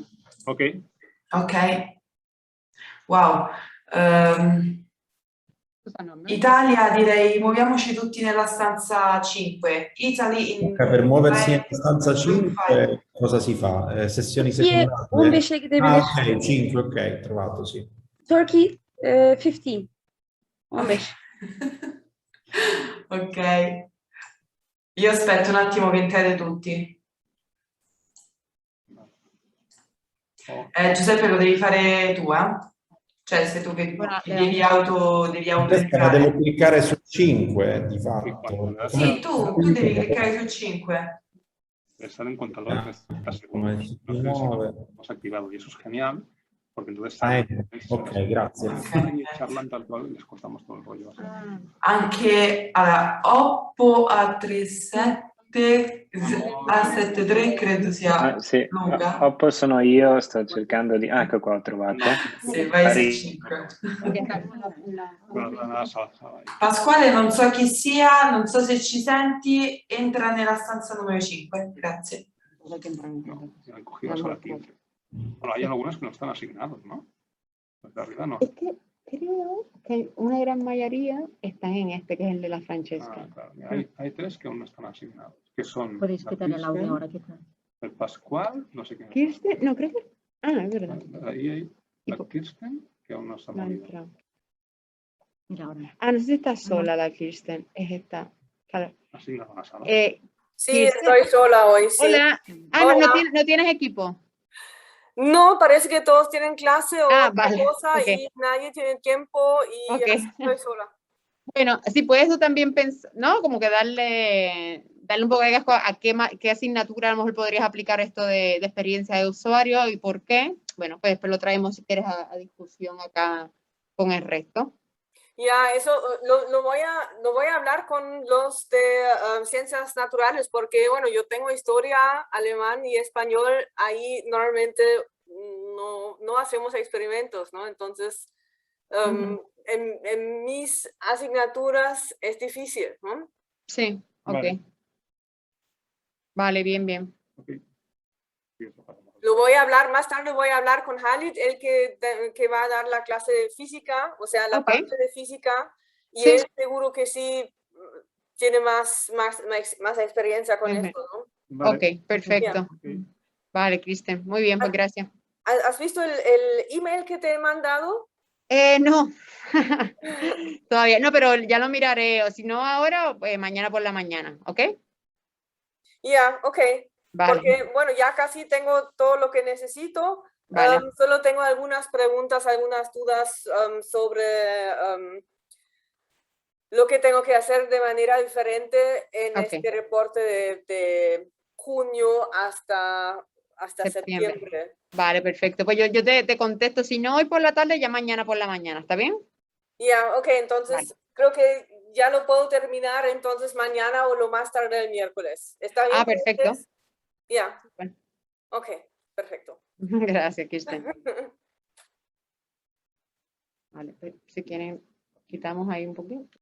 Okay. Okay. Wow. Italia, direi muoviamoci tutti nella stanza 5. Italy in... Per muoversi in stanza 5 cosa si fa? Sessioni secondarie? 15'e gidebilir. Ok, 5, ok, trovato, sì. Turkey 15. 15. Ok. Io aspetto un attimo che entrate tutti. Giuseppe, lo devi fare tu, eh? Cioè, sei tu che devi entrare. Devo cliccare su 5, di fatto. Sì, tu devi cliccare su 5. Estar en contador, hemos activado y eso es genial. Porque entonces ok, grazie. salen y charlan tal cual y les cortamos todo el rollo. Anche allora, Oppo A37 A73 credo sia Sì, lunga. Oppo sono io, sto cercando di... Ah, ecco qua, ho trovato. Sì, vai su 5. Pasquale, non so chi sia, non so se ci senti, entra nella stanza numero 5. Grazie. No, han cogido solo 15. Bueno, hay algunos que no están asignados, ¿no? Los de arriba no. Es que creo que una gran mayoría están en este, que es el de la Francesca. Ah, claro. Hay 3 que aún no están asignados, que son Podéis la quitar el audio Kirsten, ahora, ¿qué tal? el Pascual, no sé qué. Kirsten, no creo que. Ah, es verdad. Ahí hay la Kirsten, que aún no se ha No ha movido. entrado. Mira ahora. Ah, no sé si está sola la Kirsten. Es esta. Claro. Asignado a la sala. Sí, Kirsten. estoy sola hoy, sí. Hola. Ah, Hola. no tienes equipo. No, parece que todos tienen clase o otra vale, cosa ok. y nadie tiene tiempo y Ok. así estoy sola. Bueno, si puedes tú también pensar, ¿no? Como que darle un poco de casco a qué asignatura a lo mejor podrías aplicar esto de experiencia de usuario y por qué. Bueno, pues después lo traemos si quieres a discusión acá con el resto. Ya, eso lo voy a hablar con los de ciencias naturales porque, bueno, yo tengo historia, alemán y español, ahí normalmente no hacemos experimentos, ¿no? Entonces, en mis asignaturas es difícil, ¿no? Sí, ok. Vale, bien. Lo voy a hablar, más tarde voy a hablar con Halit, el que va a dar la clase de física, o sea, la parte de física, y Sí. él seguro que sí tiene más experiencia con esto, ¿no? Vale. Ok, perfecto. Vale, Kristen, muy bien, pues gracias. ¿Has visto el email que te he mandado? No, todavía no, pero ya lo miraré, o si no ahora, mañana por la mañana, ¿ok? Ya, ok. Vale. Porque, bueno, ya casi tengo todo lo que necesito. Vale. Solo tengo algunas preguntas, algunas dudas sobre lo que tengo que hacer de manera diferente en este reporte de junio hasta septiembre. Vale, perfecto. Pues yo te contesto, si no hoy por la tarde, ya mañana por la mañana, ¿está bien? Ya, ok, entonces creo que ya lo puedo terminar entonces mañana o lo más tarde el miércoles. ¿Está bien? Ah, perfecto. Ya. Bueno. Ok, perfecto. Gracias, Kristen. Vale, pues, si quieren, quitamos ahí un poquito.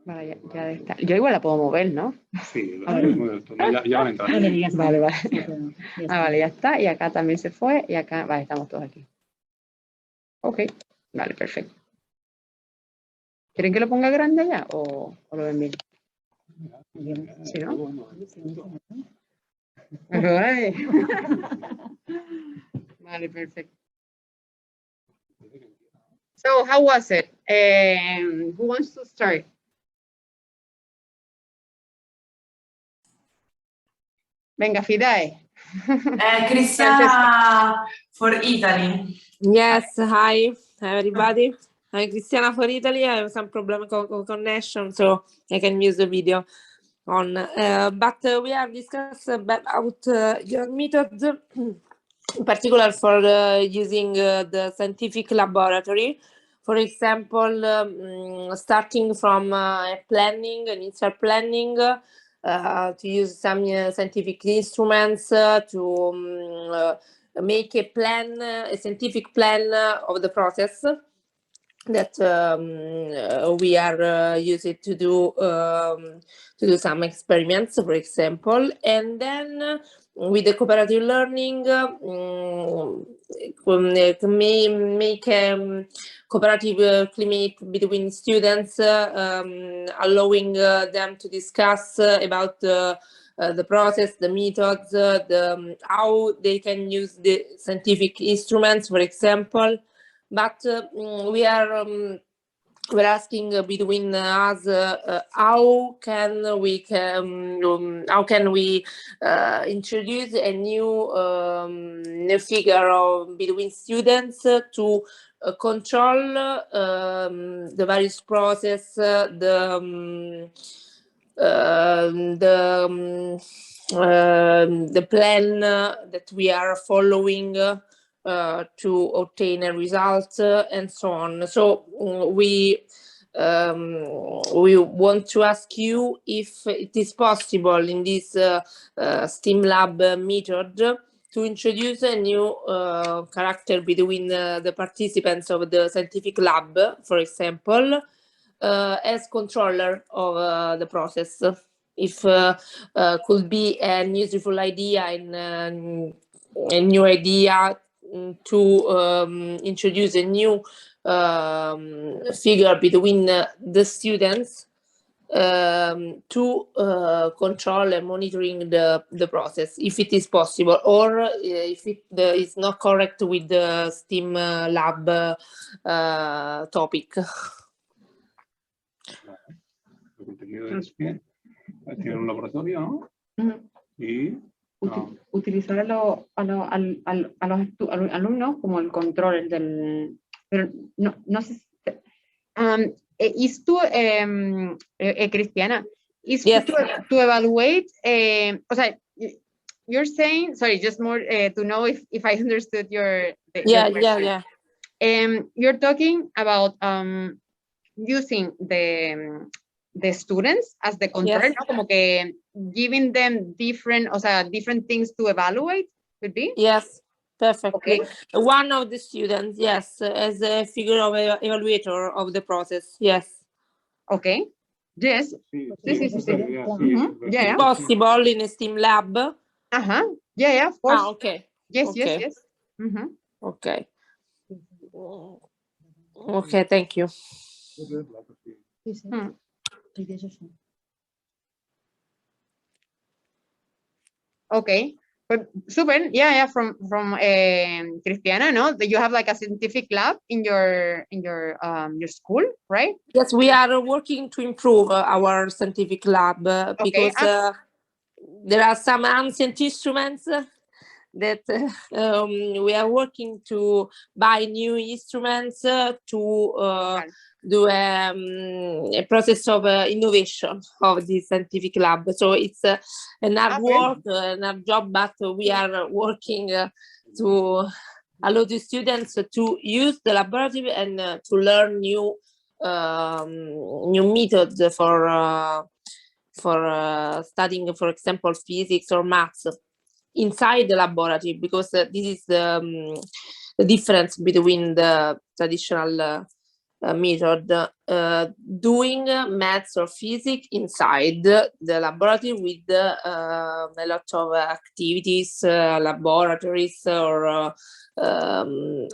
Vale, ya está. Yo igual la puedo mover, ¿no? Sí, A ver. ya van a entrar. Vale, vale. Ah, vale, ya está. Y acá también se fue. Y acá, vale, estamos todos aquí. Ok, vale, perfecto. ¿Quieren que lo ponga grande ya o lo ven bien? ¿Sí, no? Vale. Vale, perfecto. So, how was it? Who wants to start? Venga, Fidae. Cristiana for Italy. Yes, hi everybody. I'm Cristiana for Italy. I have some problem with connection, so I can use the video on. But we have discussed about your methods, in particular for using the scientific laboratory. For example, starting from planning, initial planning, to use some scientific instruments to make a plan, a scientific plan of the process that we are using to do some experiments, for example, and then with the cooperative learning, make cooperative climate between students, allowing them to discuss about the process, the methods, how they can use the scientific instruments, for example. But we're asking between us how can we introduce a new figure between students to control the various process, the plan that we are following to obtain a result and so on. So we want to ask you if it is possible in this STEAM lab method to introduce a new character between the participants of the scientific lab, for example, as controller of the process. If could be an useful idea in a new idea to introduce a new figure between the students to control and monitoring the process, if it is possible, or if it is not correct with the STEAM lab topic. El contenido es que tiene un laboratorio, ¿no? Y utilizar a los alumnos como el control del, pero no sé si, is to Cristiana, is yes. to evaluate, o sea, you're saying, sorry, just more to know if I understood your question. You're talking about using the students as the control, yes. ¿no? Como que giving them different, o sea, different things to evaluate, could be? Yes, perfectly. Okay. One of the students, yes, as a figure of evaluator of the process, yes. Okay. Yes. Yeah. Possible in a STEAM lab. Yeah, of course. Okay. Yes, okay. yes. Okay. Okay, thank you. Okay, but super. Yeah. From Cristiana, no, that you have like a scientific lab in your school, right? Yes, we are working to improve our scientific lab because there are some ancient instruments that we are working to buy new instruments to do a process of innovation of the scientific lab. So it's an hard work, an hard job, but we are working to allow the students to use the laboratory and to learn new methods for studying, for example, physics or maths inside the laboratory, because this is the difference between the traditional method, doing maths or physics inside the laboratory with a lot of activities, laboratories, or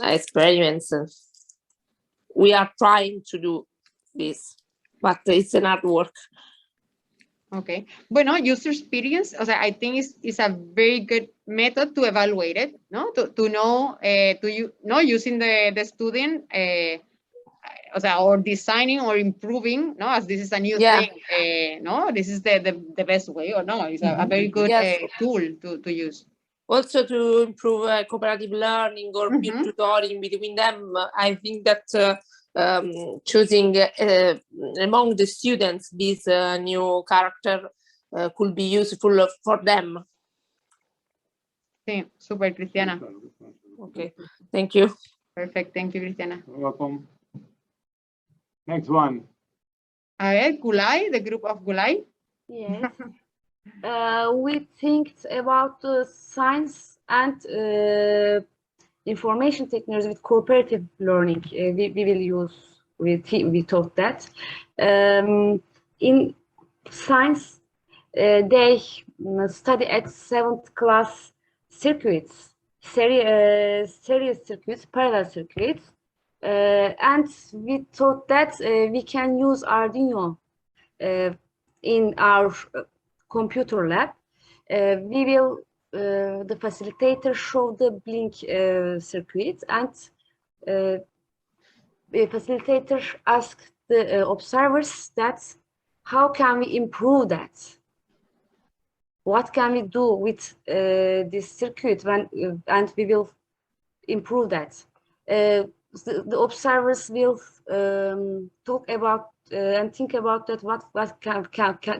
experiments. We are trying to do this, but it's an hard work. Okay. Bueno, user experience, o sea, I think is a very good method to evaluate it, no? To know, using the student, o sea, or designing or improving, no? As this is a new thing, no? This is the best way, or no? It's a very good tool to use. Also to improve cooperative learning or peer tutoring between them, I think that choosing among the students this new character could be useful for them. Sí, super, Cristiana. Okay, thank you. Perfect, thank you, Cristiana. You're welcome. Next one. A ver, Gulay, the group of Gulay. Yes. We think about science and information technology with cooperative learning. We will use, we thought that. In science, they study at 7th class circuits, series circuits, parallel circuits. And we thought that we can use Arduino in our computer lab. We will, the facilitator show the blink circuit, and the facilitator asked the observers that how can we improve that? What can we do with this circuit when, and we will improve that. The observers will talk about and think about that. What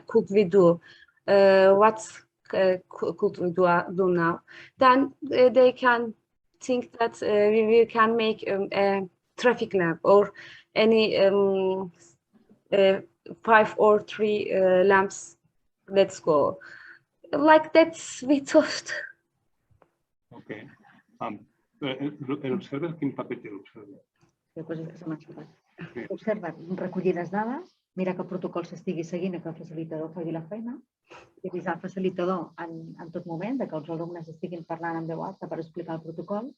could we do? What could we do now? Then they can think that we can make a traffic lamp or any 5 or 3 lamps. Let's go. Like that, we thought. Okay. El observer, quin paper té l'observer? Observa, recollir les dades, mirar que el protocol s'estigui seguint, que el facilitador faci la feina, i avisar el facilitador en tot moment que els alumnes estiguin parlant en veu alta per explicar el protocol,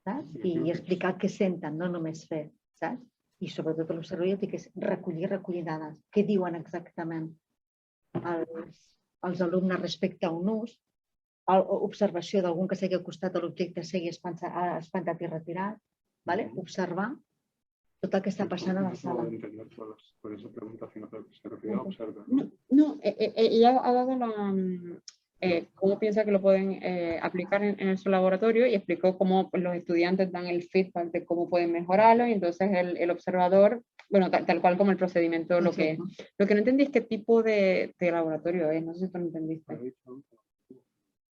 saps? I explicar el que senten, no només fer, saps? I sobretot l'observació que és recollir dades. Què diuen exactament els alumnes respecte a un ús, observació d'algun que s'hagi acostat a l'objecte, s'hagi espantat i retirat, observar tot el que està passant a la sala. Por esa pregunta, se refiere a observar. No, ella ha dado cómo piensa que lo pueden aplicar en su laboratorio y explicó cómo los estudiantes dan el feedback de cómo pueden mejorarlo y entonces el observador, bueno, tal cual como el procedimiento, lo que no entendí es qué tipo de laboratorio es, no sé si tú lo entendiste.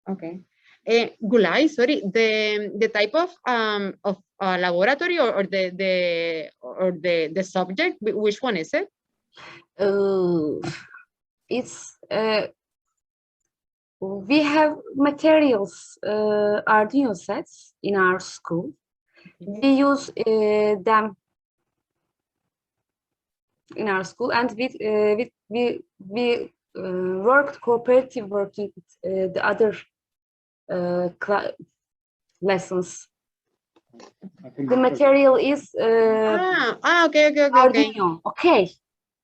Okay. Gulay, sorry, the type of laboratory or the subject, which one is it? It's we have materials, Arduino sets in our school. We use them in our school, and we worked cooperative working with the other lessons. The material is okay. Arduino. Okay.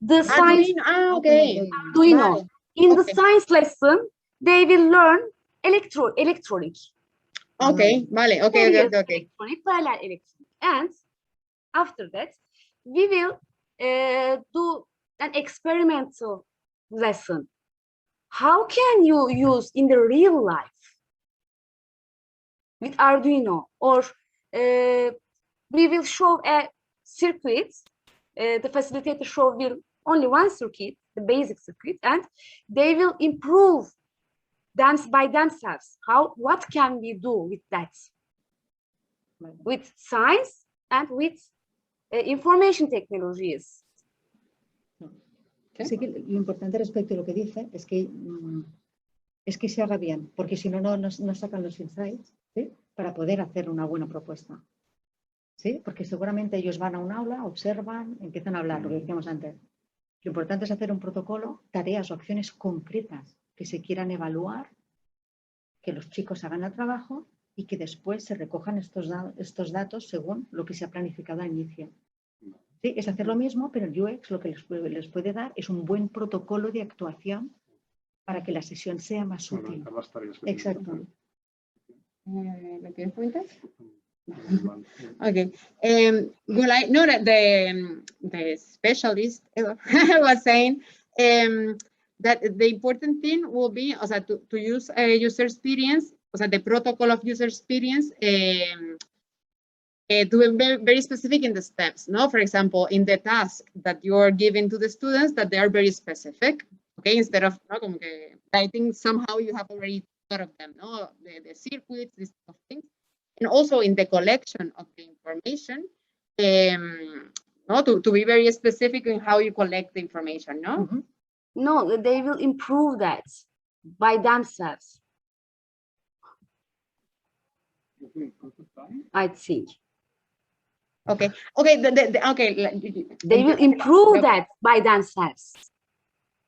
The science Arduino. In the science lesson, they will learn electronic. Okay, vale, okay. Electronic, parallel electronic. And after that, we will do an experimental lesson. How can you use in the real life with Arduino? Or we will show a circuit. The facilitator show will only one circuit, the basic circuit, and they will improve by themselves. What can we do with that? With science and with information technologies. Sí que lo importante respecto a lo que dice es que se haga bien, porque si no, no sacan los insights, ¿sí? Para poder hacer una buena propuesta. ¿sí? Porque seguramente ellos van a un aula, observan, empiezan a hablar, lo que decíamos antes. Lo importante es hacer un protocolo, tareas o acciones concretas que se quieran evaluar, que los chicos hagan el trabajo y que después se recojan estos datos según lo que se ha planificado al inicio. Sí, es hacer lo mismo, pero el UX lo que les puede dar es un buen protocolo de actuación para que la sesión sea más útil. Exacto. ¿Lo quieres comentar? Okay. Well, I know that the specialist was saying that the important thing will be, o sea, to use user experience, o sea, the protocol of user experience to be very specific in the steps, no? For example, in the task that you are giving to the students, that they are very specific, okay? Instead of, no, como que, I think somehow you have already thought of them, no? The circuits, these sort of things. And also in the collection of the information, no, to be very specific in how you collect the information, no? Mm-hmm. No, they will improve that by themselves, I think. Okay, okay, okay. They will improve that by themselves.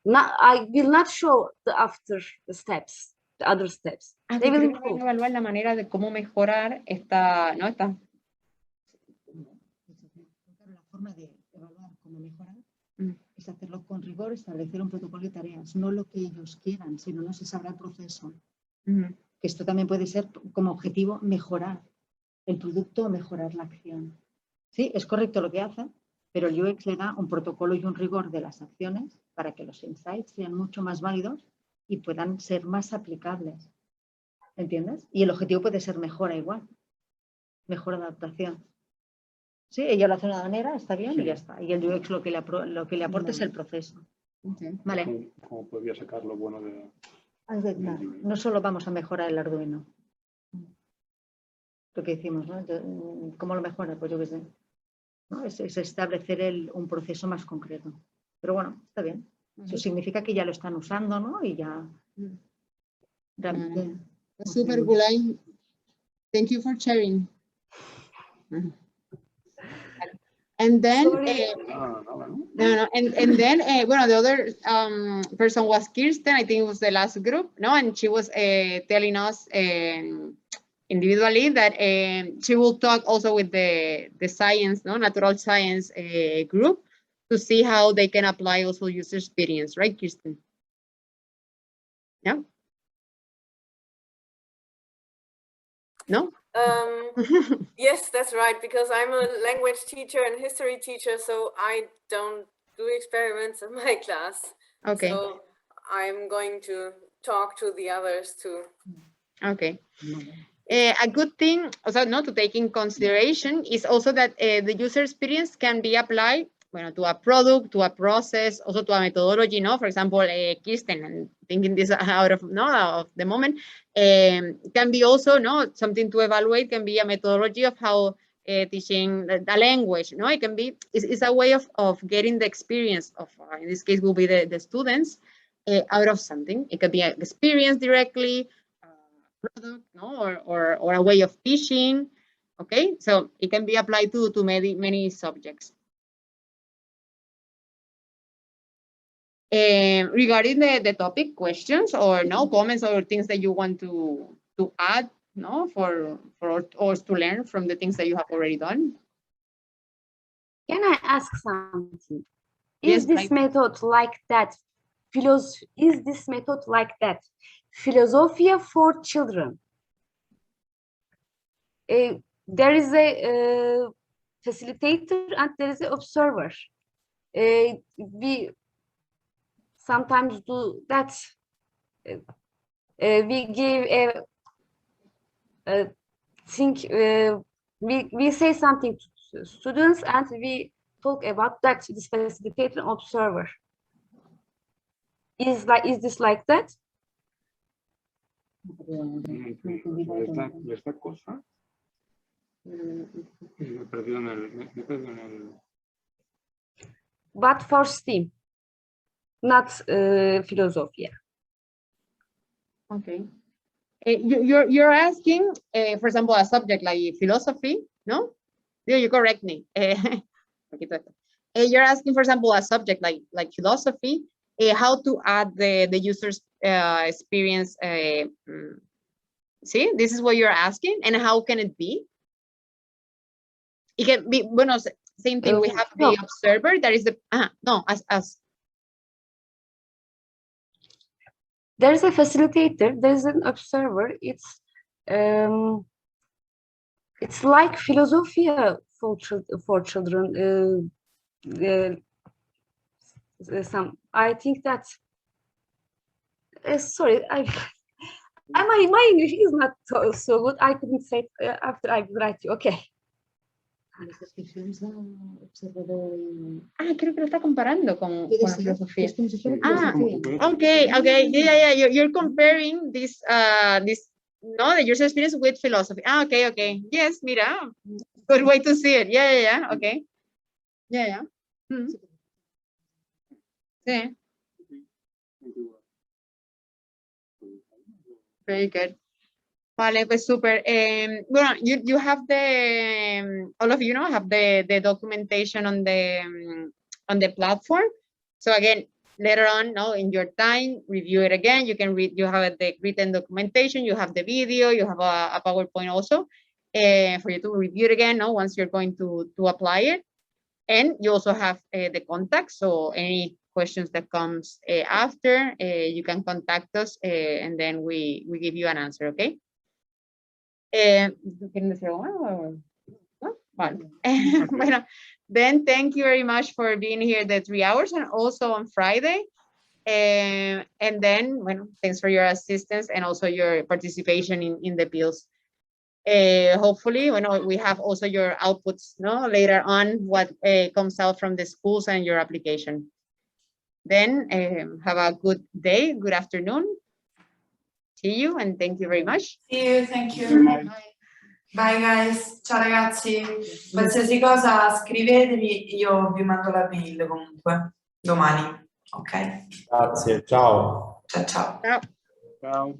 I will not show the after steps, the other steps. They will improve. Evaluar la manera de cómo mejorar esta, ¿no? Esta. La forma de evaluar cómo mejorar es hacerlo con rigor, establecer un protocolo de tareas, no lo que ellos quieran, sino no se sabrá el proceso. Que esto también puede ser como objetivo mejorar el producto o mejorar la acción. Sí, es correcto lo que hacen, pero el UX le da un protocolo y un rigor de las acciones para que los insights sean mucho más válidos y puedan ser más aplicables. ¿Entiendes? Y el objetivo puede ser mejora igual, mejor adaptación. Sí, ella lo hace de una manera, está bien y ya está. Y el UX lo que le aporta es el proceso. Vale. ¿Cómo podría sacar lo bueno de...? No solo vamos a mejorar el Arduino. Lo que decimos, ¿no? ¿Cómo lo mejora? Pues yo qué sé. ¿No? Es establecer un proceso más concreto. Pero bueno, está bien. Eso significa que ya lo están usando, ¿no? Y ya... Super, Gulay. Thank you for sharing. And then, and then, well, the other person was Kirsten. I think it was the last group, no? And she was telling us individually that she will talk also with the science, no, natural science group to see how they can apply also user experience, right, Kirsten? Yeah. No? Yes, that's right, because I'm a language teacher and history teacher, so I don't do experiments in my class. Okay. So I'm going to talk to the others too. Okay. A good thing also not to take in consideration is also that the user experience can be applied to a product, to a process, also to a methodology, no? For example, Kirsten, and thinking this out of the moment, can be also something to evaluate, can be a methodology of how teaching the language, no? It can be, it's a way of getting the experience of, in this case will be the students, out of something. It could be an experience directly, product, no? or a way of teaching, okay? So it can be applied to many subjects. Regarding the topic, questions or comments or things that you want to add, for us to learn from the things that you have already done. Can I ask something? Yes, Is this method like that? Is this method like that? Philosophia for children. There is a facilitator and there is an observer. We sometimes do that. We give a think. We say something to students and we talk about that. This facilitator and observer. Is this like that? Esta cosa. Me he perdido en el... But for STEAM, not philosophia. Okay. You're asking, for example, a subject like philosophy, no? Yeah, you correct me. You're asking, for example, a subject like philosophy, how to add the user's experience. See, this is what you're asking, and how can it be? It can be, bueno, same thing. We have the observer. That is the no, as there's a facilitator. There's an observer. It's like philosophia for children. I think that. Sorry, my English is not so good. I couldn't say it after I write you. Okay. Creo que lo está comparando con la filosofía. Okay. Yeah. You're comparing this the user experience with philosophy. Okay. Yes, mira, good way to see it. Yeah. Okay. Yeah. Sí. Very good. Vale, pues super. Bueno, you have the all of you know have the documentation on the platform. So again, later on, in your time, review it again. You can read. You have the written documentation. You have the video. You have a PowerPoint also for you to review it again. Once you're going to apply it, and you also have the contact. So any questions that comes after, you can contact us, and then we give you an answer. Okay. ¿Quieren decir algo? ¿No? Vale. Bueno, then thank you very much for being here the 3 hours and also on Friday. And then, bueno, thanks for your assistance and also your participation in the pills. Hopefully, we have also your outputs, later on what comes out from the schools and your application. Then have a good day, good afternoon. See you and thank you very much. See you, thank you. Bye guys, ciao ragazzi. Qualsiasi cosa scrivetemi, io vi mando la mail comunque domani, ok? Grazie, ciao. Ciao. Ciao.